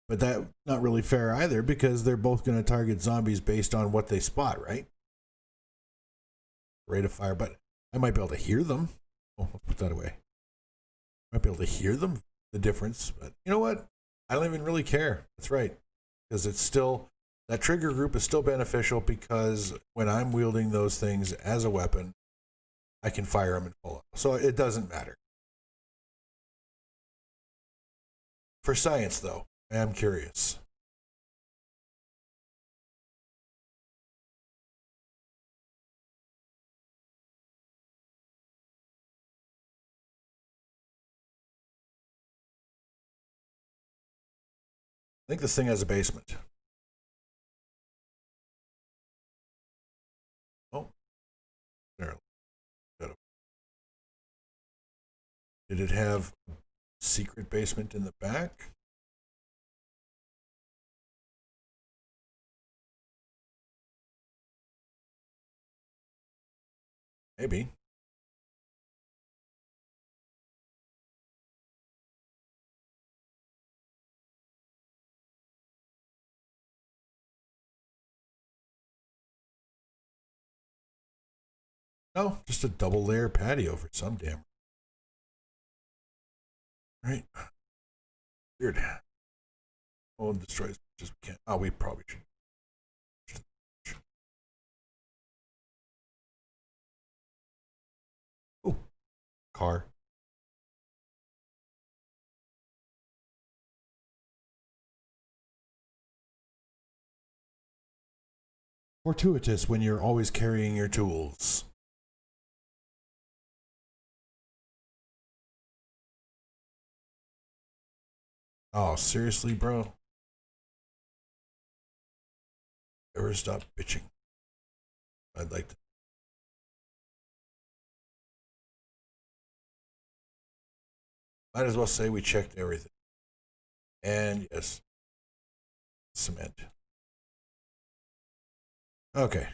but that's not really fair either because they're both going to target zombies based on what they spot, right? Rate of fire, but I might be able to hear them. Oh, I'll put that away. I might be able to hear them, the difference. But you know what? I don't even really care. That's right. Because it's still, that trigger group is still beneficial because when I'm wielding those things as a weapon, I can fire them in full. So it doesn't matter. For science, though, I am curious. I think this thing has a basement. Oh, there. Did it have a secret basement in the back? Maybe. No, just a double layer patio for some damn. Right. Weird. Oh, it destroys just we can't. Oh, we probably should. Oh, car. Fortuitous when you're always carrying your tools. Oh, seriously, bro? Ever stop bitching? I'd like to. Might as well say we checked everything. And yes, cement. Okay.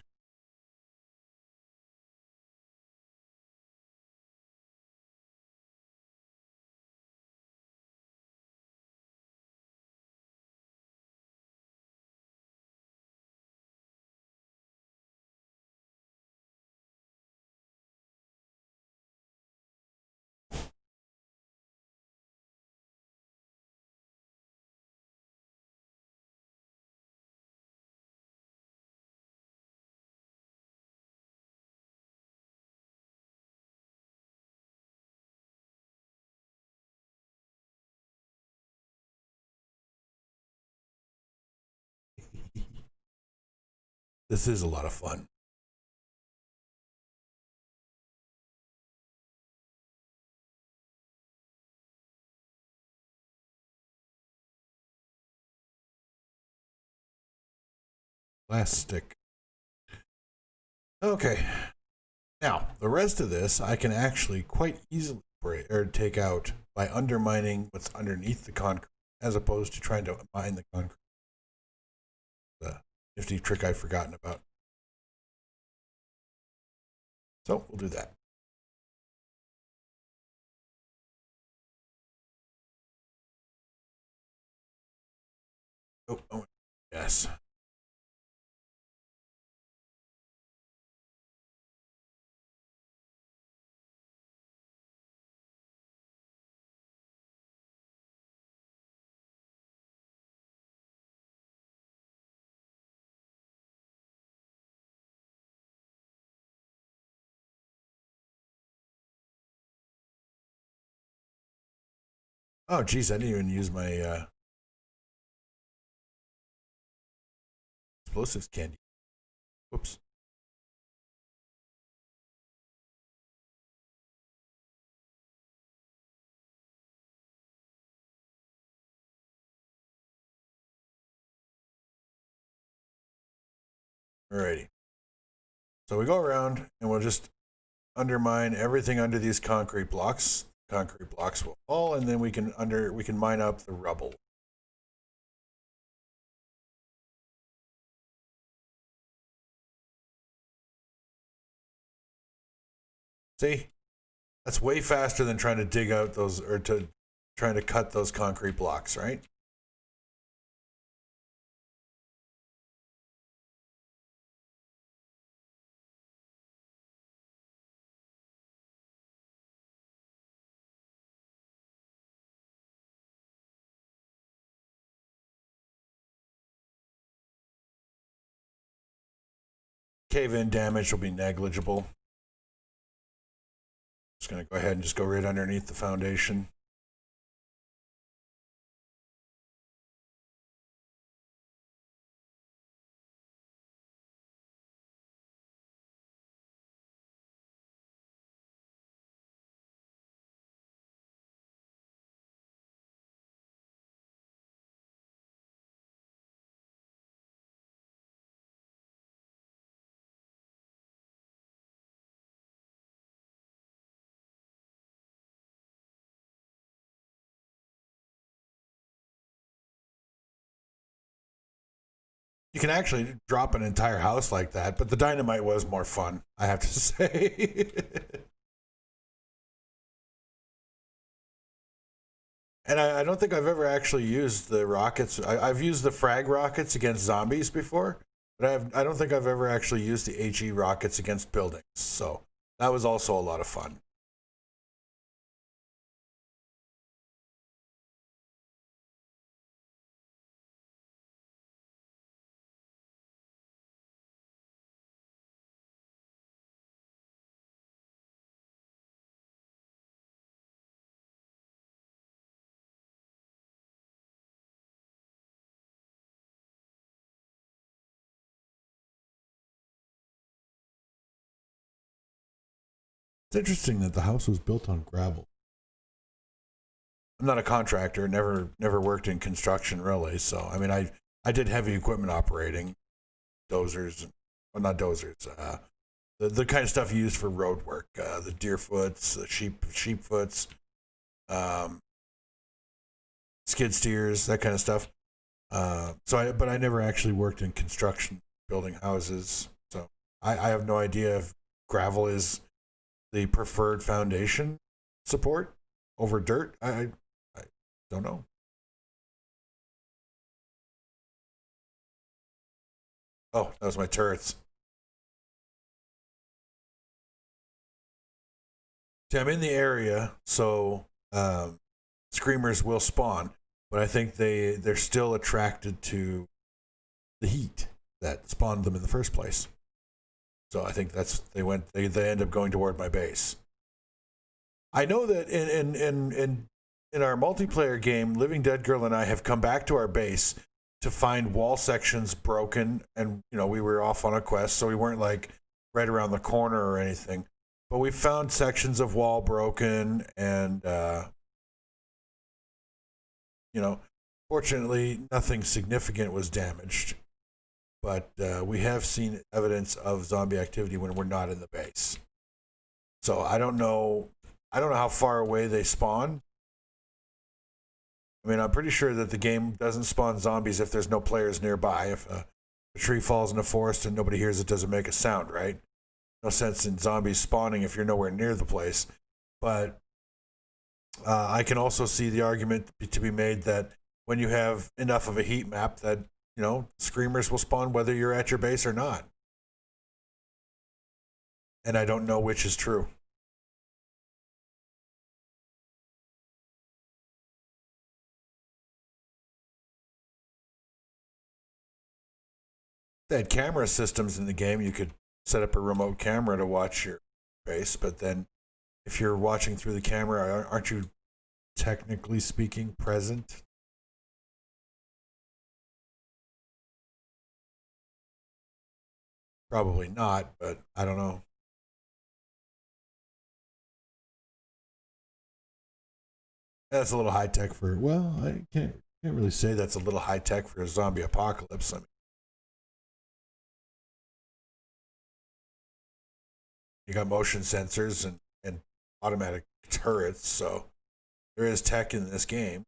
This is a lot of fun. Last stick. Okay. Now, the rest of this I can actually quite easily break or take out by undermining what's underneath the concrete as opposed to trying to mine the concrete. The nifty trick I've forgotten about. So we'll do that. Oh, yes. Oh, geez, I didn't even use my explosives candy. Whoops. Alrighty. So we go around and we'll just undermine everything under these concrete blocks. Concrete blocks will fall, and then we can mine up the rubble. See, that's way faster than trying to dig out those or to trying to cut those concrete blocks, right? Cave-in damage will be negligible. Just going to go ahead and just go right underneath the foundation. You can actually drop an entire house like that, but the dynamite was more fun, I have to say. And I don't think I've ever actually used the rockets. I've used the frag rockets against zombies before, but I don't think I've ever actually used the HE rockets against buildings. So that was also a lot of fun. It's interesting that the house was built on gravel. I'm not a contractor, never worked in construction really. So I mean, I did heavy equipment operating, dozers, well not dozers, the kind of stuff you use for road work, the deerfoots, the sheepfoots, um, skid steers, that kind of stuff. But I never actually worked in construction, building houses. So I have no idea if gravel is the preferred foundation support over dirt. I don't know. Oh, that was my turrets. See, I'm in the area, so screamers will spawn, but I think they're still attracted to the heat that spawned them in the first place. So I think they end up going toward my base. I know that in our multiplayer game, Living Dead Girl and I have come back to our base to find wall sections broken, and we were off on a quest, so we weren't like right around the corner or anything. But we found sections of wall broken, and fortunately, nothing significant was damaged. But we have seen evidence of zombie activity when we're not in the base. So I don't know. I don't know how far away they spawn. I mean, I'm pretty sure that the game doesn't spawn zombies if there's no players nearby. If a tree falls in the forest and nobody hears it, doesn't make a sound, right? No sense in zombies spawning if you're nowhere near the place. But I can also see the argument to be made that when you have enough of a heat map that screamers will spawn whether you're at your base or not. And I don't know which is true. They had camera systems in the game. You could set up a remote camera to watch your base, but then if you're watching through the camera, aren't you technically speaking present? Probably not, but I don't know. That's a little high tech for. Well, I can't really say that's a little high tech for a zombie apocalypse. I mean, you got motion sensors and automatic turrets, so there is tech in this game.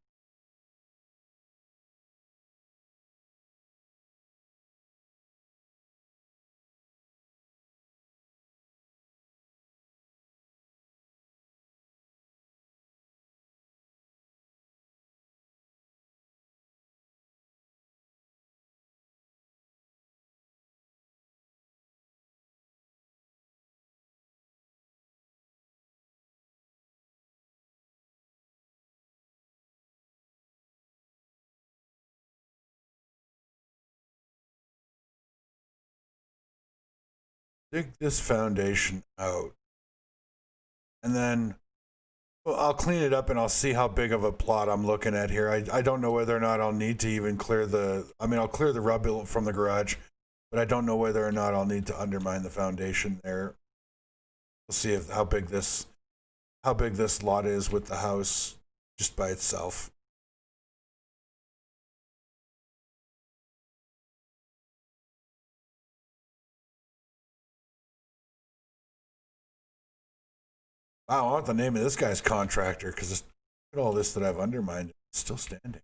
dig this foundation out, and then well, I'll clean it up and I'll see how big of a plot I'm looking at here. I don't know whether or not I'll need to even clear the. I mean, I'll clear the rubble from the garage, but I don't know whether or not I'll need to undermine the foundation there. We'll see if how big this lot is with the house just by itself. Wow, I want the name of this guy's contractor because look at all this that I've undermined. It's still standing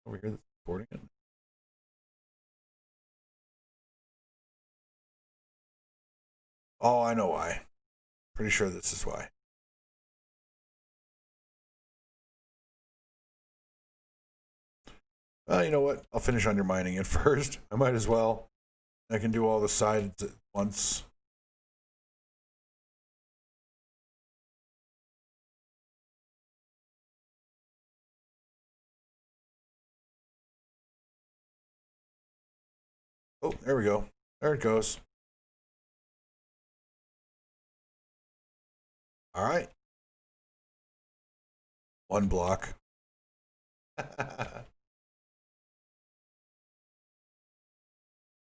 over here. That's supporting it. Oh, I know why. Pretty sure this is why. Well, you know what? I'll finish undermining it first. I might as well. I can do all the sides at once. Oh, there we go. There it goes. All right. One block.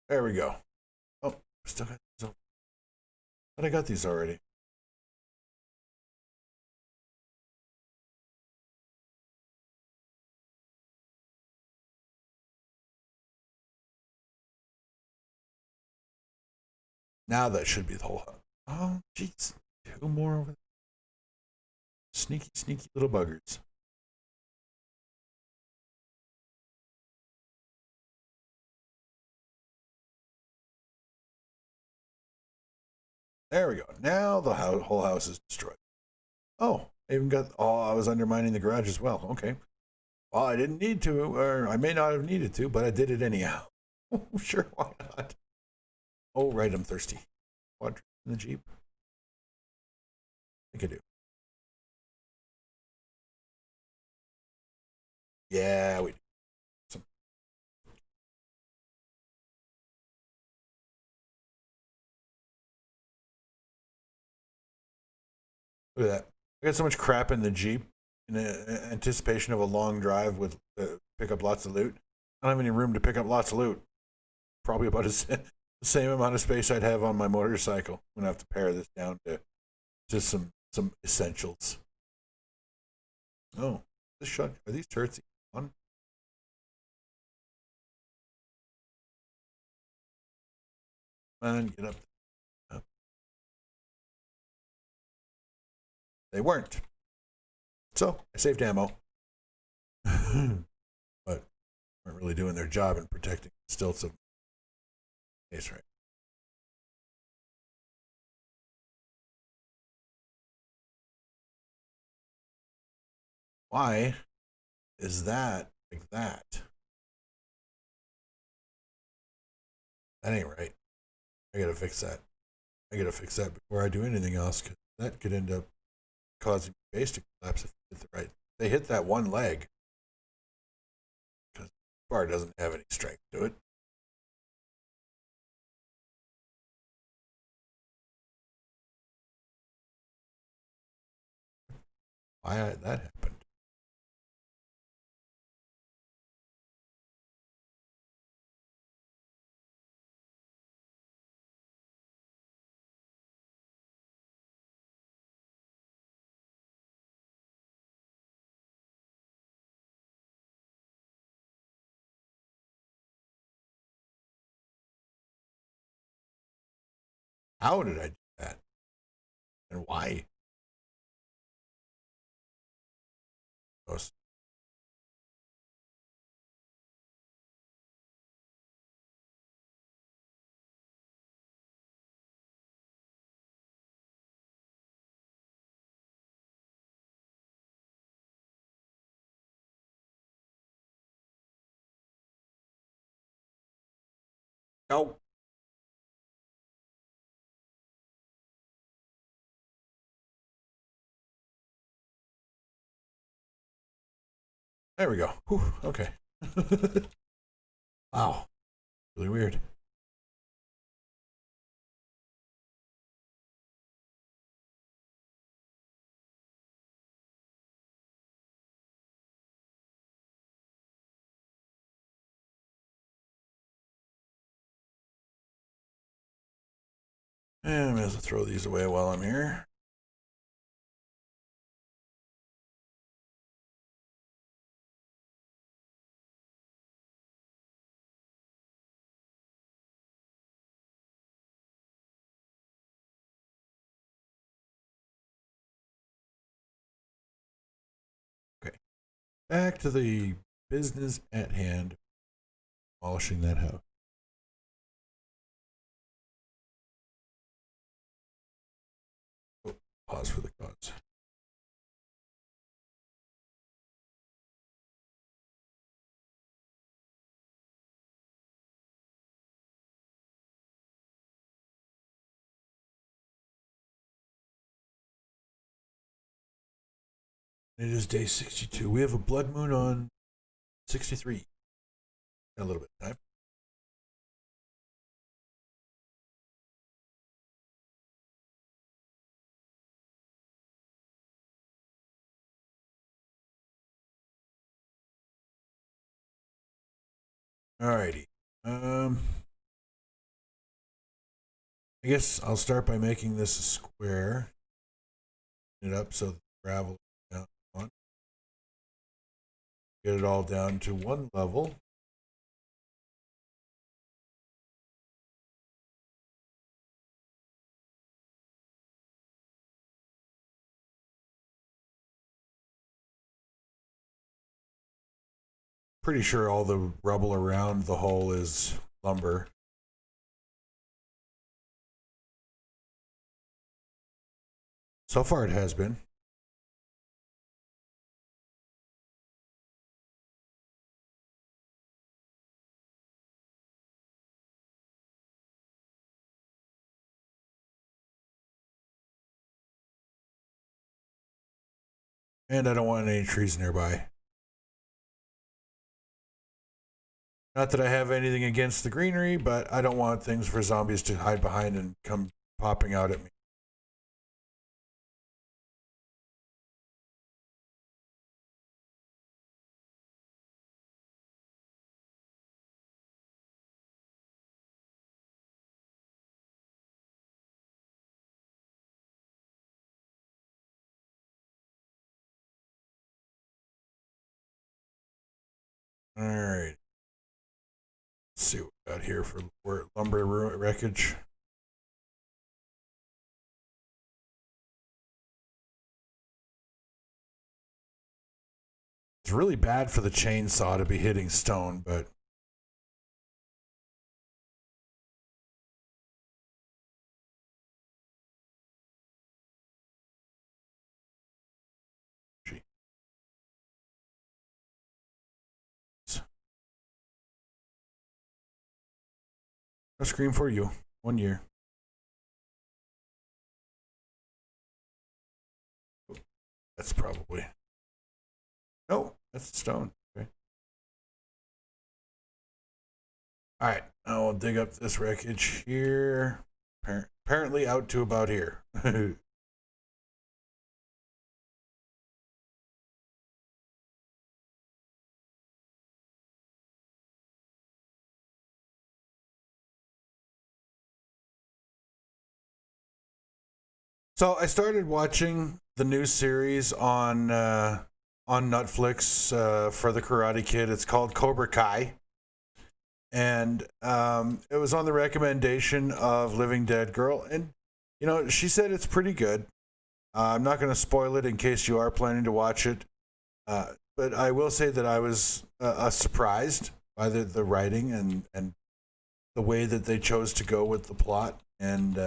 There we go. Oh, still got these. But I got these already. Now that should be the whole. Oh, jeez. Two more over there. Sneaky, sneaky little buggers. There we go. Now the whole house is destroyed. Oh, I even got. Oh, I was undermining the garage as well. Okay. Well, I didn't need to, or I may not have needed to, but I did it anyhow. Sure, why not? Oh, right, I'm thirsty. Water in the Jeep. I could do. Yeah, we do. Some. Look at that. I got so much crap in the Jeep in anticipation of a long drive with pick up lots of loot. I don't have any room to pick up lots of loot. Probably about the same amount of space I'd have on my motorcycle. I'm gonna have to pare this down to just some essentials. Oh, this shot. Are these turrets on? Man, get up. Up. They weren't. So I saved ammo. But weren't really doing their job in protecting the stilts of base right. Why is that like that? That ain't right. I gotta fix that. I gotta fix that before I do anything else, because that could end up causing the base to collapse if they hit the right. They hit that one leg because the bar doesn't have any strength to it. Why that happened? How did I do that? And why? Oh, no. There we go. Whew, okay. Wow. Really weird. And I may as well throw these away while I'm here. Okay. Back to the business at hand. Demolishing that house. Oh, pause for the cause. It is day 62. We have a blood moon on 63. Got a little bit of time. Alrighty. I guess I'll start by making this a square. It up so the gravel is down one. Get it all down to one level. Pretty sure all the rubble around the hole is lumber. So far it has been. And I don't want any trees nearby. Not that I have anything against the greenery, but I don't want things for zombies to hide behind and come popping out at me. All right. Let's see what we got here for lumber wreckage. It's really bad for the chainsaw to be hitting stone, but a scream for you. 1 year. That's probably. No, that's stone. Okay. All right. Now we'll dig up this wreckage here. Apparently out to about here. So I started watching the new series on Netflix for the Karate Kid. It's called Cobra Kai, and it was on the recommendation of Living Dead Girl, and you know she said it's pretty good. I'm not going to spoil it in case you are planning to watch it, but I will say that I was surprised by the writing and the way that they chose to go with the plot, and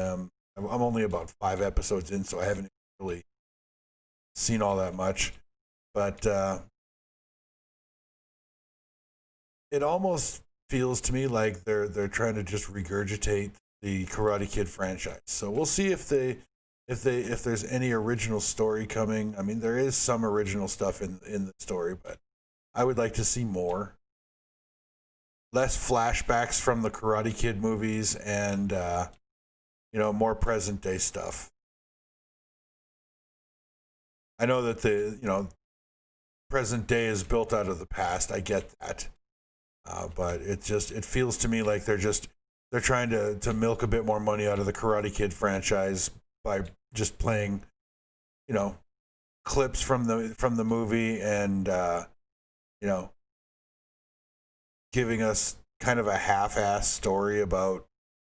I'm only about 5 episodes in, so I haven't really seen all that much. But it almost feels to me like they're trying to just regurgitate the Karate Kid franchise. So we'll see if there's any original story coming. I mean, there is some original stuff in the story, but I would like to see more. Less flashbacks from the Karate Kid movies and more present day stuff. I know that the present day is built out of the past. I get that, but it feels to me like they're just they're trying to milk a bit more money out of the Karate Kid franchise by just playing, you know, clips from the movie and you know, giving us kind of a half-ass story about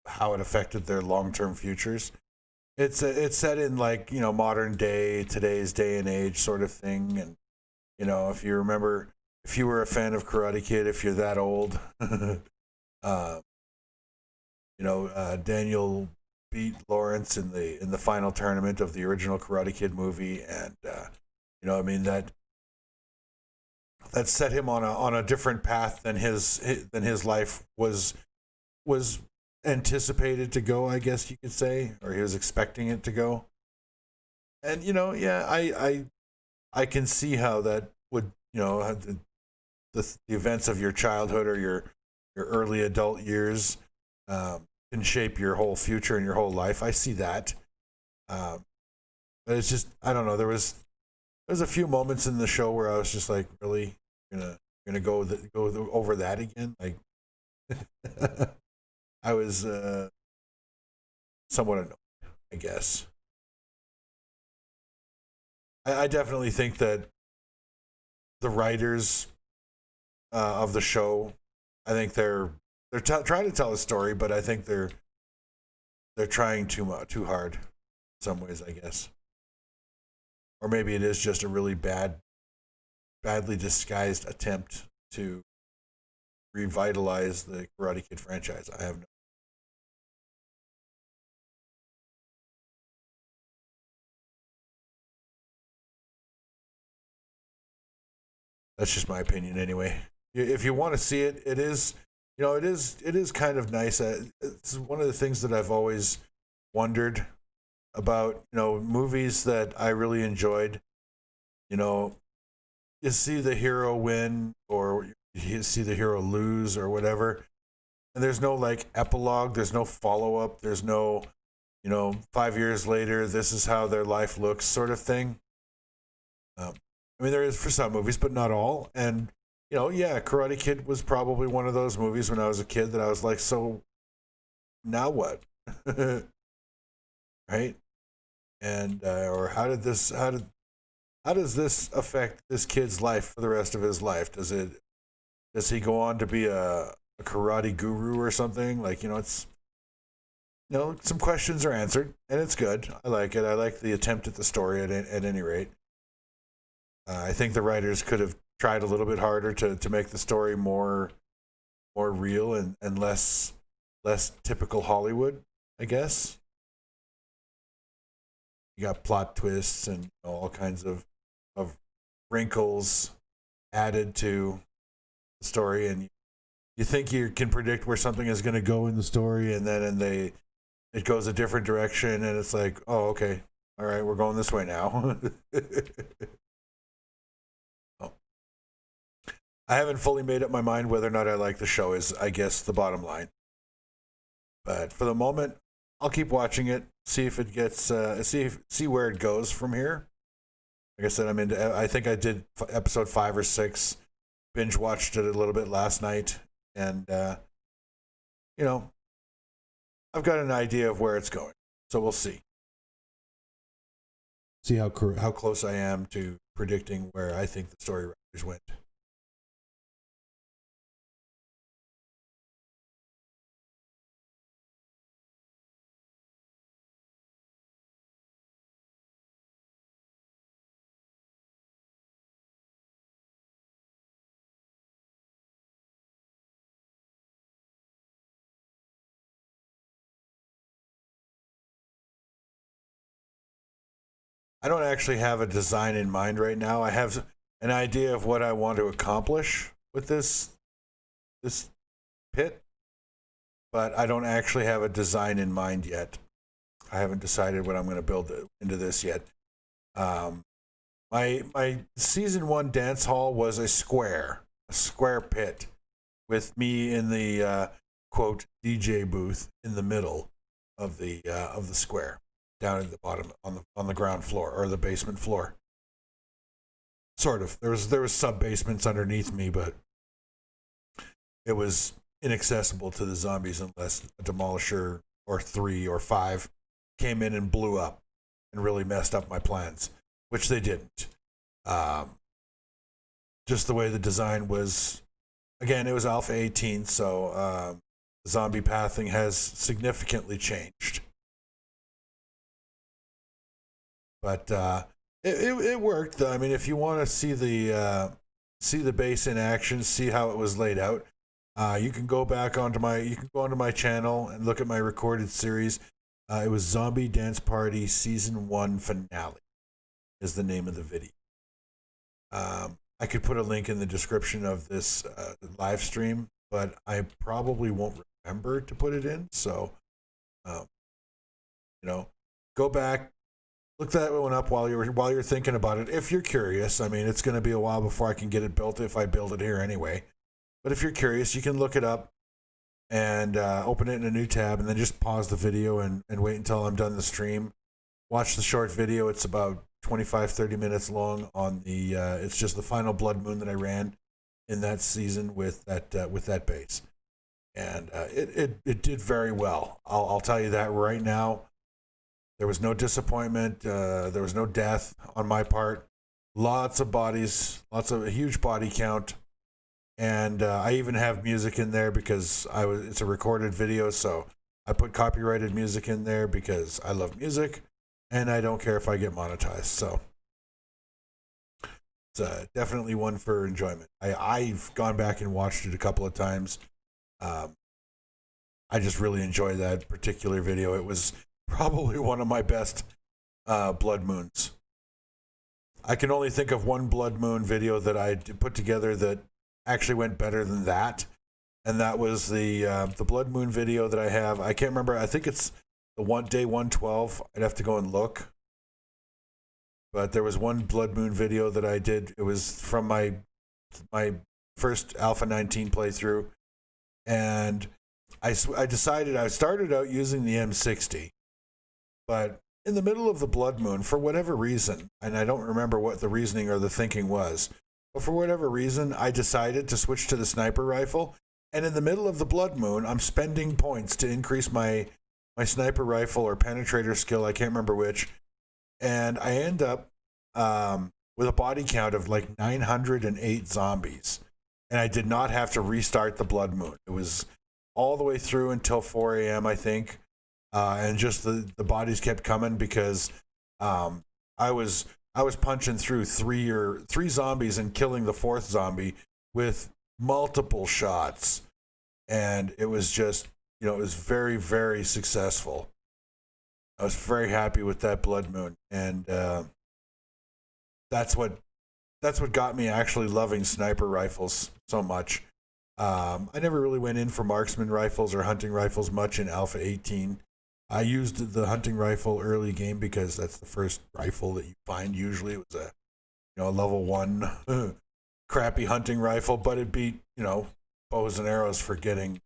how it affected their long-term futures. It's set in like, you know, modern day, today's day and age sort of thing. And you know, if you remember, if you were a fan of Karate Kid, if you're that old, Daniel beat Lawrence in the final tournament of the original Karate Kid movie, and you know, I mean that set him on a different path than his life was anticipated to go, I guess you could say, or he was expecting it to go. And you know, yeah, I can see how that would, you know, the events of your childhood or your early adult years can shape your whole future and your whole life. I see that, but it's just, I don't know. There's a few moments in the show where I was just like, really gonna go over that again. Like, I was somewhat annoyed, I guess. I definitely think that the writers of the show, I think they're trying to tell a story, but I think they're trying too hard in some ways, I guess. Or maybe it is just a really badly disguised attempt to revitalize the Karate Kid franchise. I have no. That's just my opinion, anyway. If you want to see it, it is, you know, it is kind of nice. It's one of the things that I've always wondered about, you know, movies that I really enjoyed. You know, you see the hero win or you see the hero lose or whatever, and there's no like epilogue, there's no follow up, there's no, you know, 5 years later, this is how their life looks, sort of thing. I mean, there is for some movies, but not all. And you know, yeah, Karate Kid was probably one of those movies when I was a kid that I was like, so now what? Right? And or how does this affect this kid's life for the rest of his life? Does he go on to be a karate guru or something? Like, you know, it's, you know, some questions are answered, and it's good. I like it. I like the attempt at the story at any rate. I think the writers could have tried a little bit harder to make the story more real and less typical Hollywood, I guess. You got plot twists and, you know, all kinds of wrinkles added to the story, and you think you can predict where something is going to go in the story, and then it goes a different direction, and it's like, oh, okay, all right, we're going this way now. I haven't fully made up my mind whether or not I like the show, is, I guess, the bottom line. But for the moment, I'll keep watching it, see if it gets, see where it goes from here. Like I said, I think I did episode 5 or 6, binge watched it a little bit last night, and you know, I've got an idea of where it's going, so we'll see. See how close I am to predicting where I think the story writers went. I don't actually have a design in mind right now. I have an idea of what I want to accomplish with this pit, but I don't actually have a design in mind yet. I haven't decided what I'm going to build into this yet. My season 1 dance hall was a square pit with me in the quote DJ booth in the middle of the square, down at the bottom on the ground floor or the basement floor. Sort of. There was sub basements underneath me, but it was inaccessible to the zombies unless a demolisher or 3 or 5 came in and blew up and really messed up my plans, which they didn't. Just the way the design was, again, it was Alpha 18, so zombie pathing has significantly changed. But it worked. I mean, if you want to see the base in action, see how it was laid out, you can go onto my channel and look at my recorded series. It was Zombie Dance Party Season 1 Finale is the name of the video. I could put a link in the description of this live stream, but I probably won't remember to put it in. So, go back, look that one up while you're thinking about it. If you're curious, I mean, it's going to be a while before I can get it built if I build it here anyway. But if you're curious, you can look it up and open it in a new tab, and then just pause the video and wait until I'm done the stream. Watch the short video. It's about 25-30 minutes long on the it's just the final blood moon that I ran in that season with that base, and it did very well. I'll tell you that right now. There was no disappointment. There was no death on my part. Lots of bodies, a huge body count, and I even have music in there because it's a recorded video, so I put copyrighted music in there because I love music. And I don't care if I get monetized, so it's definitely one for enjoyment. I've gone back and watched it a couple of times. I just really enjoy that particular video. It was probably one of my best blood moons. I can only think of one blood moon video that I put together that actually went better than that, and that was the blood moon video that I have. I can't remember. I think it's day 112. I'd have to go and look. But there was one blood moon video that I did. It was from my first Alpha 19 playthrough, and I decided I started out using the M60, but in the middle of the blood moon, for whatever reason, and I don't remember what the reasoning or the thinking was, but for whatever reason, I decided to switch to the sniper rifle. And in the middle of the blood moon, I'm spending points to increase my sniper rifle or penetrator skill, I can't remember which, and I end up with a body count of like 908 zombies, and I did not have to restart the blood moon. It was all the way through until 4 a.m. I think, and just the bodies kept coming because I was punching through three zombies and killing the fourth zombie with multiple shots, and it was just, it was very, very successful. I was very happy with that blood moon, and that's what got me actually loving sniper rifles so much. I never really went in for marksman rifles or hunting rifles much in Alpha 18. I used the hunting rifle early game because that's the first rifle that you find. Usually it was a level 1 crappy hunting rifle, but it beat bows and arrows for getting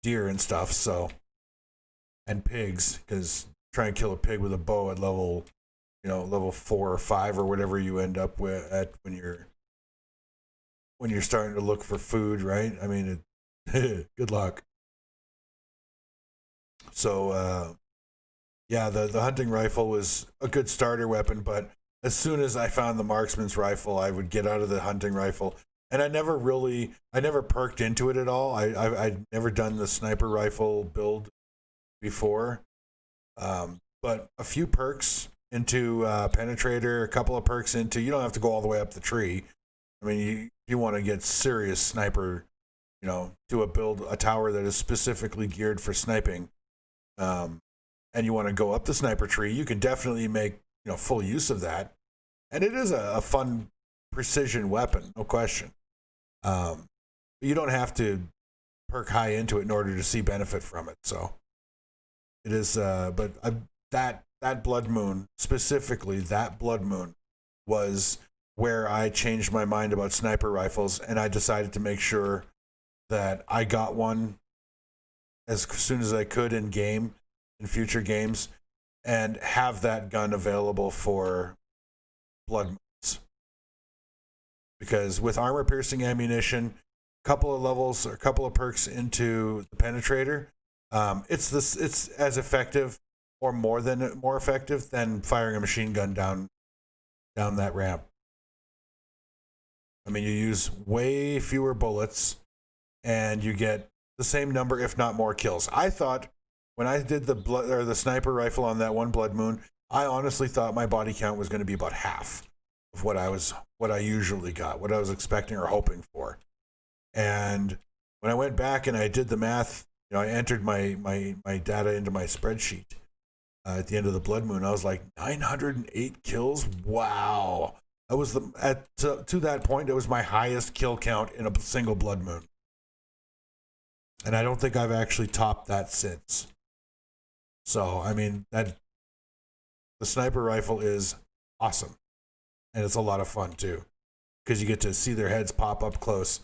deer and stuff, and pigs, because try and kill a pig with a bow at level 4 or 5 or whatever you end up with at when you're starting to look for food, right? I mean, good luck. So the hunting rifle was a good starter weapon, but as soon as I found the marksman's rifle, I would get out of the hunting rifle. And I never perked into it at all. I'd never done the sniper rifle build before. But a few perks into penetrator, a couple of perks into, you don't have to go all the way up the tree. I mean, you want to get serious sniper, do a tower that is specifically geared for sniping. And you want to go up the sniper tree, you can definitely make, full use of that. And it is a fun precision weapon, no question. You don't have to perk high into it in order to see benefit from it. So it is, that blood moon, specifically that blood moon, was where I changed my mind about sniper rifles, and I decided to make sure that I got one as soon as I could in future games, and have that gun available for blood moons. Because with armor piercing ammunition, couple of levels or a couple of perks into the penetrator, it's as effective or more effective than firing a machine gun down that ramp. I mean, you use way fewer bullets and you get the same number, if not more, kills. I thought when I did the sniper rifle on that one Blood Moon, I honestly thought my body count was going to be about half of what I usually got, what I was expecting or hoping for. And when I went back and I did the math, I entered my data into my spreadsheet at the end of the Blood Moon. I was like, 908 kills. Wow. I was to that point, it was my highest kill count in a single Blood Moon. And I don't think I've actually topped that since. So, I mean, the sniper rifle is awesome. And it's a lot of fun, too. Because you get to see their heads pop up close.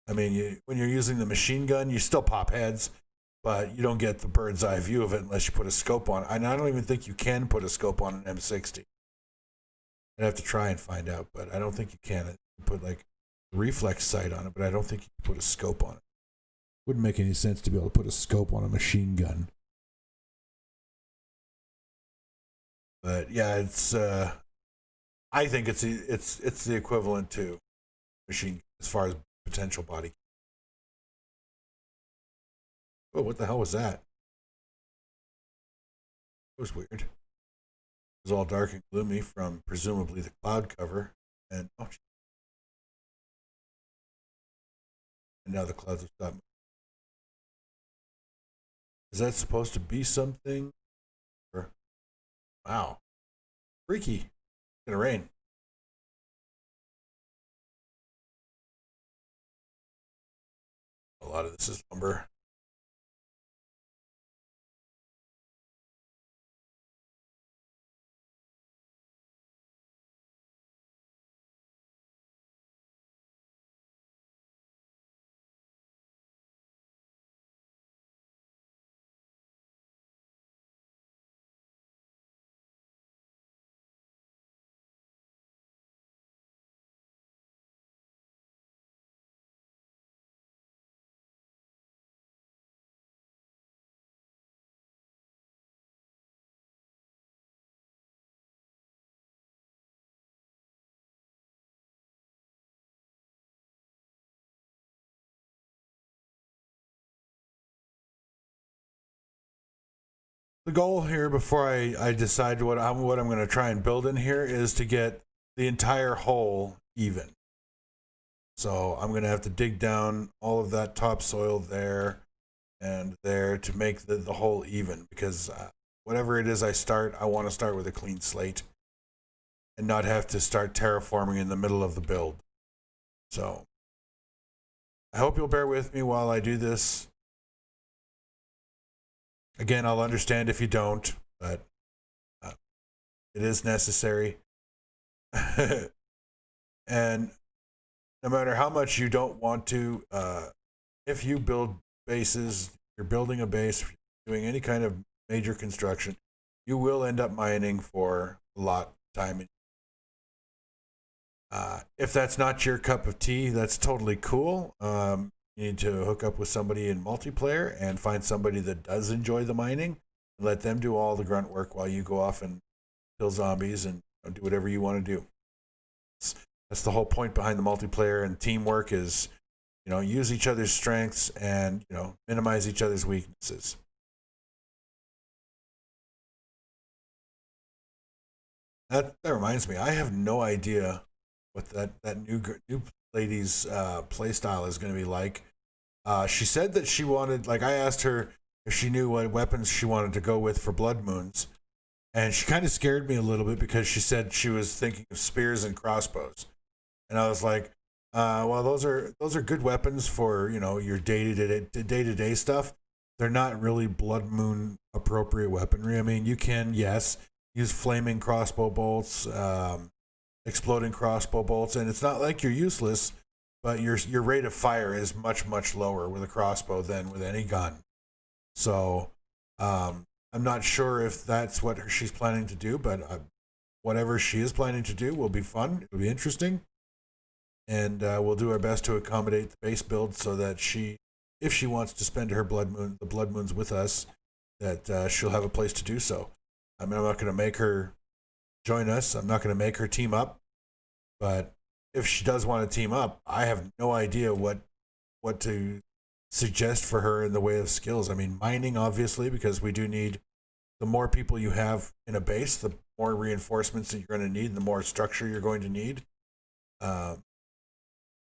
I mean, when you're using the machine gun, you still pop heads, but you don't get the bird's eye view of it unless you put a scope on it. And I don't even think you can put a scope on an M60. I'd have to try and find out, but I don't think you can. You put like a reflex sight on it, but I don't think you can put a scope on it. Wouldn't make any sense to be able to put a scope on a machine gun. But yeah, it's I think it's the equivalent to machine gun as far as potential body. Oh, what the hell was that? It was weird. It was all dark and gloomy from presumably the cloud cover, and and now the clouds have stopped. Is that supposed to be something? Or, wow, freaky! It's gonna rain. A lot of this is lumber. The goal here, before I decide what I'm going to try and build in here, is to get the entire hole even. So I'm going to have to dig down all of that topsoil there and there to make the hole even, because whatever it is I want to start with a clean slate and not have to start terraforming in the middle of the build. So I hope you'll bear with me while I do this. Again, I'll understand if you don't, but it is necessary. And no matter how much you don't want to, if you build bases, you're building a base, doing any kind of major construction, you will end up mining for a lot of time. If that's not your cup of tea, that's totally cool. You need to hook up with somebody in multiplayer and find somebody that does enjoy the mining and let them do all the grunt work while you go off and kill zombies and do whatever you want to do. That's the whole point behind the multiplayer and teamwork is, use each other's strengths and, minimize each other's weaknesses. That reminds me, I have no idea what that new lady's play style is going to be like. She said that she wanted, I asked her if she knew what weapons she wanted to go with for Blood Moons, and she kind of scared me a little bit because she said she was thinking of spears and crossbows, and I was like, well, those are good weapons for your day-to-day stuff. They're not really Blood Moon appropriate weaponry. I mean, you can, yes, use flaming crossbow bolts, exploding crossbow bolts, and it's not like you're useless, but your rate of fire is much, much lower with a crossbow than with any gun. So I'm not sure if that's what she's planning to do, but whatever she is planning to do will be fun. It'll be interesting. and we'll do our best to accommodate the base build so that if she wants to spend her the blood moons with us, that she'll have a place to do so. I mean, I'm not going to make her join us. I'm not going to make her team up, but if she does want to team up, I have no idea what to suggest for her in the way of skills. I mean, mining, obviously, because we do need, the more people you have in a base, the more reinforcements that you're going to need, and the more structure you're going to need.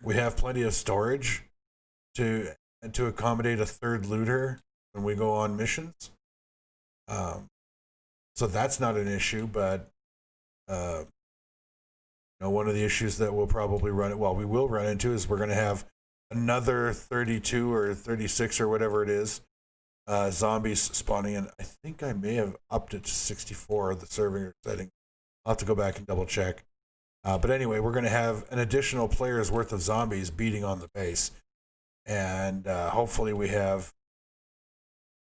We have plenty of storage to accommodate a third looter when we go on missions. So that's not an issue, but one of the issues that we'll probably we will run into is we're going to have another 32 or 36 or whatever it is zombies spawning in. I think I may have upped it to 64, the serving setting. I'll have to go back and double check. But anyway, we're going to have an additional player's worth of zombies beating on the base. And hopefully we have,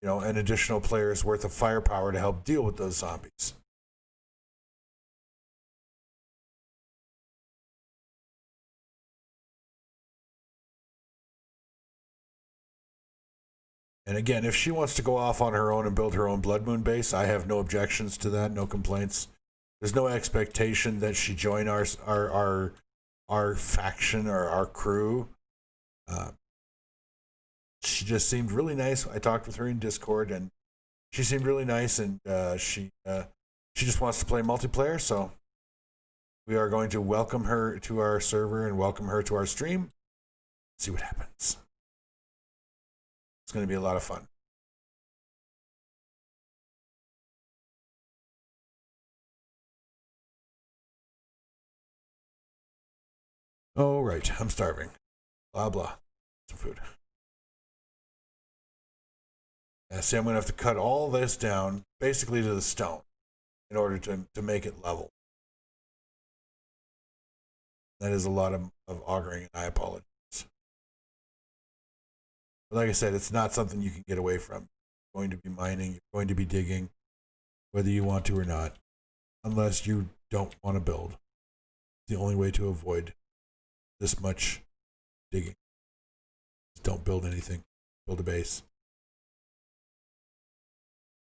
an additional player's worth of firepower to help deal with those zombies. And again, if she wants to go off on her own and build her own Blood Moon base, I have no objections to that, no complaints. There's no expectation that she join our faction or our crew. She just seemed really nice. I talked with her in Discord, and she seemed really nice, and she just wants to play multiplayer. So we are going to welcome her to our server and welcome her to our stream. See what happens. It's going to be a lot of fun. Oh, right. I'm starving. Blah, blah. Some food. See, I'm going to have to cut all this down basically to the stone in order to make it level. That is a lot of auguring, and I apologize. But like I said, it's not something you can get away from. You're going to be mining, you're going to be digging, whether you want to or not, unless you don't want to build. It's the only way to avoid this much digging. Just don't build anything. Build a base.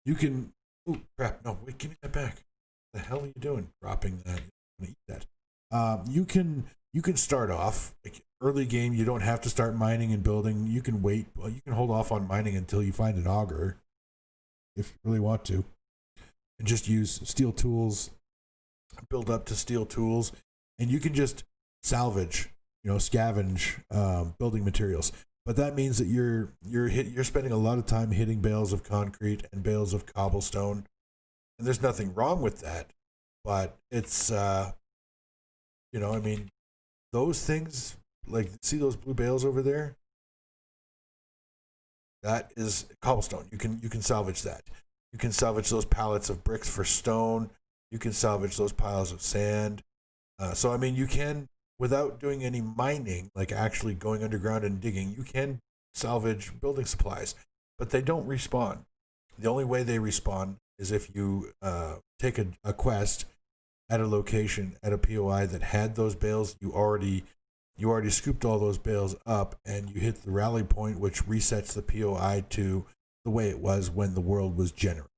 You can. Oh crap! No, wait, give me that back. What the hell are you doing? Dropping that? I'm gonna eat that. You can start off like early game. You don't have to start mining and building. You can wait. Well, you can hold off on mining until you find an auger, if you really want to, and just use steel tools. Build up to steel tools, and you can just salvage, scavenge building materials. But that means that you're spending a lot of time hitting bales of concrete and bales of cobblestone, and there's nothing wrong with that. But it's those things, like, see those blue bales over there? That is cobblestone. You can salvage that. You can salvage those pallets of bricks for stone. You can salvage those piles of sand. So you can, without doing any mining, like actually going underground and digging, you can salvage building supplies, but they don't respawn. The only way they respawn is if you take a quest at a location, at a POI that had those bales. You already scooped all those bales up, and you hit the rally point, which resets the POI to the way it was when the world was generated.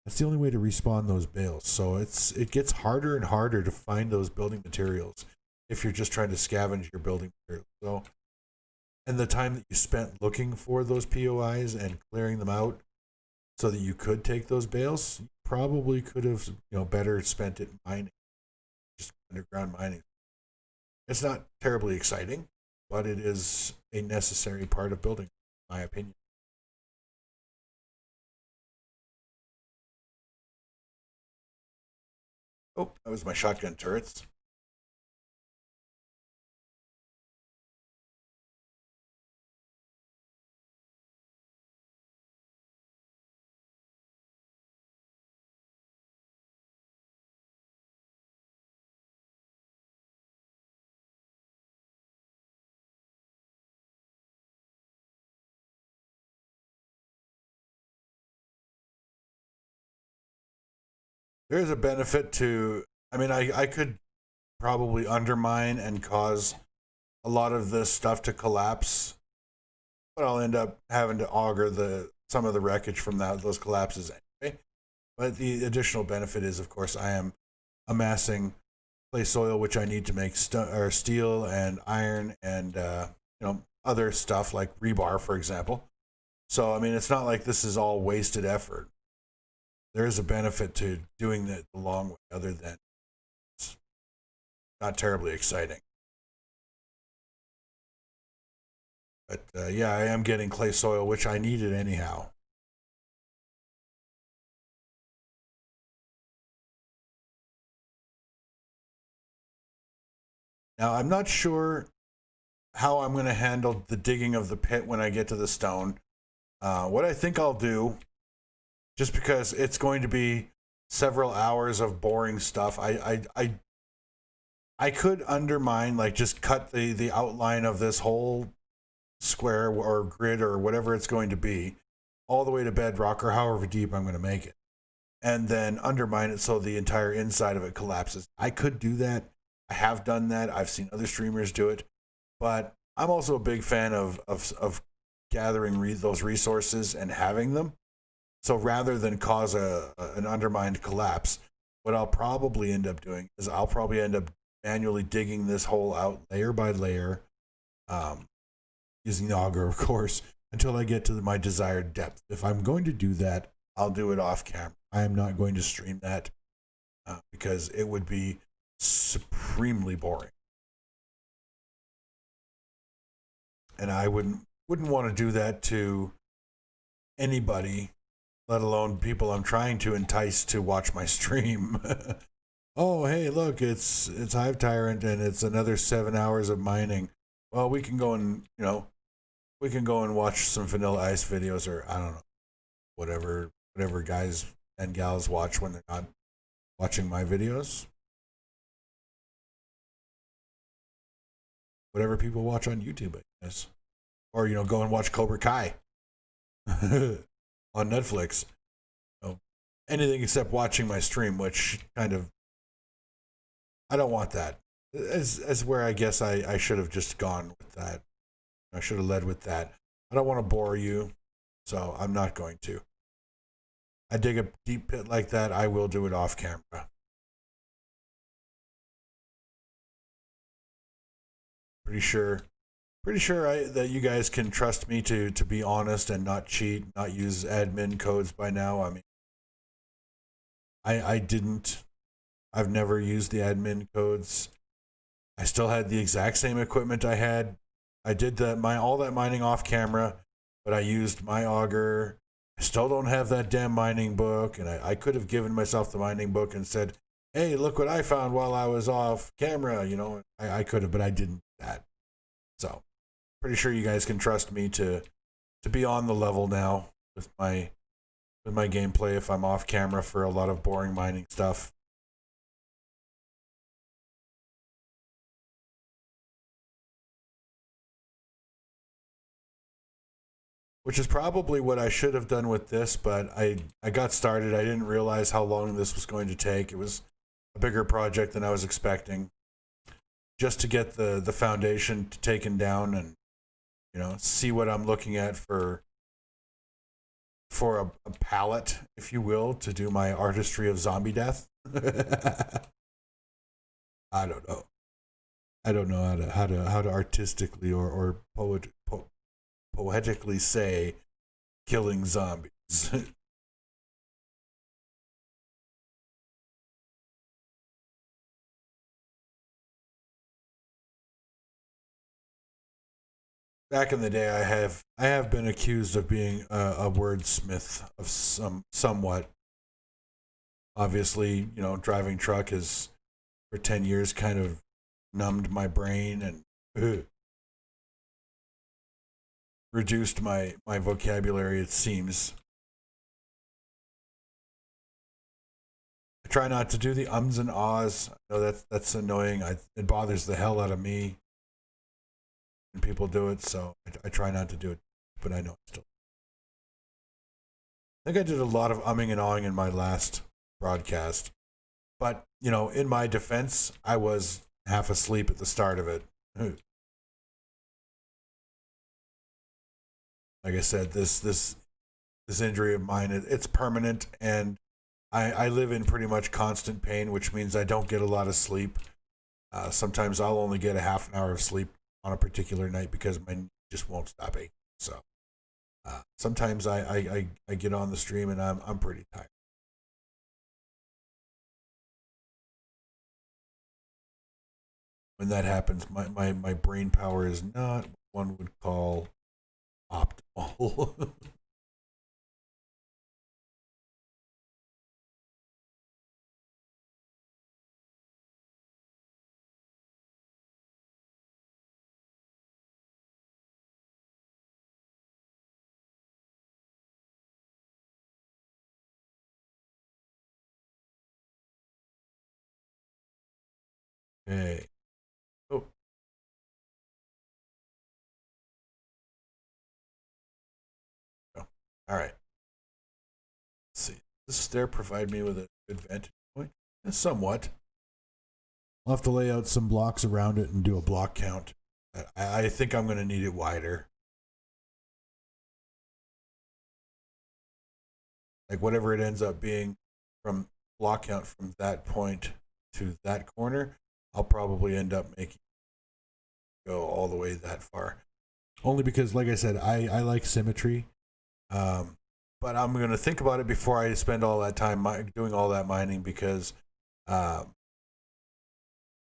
That's the only way to respawn those bales. So it gets harder and harder to find those building materials if you're just trying to scavenge your building materials. So, and the time that you spent looking for those POIs and clearing them out so that you could take those bales, you probably could have better spent it mining, just underground mining. It's not terribly exciting, but it is a necessary part of building, in my opinion. Oh, that was my shotgun turrets. There is a benefit to, I could probably undermine and cause a lot of this stuff to collapse, but I'll end up having to auger some of the wreckage from those collapses anyway. But the additional benefit is, of course, I am amassing clay soil, which I need to make steel and iron and other stuff like rebar, for example. So I mean, it's not like this is all wasted effort. There is a benefit to doing it the long way, other than it's not terribly exciting. But yeah, I am getting clay soil, which I needed anyhow. Now, I'm not sure how I'm going to handle the digging of the pit when I get to the stone. What I think I'll do, just because it's going to be several hours of boring stuff, I could undermine, like just cut the outline of this whole square or grid or whatever it's going to be all the way to bedrock, or however deep I'm going to make it, and then undermine it so the entire inside of it collapses. I could do that. I have done that. I've seen other streamers do it, but I'm also a big fan of gathering those resources and having them. So rather than cause an undermined collapse, what I'll probably end up doing is I'll probably end up manually digging this hole out layer by layer, using the auger, of course, until I get to my desired depth. If I'm going to do that, I'll do it off camera. I am not going to stream that because it would be supremely boring, and I wouldn't want to do that to anybody, let alone people I'm trying to entice to watch my stream. Oh, hey, look, it's Hive Tyrant, and it's another 7 hours of mining. Well, we can go and watch some Vanilla Ice videos, or I don't know, whatever guys and gals watch when they're not watching my videos. Whatever people watch on YouTube, I guess. Or, go and watch Cobra Kai on Netflix. Anything except watching my stream, which kind of, I don't want that. As where I guess I should have just gone with that. I should have led with that. I don't want to bore you, so I'm not going to. I dig a deep pit like that, I will do it off camera. Pretty sure that you guys can trust me to be honest and not cheat, not use admin codes by now. I mean, I've never used the admin codes. I still had the exact same equipment I had. I did all that mining off camera, but I used my auger. I still don't have that damn mining book, and I could have given myself the mining book and said, hey, look what I found while I was off camera. I could have, but I didn't do that. So pretty sure you guys can trust me to be on the level now with my gameplay if I'm off camera for a lot of boring mining stuff. Which is probably what I should have done with this, but I got started. I didn't realize how long this was going to take. It was a bigger project than I was expecting. Just to get the foundation taken down and, see what I'm looking at for a palette, if you will, to do my artistry of zombie death. I don't know. I don't know how to artistically or poetically say killing zombies. Back in the day, I have been accused of being a wordsmith of somewhat. Obviously, driving truck has for 10 years kind of numbed my brain and reduced my vocabulary, it seems. I try not to do the ums and ahs. I know that's annoying. It bothers the hell out of me when people do it, so I try not to do it, but I know I still. I think I did a lot of umming and ahhing in my last broadcast, but in my defense, I was half asleep at the start of it. like I said, this injury of mine, it's permanent, and I live in pretty much constant pain, which means I don't get a lot of sleep. Sometimes I'll only get a half an hour of sleep on a particular night because my knee just won't stop aching. So sometimes I get on the stream and I'm pretty tired. When that happens, my brain power is not what one would call optimal. Okay. Oh, no. All right. Let's see. Does this stair provide me with a good vantage point? Somewhat. I'll have to lay out some blocks around it and do a block count. I think I'm going to need it wider. Like whatever it ends up being from block count from that point to that corner, I'll probably end up making go all the way that far. Only because, like I said, I like symmetry. But I'm going to think about it before I spend all that time doing all that mining because I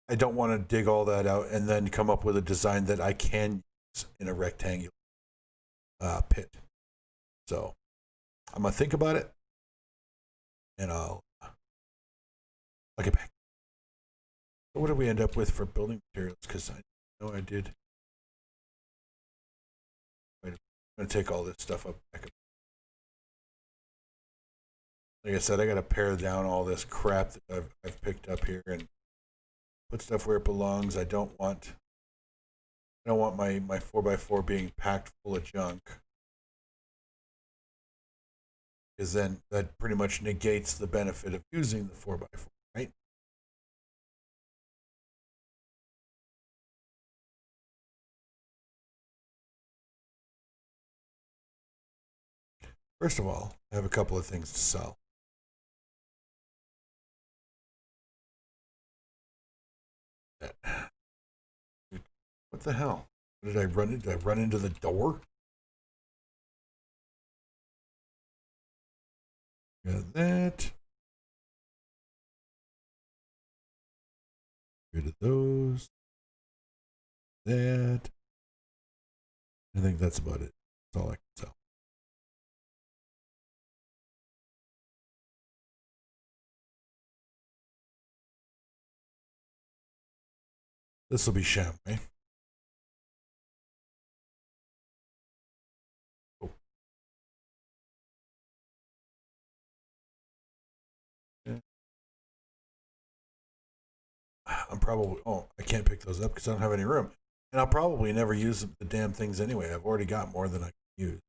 don't want to dig all that out and then come up with a design that I can use in a rectangular pit. So I'm going to think about it and I'll get back. So what do we end up with for building materials? Because I know I did. Wait, I'm going to take all this stuff up back up. Like I said, I got to pare down all this crap that I've picked up here and put stuff where it belongs. I don't want my 4x4 being packed full of junk, because then that pretty much negates the benefit of using the 4x4, right? First of all, I have a couple of things to sell. What the hell? Did I run into? Did I run into the door? Got that. Rid of those. That. I think that's about it. That's all I can sell. This will be sham, right? Oh. Yeah. I'm probably. Oh, I can't pick those up because I don't have any room, and I'll probably never use the damn things anyway. I've already got more than I can use.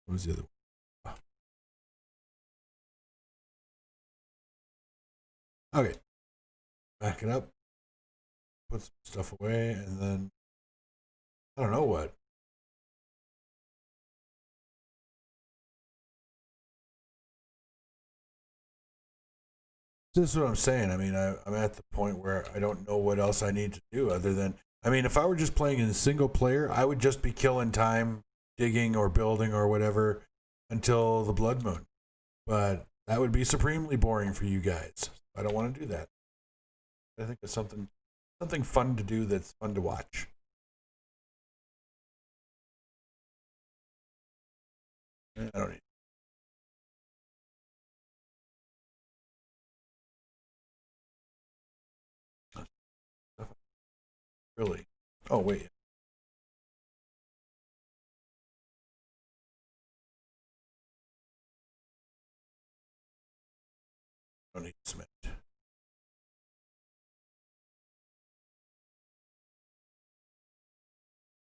What was the other one? Oh. Okay. Back it up. Put some stuff away, and then I don't know what. This is what I'm saying. I mean, I'm at the point where I don't know what else I need to do other than. I mean, if I were just playing in single player, I would just be killing time, digging or building or whatever until the blood moon. But that would be supremely boring for you guys. I don't want to do that. I think it's something fun to do that's fun to watch. I don't need. Really? Oh wait. I don't need cement.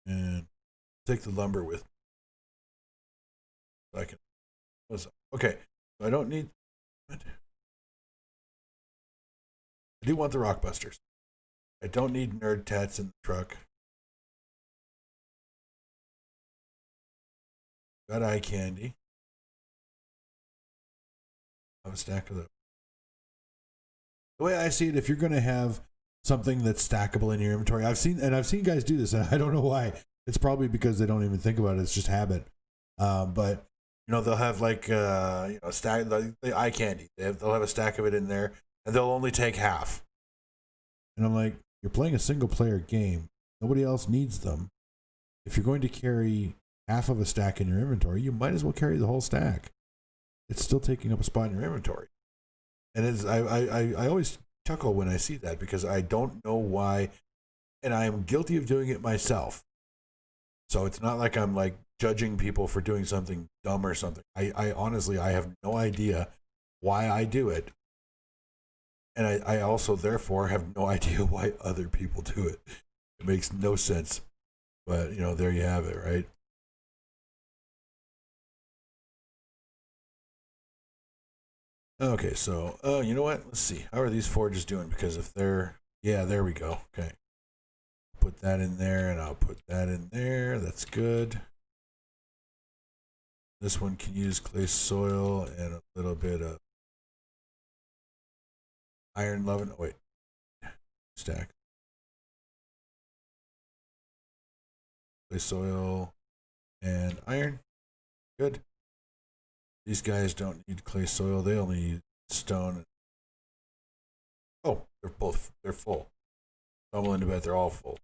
And take the lumber with me so I can. Okay. So I don't need. I do want the rock busters. I don't need nerd tats in the truck. Got eye candy. I have a stack of those. The way I see it, if you're going to have something that's stackable in your inventory, I've seen guys do this, and I don't know why. It's probably because they don't even think about it. It's just habit. But they'll have like stack the eye candy. They'll have a stack of it in there, and they'll only take half. And I'm like, you're playing a single player game. Nobody else needs them. If you're going to carry half of a stack in your inventory, you might as well carry the whole stack. It's still taking up a spot in your inventory. And I always chuckle when I see that because I don't know why, and I am guilty of doing it myself. So it's not like I'm like judging people for doing something dumb or something. I honestly, I have no idea why I do it. And I also therefore have no idea why other people do it. It makes no sense. But, there you have it, right? Okay, so, you know what? Let's see. How are these forges doing? Because if they're, yeah, there we go. Okay. Put that in there, and I'll put that in there. That's good. This one can use clay soil and a little bit of iron leaven. Oh, wait. Stack. Clay soil and iron. Good. These guys don't need clay soil. They only need stone. Oh, they're full. I'm willing to bet they're all full.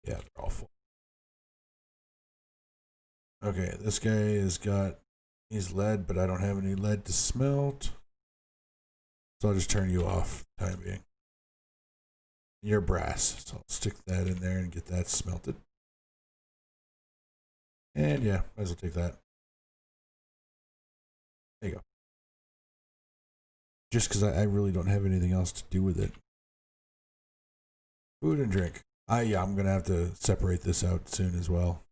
Yeah, they're all full. Okay, this guy he's lead, but I don't have any lead to smelt. So I'll just turn you off for the time being. You're brass, so I'll stick that in there and get that smelted. And yeah, might as well take that. There you go. Just because I really don't have anything else to do with it. Food and drink. Yeah, I'm going to have to separate this out soon as well.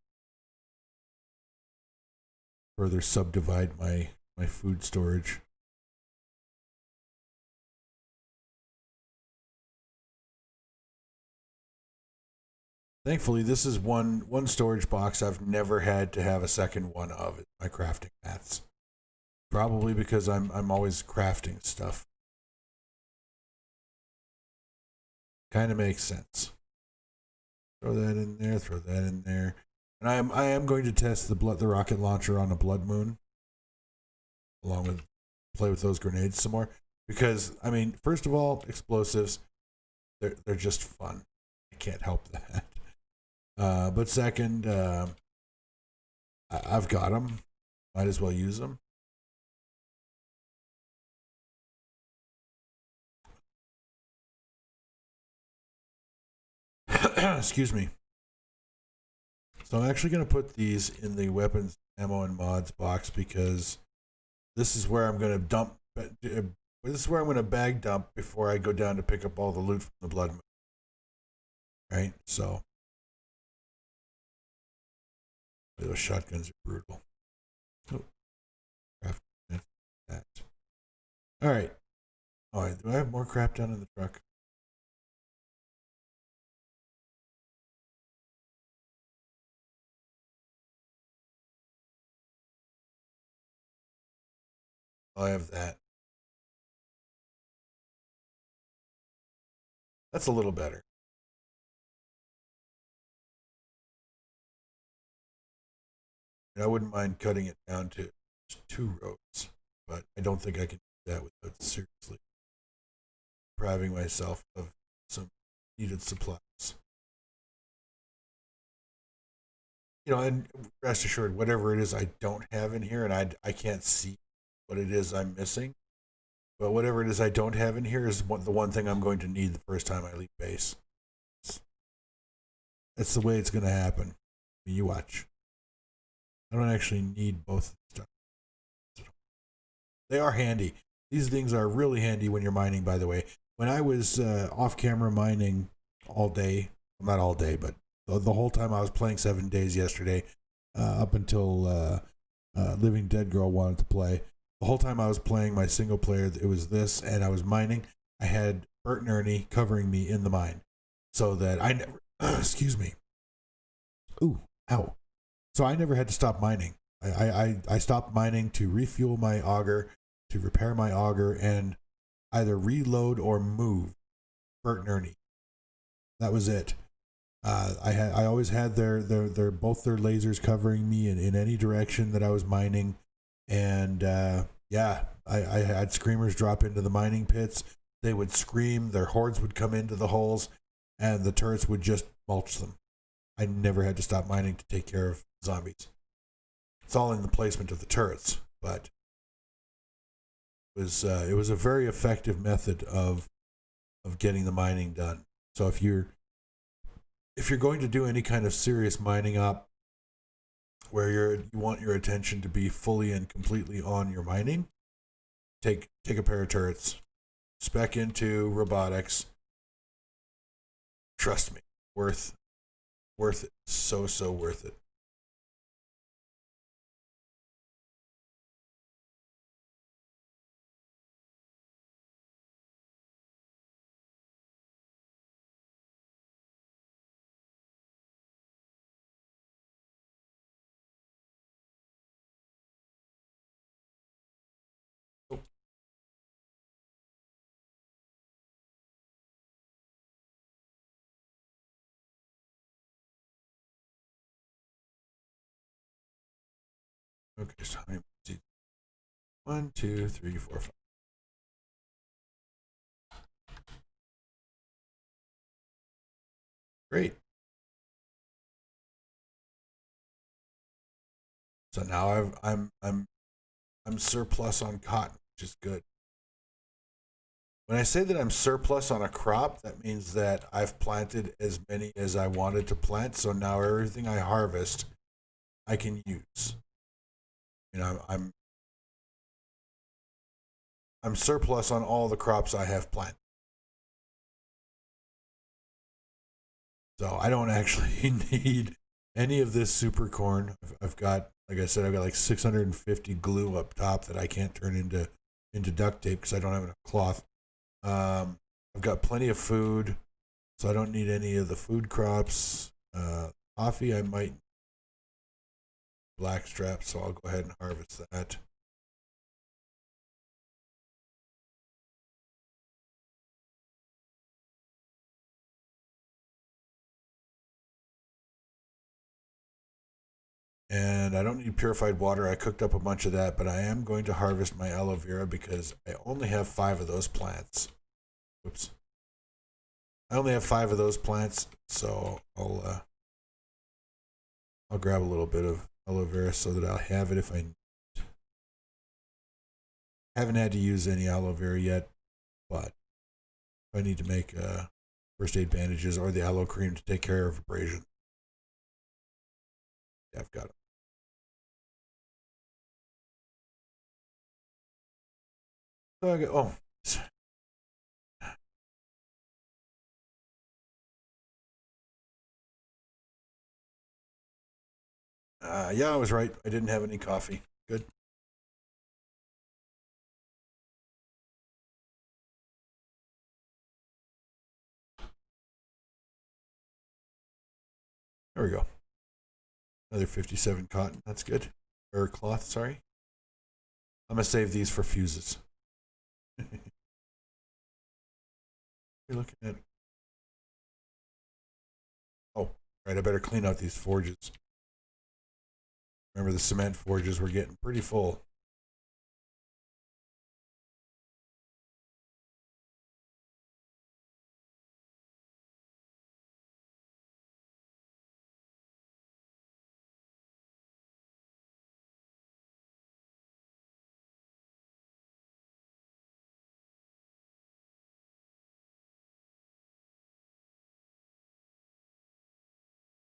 Further subdivide my food storage. Thankfully, this is one storage box I've never had to have a second one of. My crafting mats. Probably because I'm always crafting stuff. Kind of makes sense. Throw that in there. Throw that in there. And I am going to test the rocket launcher on a blood moon, along with play with those grenades some more. Because I mean, first of all, explosives, they're just fun. I can't help that. But second, I've got them. Might as well use them. Excuse me. So I'm actually going to put these in the weapons, ammo, and mods box because this is where I'm going to dump. This is where I'm going to bag dump before I go down to pick up all the loot from the blood moon. Right? So those shotguns are brutal. Oh, that. All right. Do I have more crap down in the truck? I have that. That's a little better. And I wouldn't mind cutting it down to just 2 rows, but I don't think I can do that without seriously depriving myself of some needed supplies. And rest assured, whatever it is I don't have in here, and I can't see what it is I'm missing, but whatever it is I don't have in here is the one thing I'm going to need the first time I leave base. That's the way it's going to happen. You watch. I don't actually need both stuff. They are handy. These things are really handy when you're mining, by the way. When I was off-camera mining all day, well, not all day, but the whole time I was playing 7 days yesterday, up until Living Dead Girl wanted to play. The whole time I was playing my single player, it was this, and I was mining. I had Bert and Ernie covering me in the mine, so that I never, excuse me, Ooh, ow. So I never had to stop mining. I stopped mining to refuel my auger, to repair my auger, and either reload or move Bert and Ernie. That was it. I always had both their lasers covering me in any direction that I was mining, and yeah, I had screamers drop into the mining pits. They would scream, their hordes would come into the holes, and the turrets would just mulch them. I never had to stop mining to take care of zombies. It's all in the placement of the turrets, but it was a very effective method of getting the mining done. So if you're going to do any kind of serious mining up where you want your attention to be fully and completely on your mining, take a pair of turrets, spec into robotics. Trust me, worth it. So worth it. Okay, so let me see. 1, 2, 3, 4, 5. Great. So now I'm surplus on cotton, which is good. When I say that I'm surplus on a crop, that means that I've planted as many as I wanted to plant. So now everything I harvest, I can use. You know, I'm surplus on all the crops I have planted. So I don't actually need any of this super corn. I've got, like I said, I've got like 650 glue up top that I can't turn into duct tape because I don't have enough cloth. I've got plenty of food, so I don't need any of the food crops. Coffee, I might blackstrap, so I'll go ahead and harvest that. And I don't need purified water. I cooked up a bunch of that, but I am going to harvest my aloe vera because I only have 5 of those plants. Whoops. I only have 5 of those plants, so I'll grab a little bit of aloe vera so that I'll have it if I haven't had to use any aloe vera yet, but if I need to make first aid bandages or the aloe cream to take care of abrasion, yeah, I've got it. So I go, yeah, I was right. I didn't have any coffee. Good. There we go. Another 57 cotton. That's good. Or cloth, sorry. I'm going to save these for fuses. You're looking at. Oh, right. I better clean out these forges. Remember, the cement forges were getting pretty full.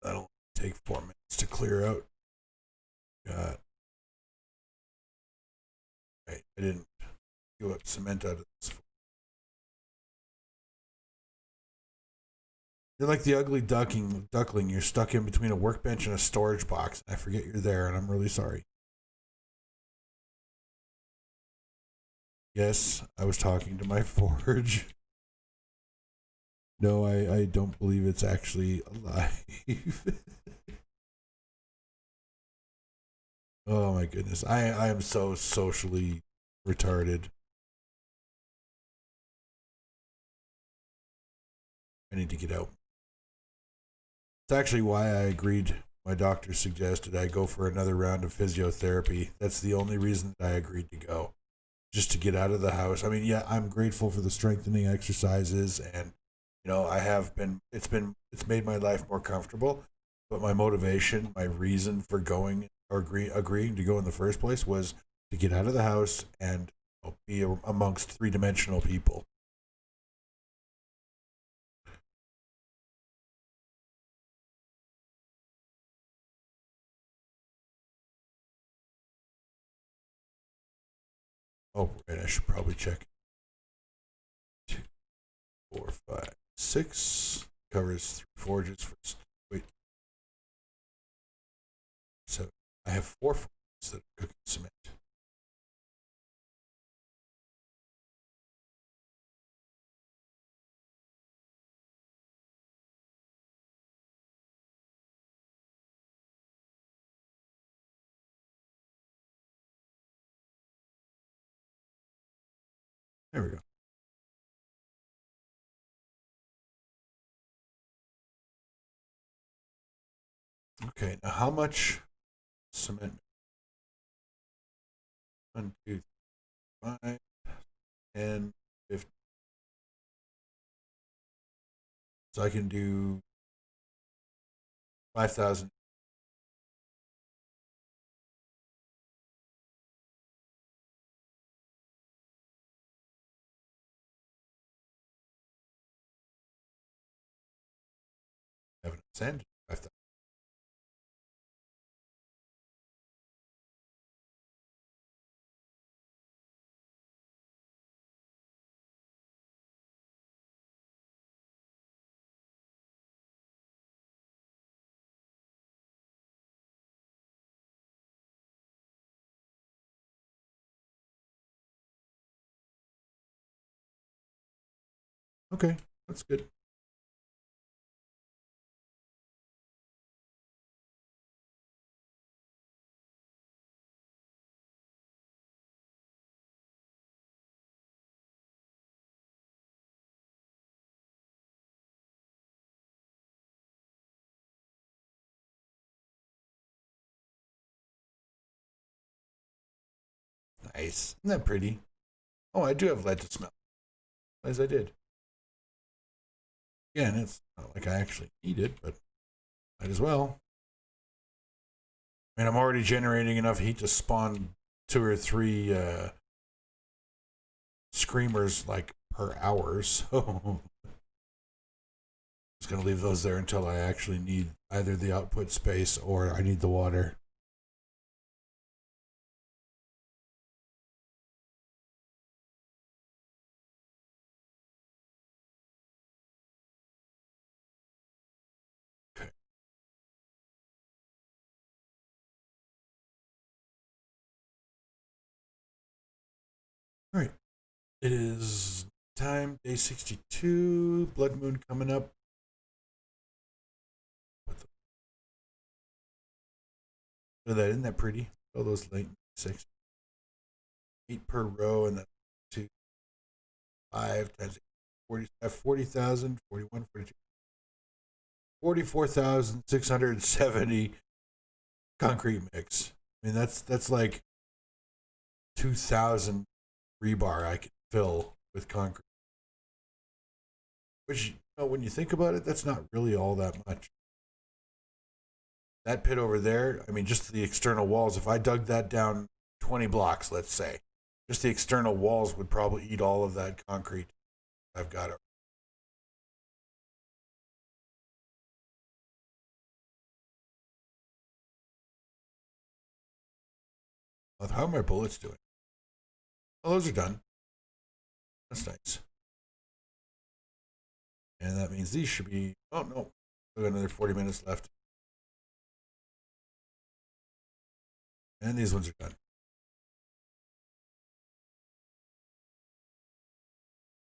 That'll take 4 minutes to clear out. Right, I didn't go up cement out of this. You're like the ugly duckling. You're stuck in between a workbench and a storage box. I forget you're there, and I'm really sorry. Yes, I was talking to my forge. No, I don't believe it's actually alive. Oh my goodness. I am so socially retarded. I need to get out. It's actually why I agreed. My doctor suggested I go for another round of physiotherapy. That's the only reason that I agreed to go. Just to get out of the house. I mean, yeah, I'm grateful for the strengthening exercises, and I have been. It's made my life more comfortable. But my motivation, my reason for going or agreeing to go in the first place was to get out of the house and be amongst three-dimensional people. Oh, right. I should probably check. 2, 4, 5, 6 covers 3 forges. Wait, so I have 4 forges that are cooking cement. There we go. Okay, now how much cement? 1, 2, 5, 10, 15. So I can do 5,000. Sand. 5,000. Okay, that's good. Nice. Isn't that pretty? Oh, I do have lead to smell. As I did. Again, it's not like I actually need it, but might as well. I mean, I'm already generating enough heat to spawn 2 or 3 screamers like per hour, so I'm just gonna leave those there until I actually need either the output space or I need the water. Okay. All right. It is time, day 62, blood moon coming up. Look at that, isn't that pretty? All those late 6. 8 per row, and then 2, 5 times 40, 40,000, 41, 42, 44,670 concrete mix. I mean, that's like 2,000 rebar I could fill with concrete. Which, when you think about it, that's not really all that much. That pit over there, I mean, just the external walls, if I dug that down 20 blocks, let's say, just the external walls would probably eat all of that concrete I've got. How are my bullets doing? Oh, those are done. That's nice. And that means these should be. Oh, no. We've got another 40 minutes left. And these ones are done.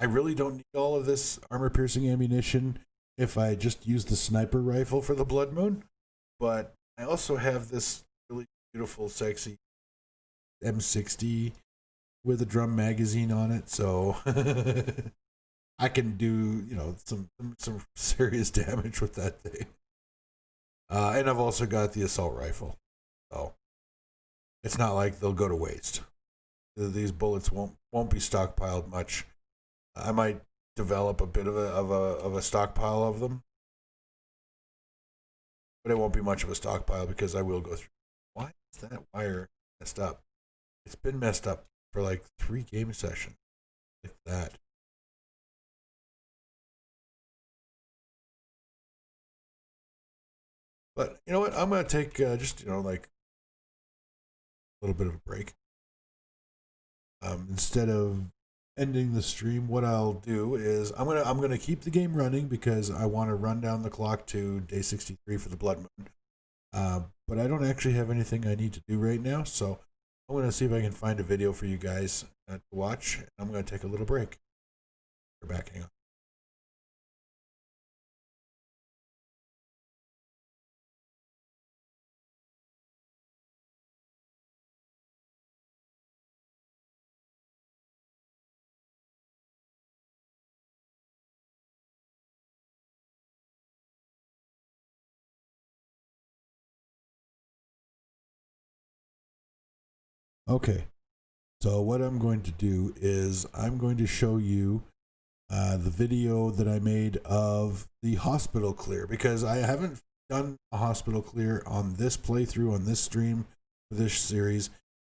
I really don't need all of this armor piercing ammunition if I just use the sniper rifle for the Blood Moon. But I also have this really beautiful, sexy M60 with a drum magazine on it, so I can do, you know, some serious damage with that thing. And I've also got the assault rifle, so it's not like they'll go to waste. These bullets won't be stockpiled much. I might develop a bit of a stockpile of them, but it won't be much of a stockpile because I will go through. Why is that wire messed up? It's been messed up for like 3 game sessions, like that. But you know what? I'm gonna take just, you know, like a little bit of a break. Instead of ending the stream, what I'll do is I'm gonna keep the game running because I want to run down the clock to day 63 for the blood moon. But I don't actually have anything I need to do right now, so I'm gonna see if I can find a video for you guys to watch. I'm gonna take a little break. We're back. Hang on. Okay, so what I'm going to do is I'm going to show you the video that I made of the hospital clear because I haven't done a hospital clear on this playthrough on this stream for this series.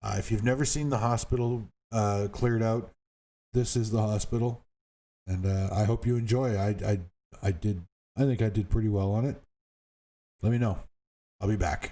If you've never seen the hospital cleared out, this is the hospital, and I hope you enjoy. I did. I think I did pretty well on it. Let me know. I'll be back.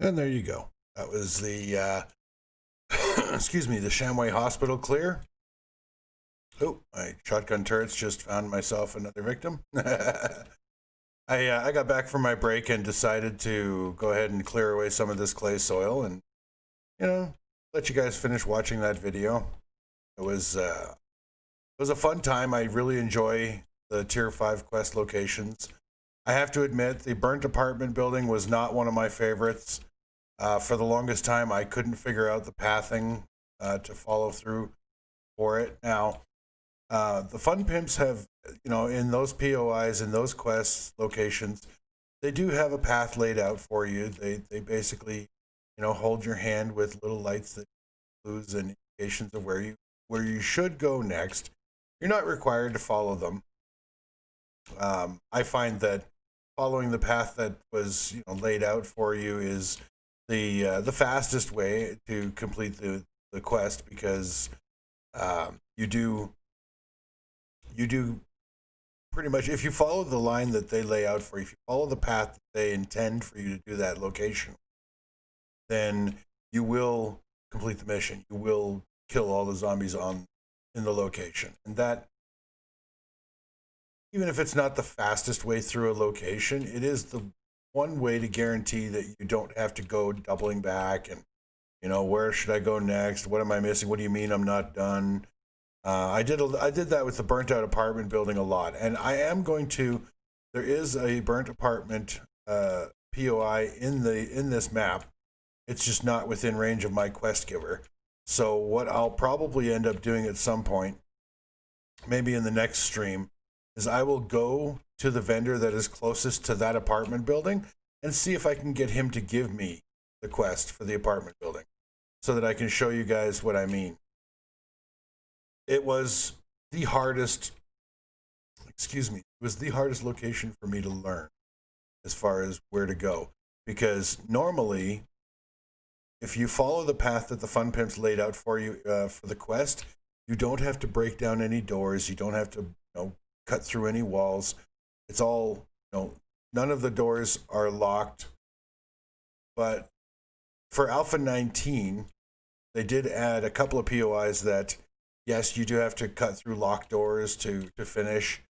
And there you go. That was the excuse me, the Shamway Hospital clear. Oh, my shotgun turrets just found myself another victim. I got back from my break and decided to go ahead and clear away some of this clay soil and, you know, let you guys finish watching that video. It was a fun time. I really enjoy the Tier 5 quest locations. I have to admit, the burnt apartment building was not one of my favorites. For the longest time, I couldn't figure out the pathing to follow through for it. Now, the Fun Pimps have, in those POIs, in those quest locations, they do have a path laid out for you. They basically, hold your hand with little lights that clues and indications of where you should go next. You're not required to follow them. I find that following the path that was laid out for you is the fastest way to complete the quest, because you do pretty much, if you follow the line that they lay out for you, if you follow the path that they intend for you to do that location, then you will complete the mission. You will kill all the zombies in the location. And that, even if it's not the fastest way through a location, it is the one way to guarantee that you don't have to go doubling back and, where should I go next? What am I missing? What do you mean I'm not done? I did that with the burnt out apartment building a lot, and I am going to. There is a burnt apartment POI in this map. It's just not within range of my quest giver. So what I'll probably end up doing at some point, maybe in the next stream, is I will go to the vendor that is closest to that apartment building and see if I can get him to give me the quest for the apartment building, so that I can show you guys what I mean. It was the hardest, it was the hardest location for me to learn as far as where to go. Because normally, if you follow the path that the Fun Pimps laid out for you for the quest, you don't have to break down any doors. You don't have to, cut through any walls. It's all, none of the doors are locked. But for Alpha 19, they did add a couple of POIs that, yes, you do have to cut through locked doors to finish.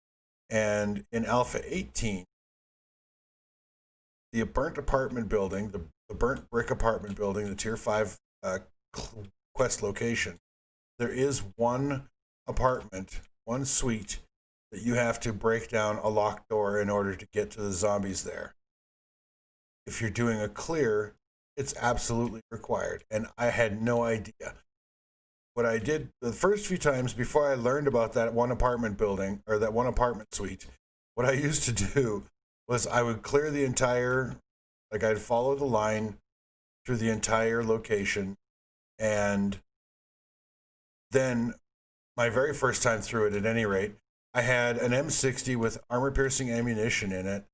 And in Alpha 18, the burnt apartment building, the burnt brick apartment building, the Tier 5 quest location, there is one apartment, one suite, that you have to break down a locked door in order to get to the zombies there. If you're doing a clear, it's absolutely required. And I had no idea. What I did the first few times before I learned about that one apartment building, or that one apartment suite, what I used to do was I would clear the entire, I'd follow the line through the entire location, and then my very first time through it, at any rate, I had an M60 with armor-piercing ammunition in it,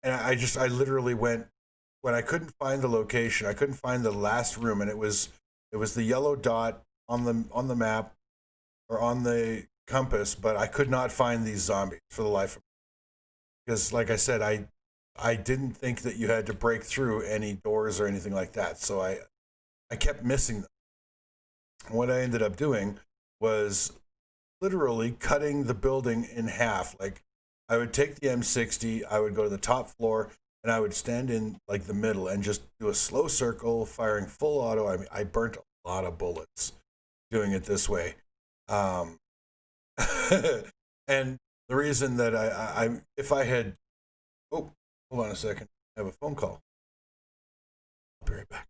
and I literally went, when I couldn't find the location, I couldn't find the last room, and it was the yellow dot on the map, or on the compass, but I could not find these zombies for the life of me. Because, like I said, I didn't think that you had to break through any doors or anything like that, so I kept missing them. What I ended up doing was literally cutting the building in half. I would take the M60, I would go to the top floor, and I would stand in the middle and just do a slow circle, firing full auto. I mean, I burnt a lot of bullets doing it this way. And the reason that if I had, oh, hold on a second, I have a phone call. I'll be right back.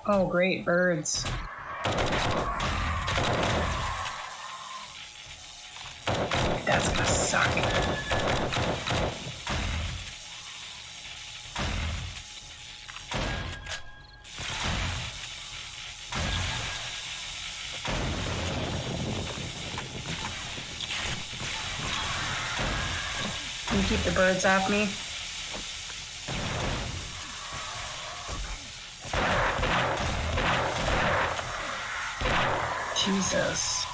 Oh, great, birds. That's gonna suck. Can you keep the birds off me? Jesus.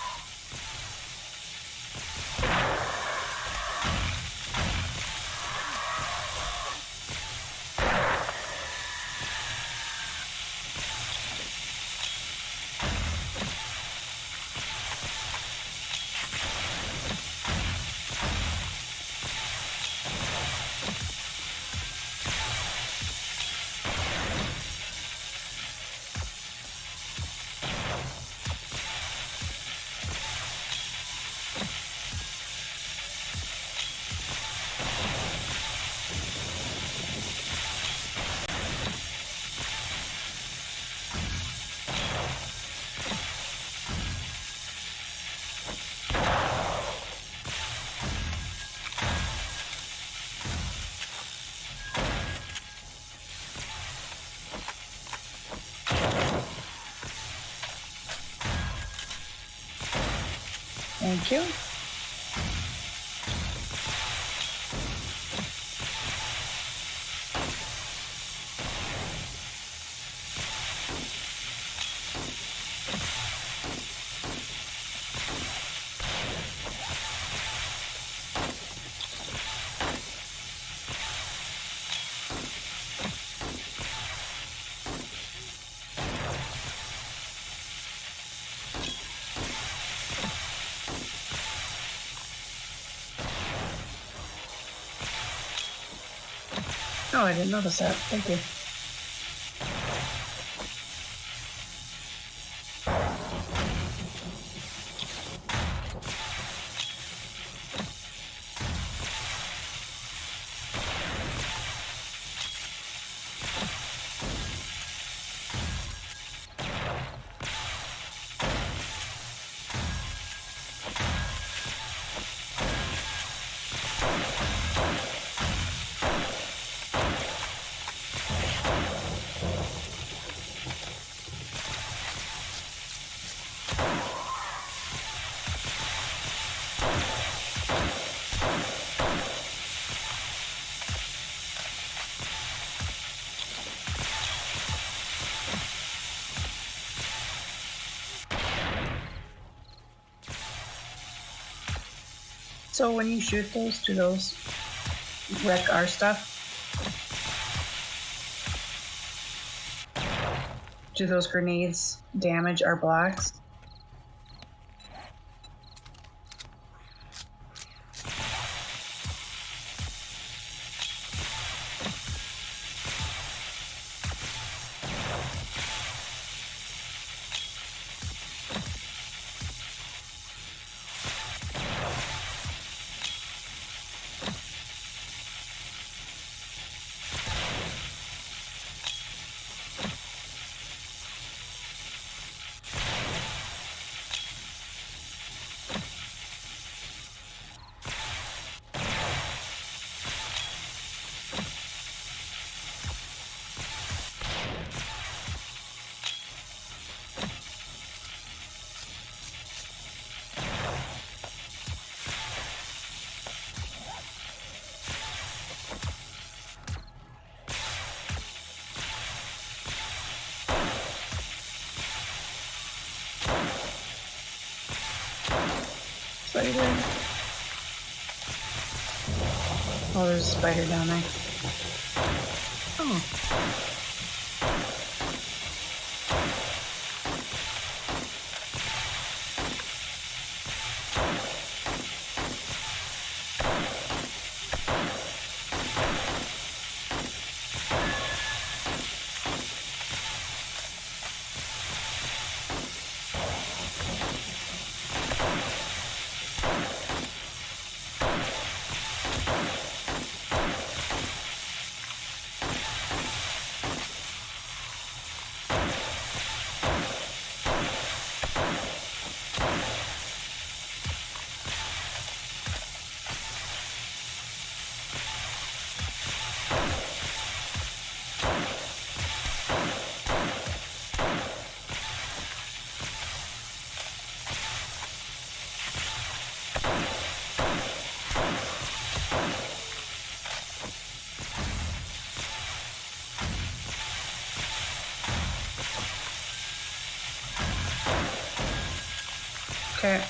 Thank you. Oh, I didn't notice that. Thank you. So when you shoot those, do those wreck our stuff? Do those grenades damage our blocks? Spider. Oh, there's a spider down there. Oh. Okay.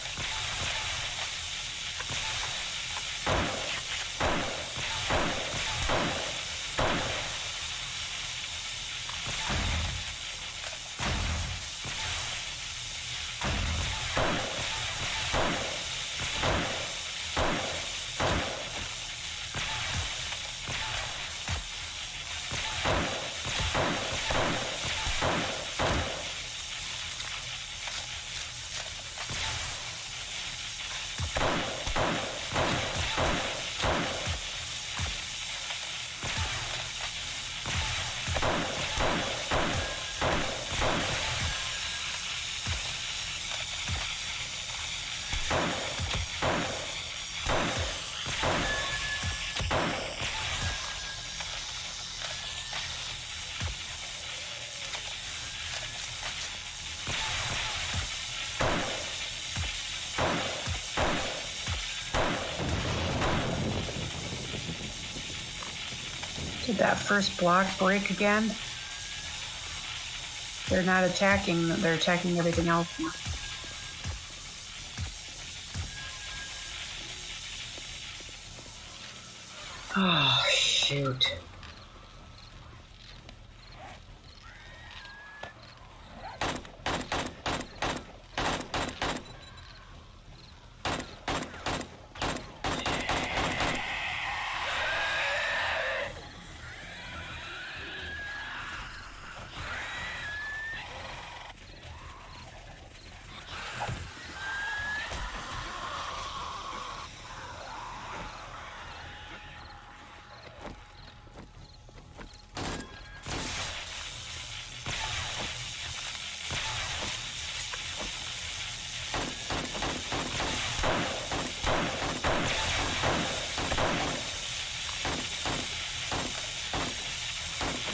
Did that first block break again? They're not attacking, they're attacking everything else. Oh, shoot.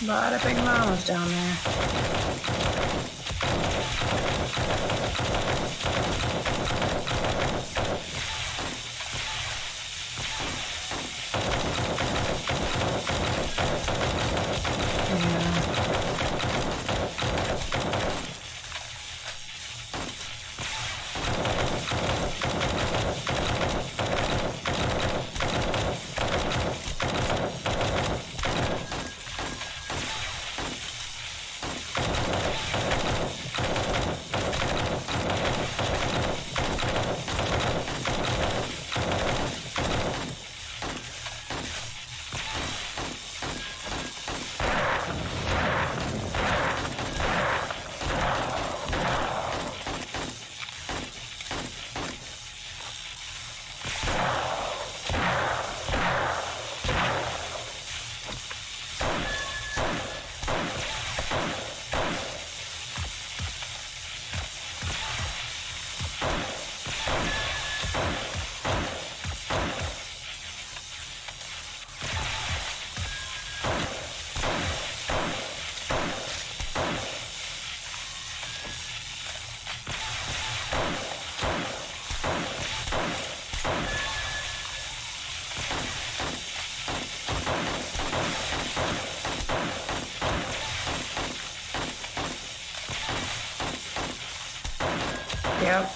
A lot of big mamas down there. Yep.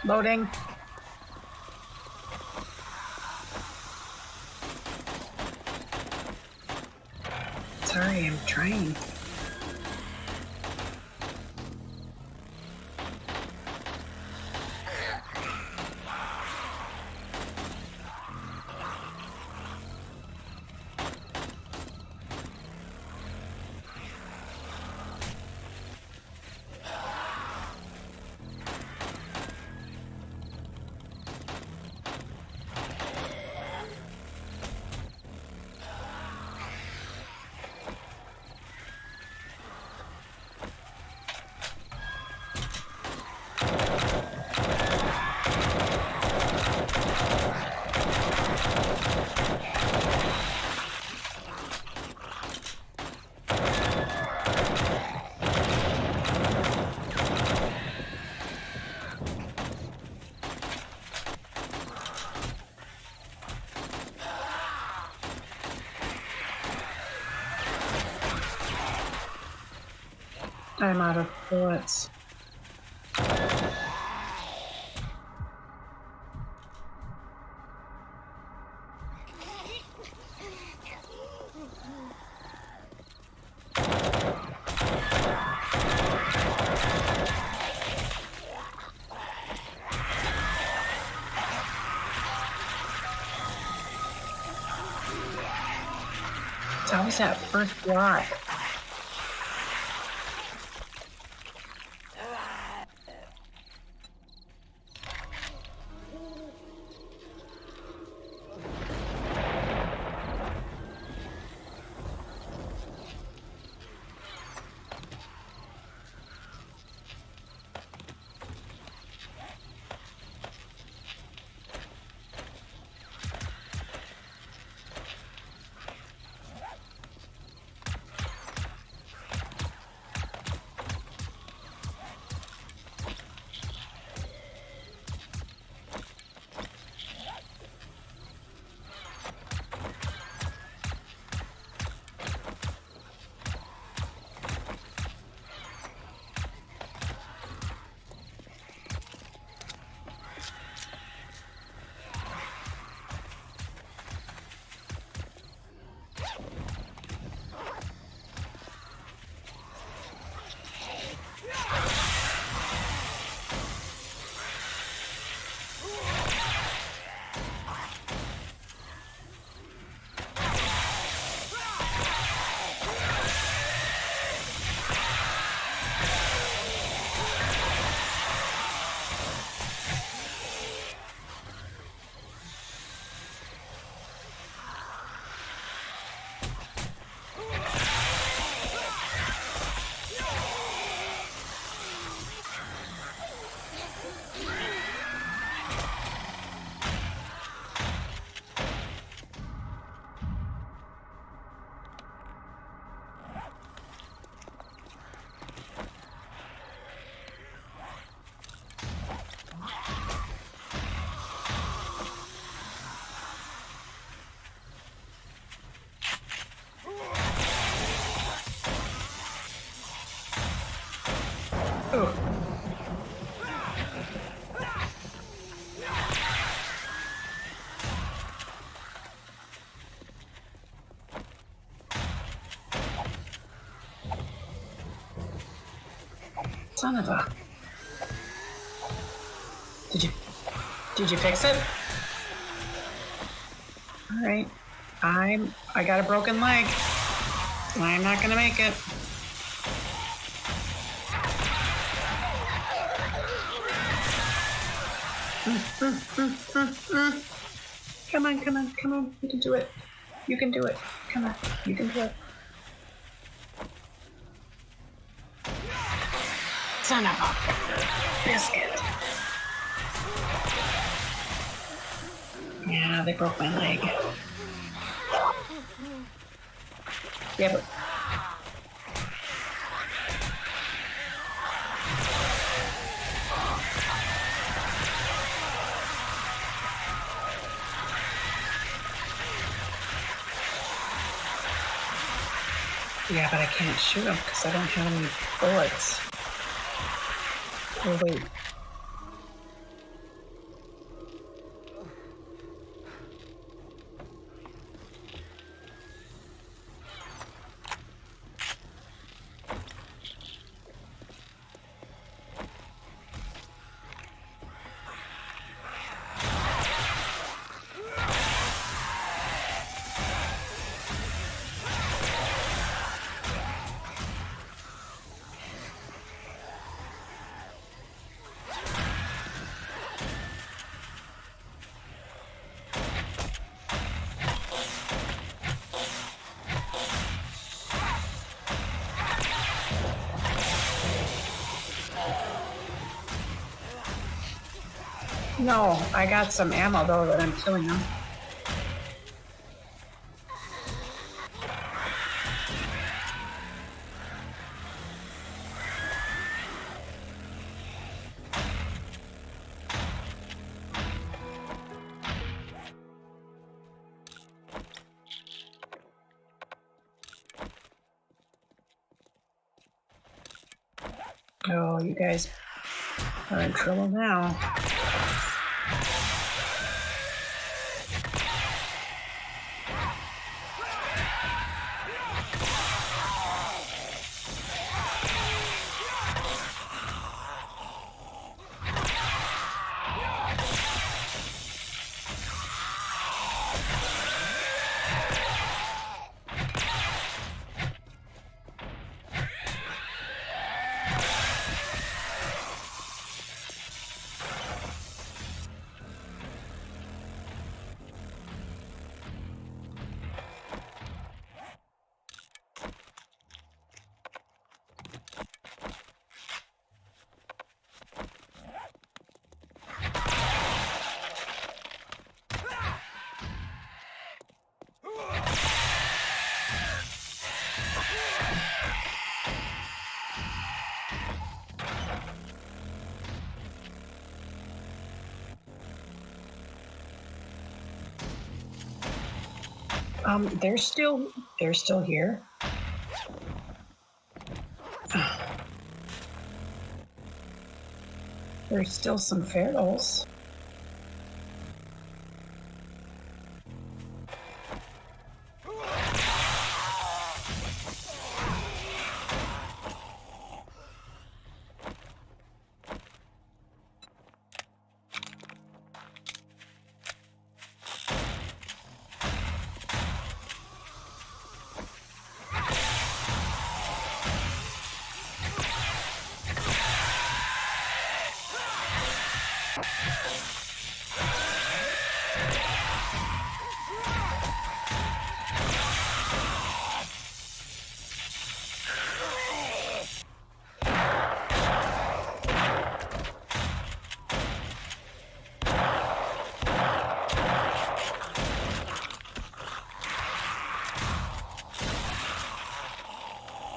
Loading. Sorry, I'm trying. I'm out of bullets. It's always that first block. Oh. Son of a... Did you fix it? All right. I got a broken leg. I'm not gonna make it. Come on, come on, come on. You can do it. You can do it. Come on, you can do it. Son of a biscuit. Yeah, they broke my leg. Yeah, but... Yeah, but I can't shoot him because I don't have any bullets. Oh, wait. No, I got some ammo though that I'm killing them. Oh, you guys are in trouble now. They're still here. There's still some ferals.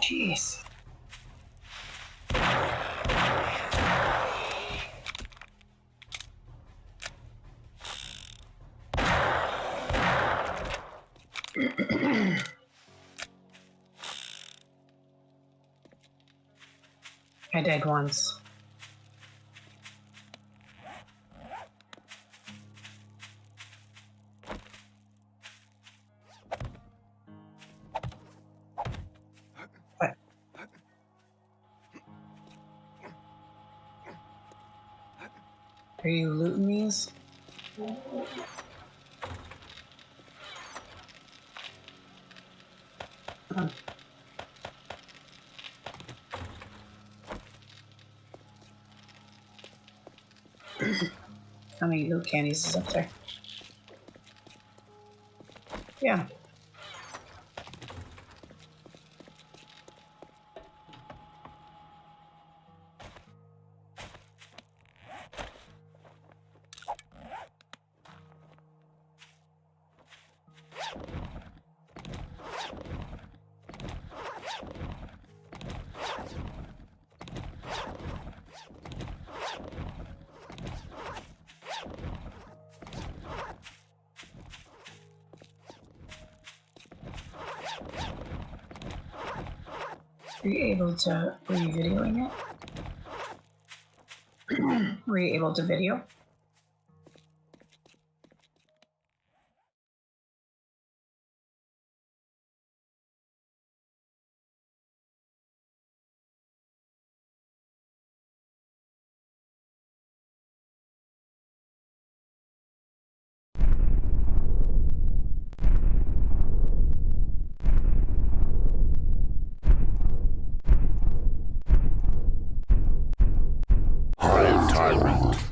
Jeez. I died once. What? Are you looting these? Oh. How many loot candies is up there? Yeah. Were you able to, were you videoing it? Were you able to video? Hive Tyrant.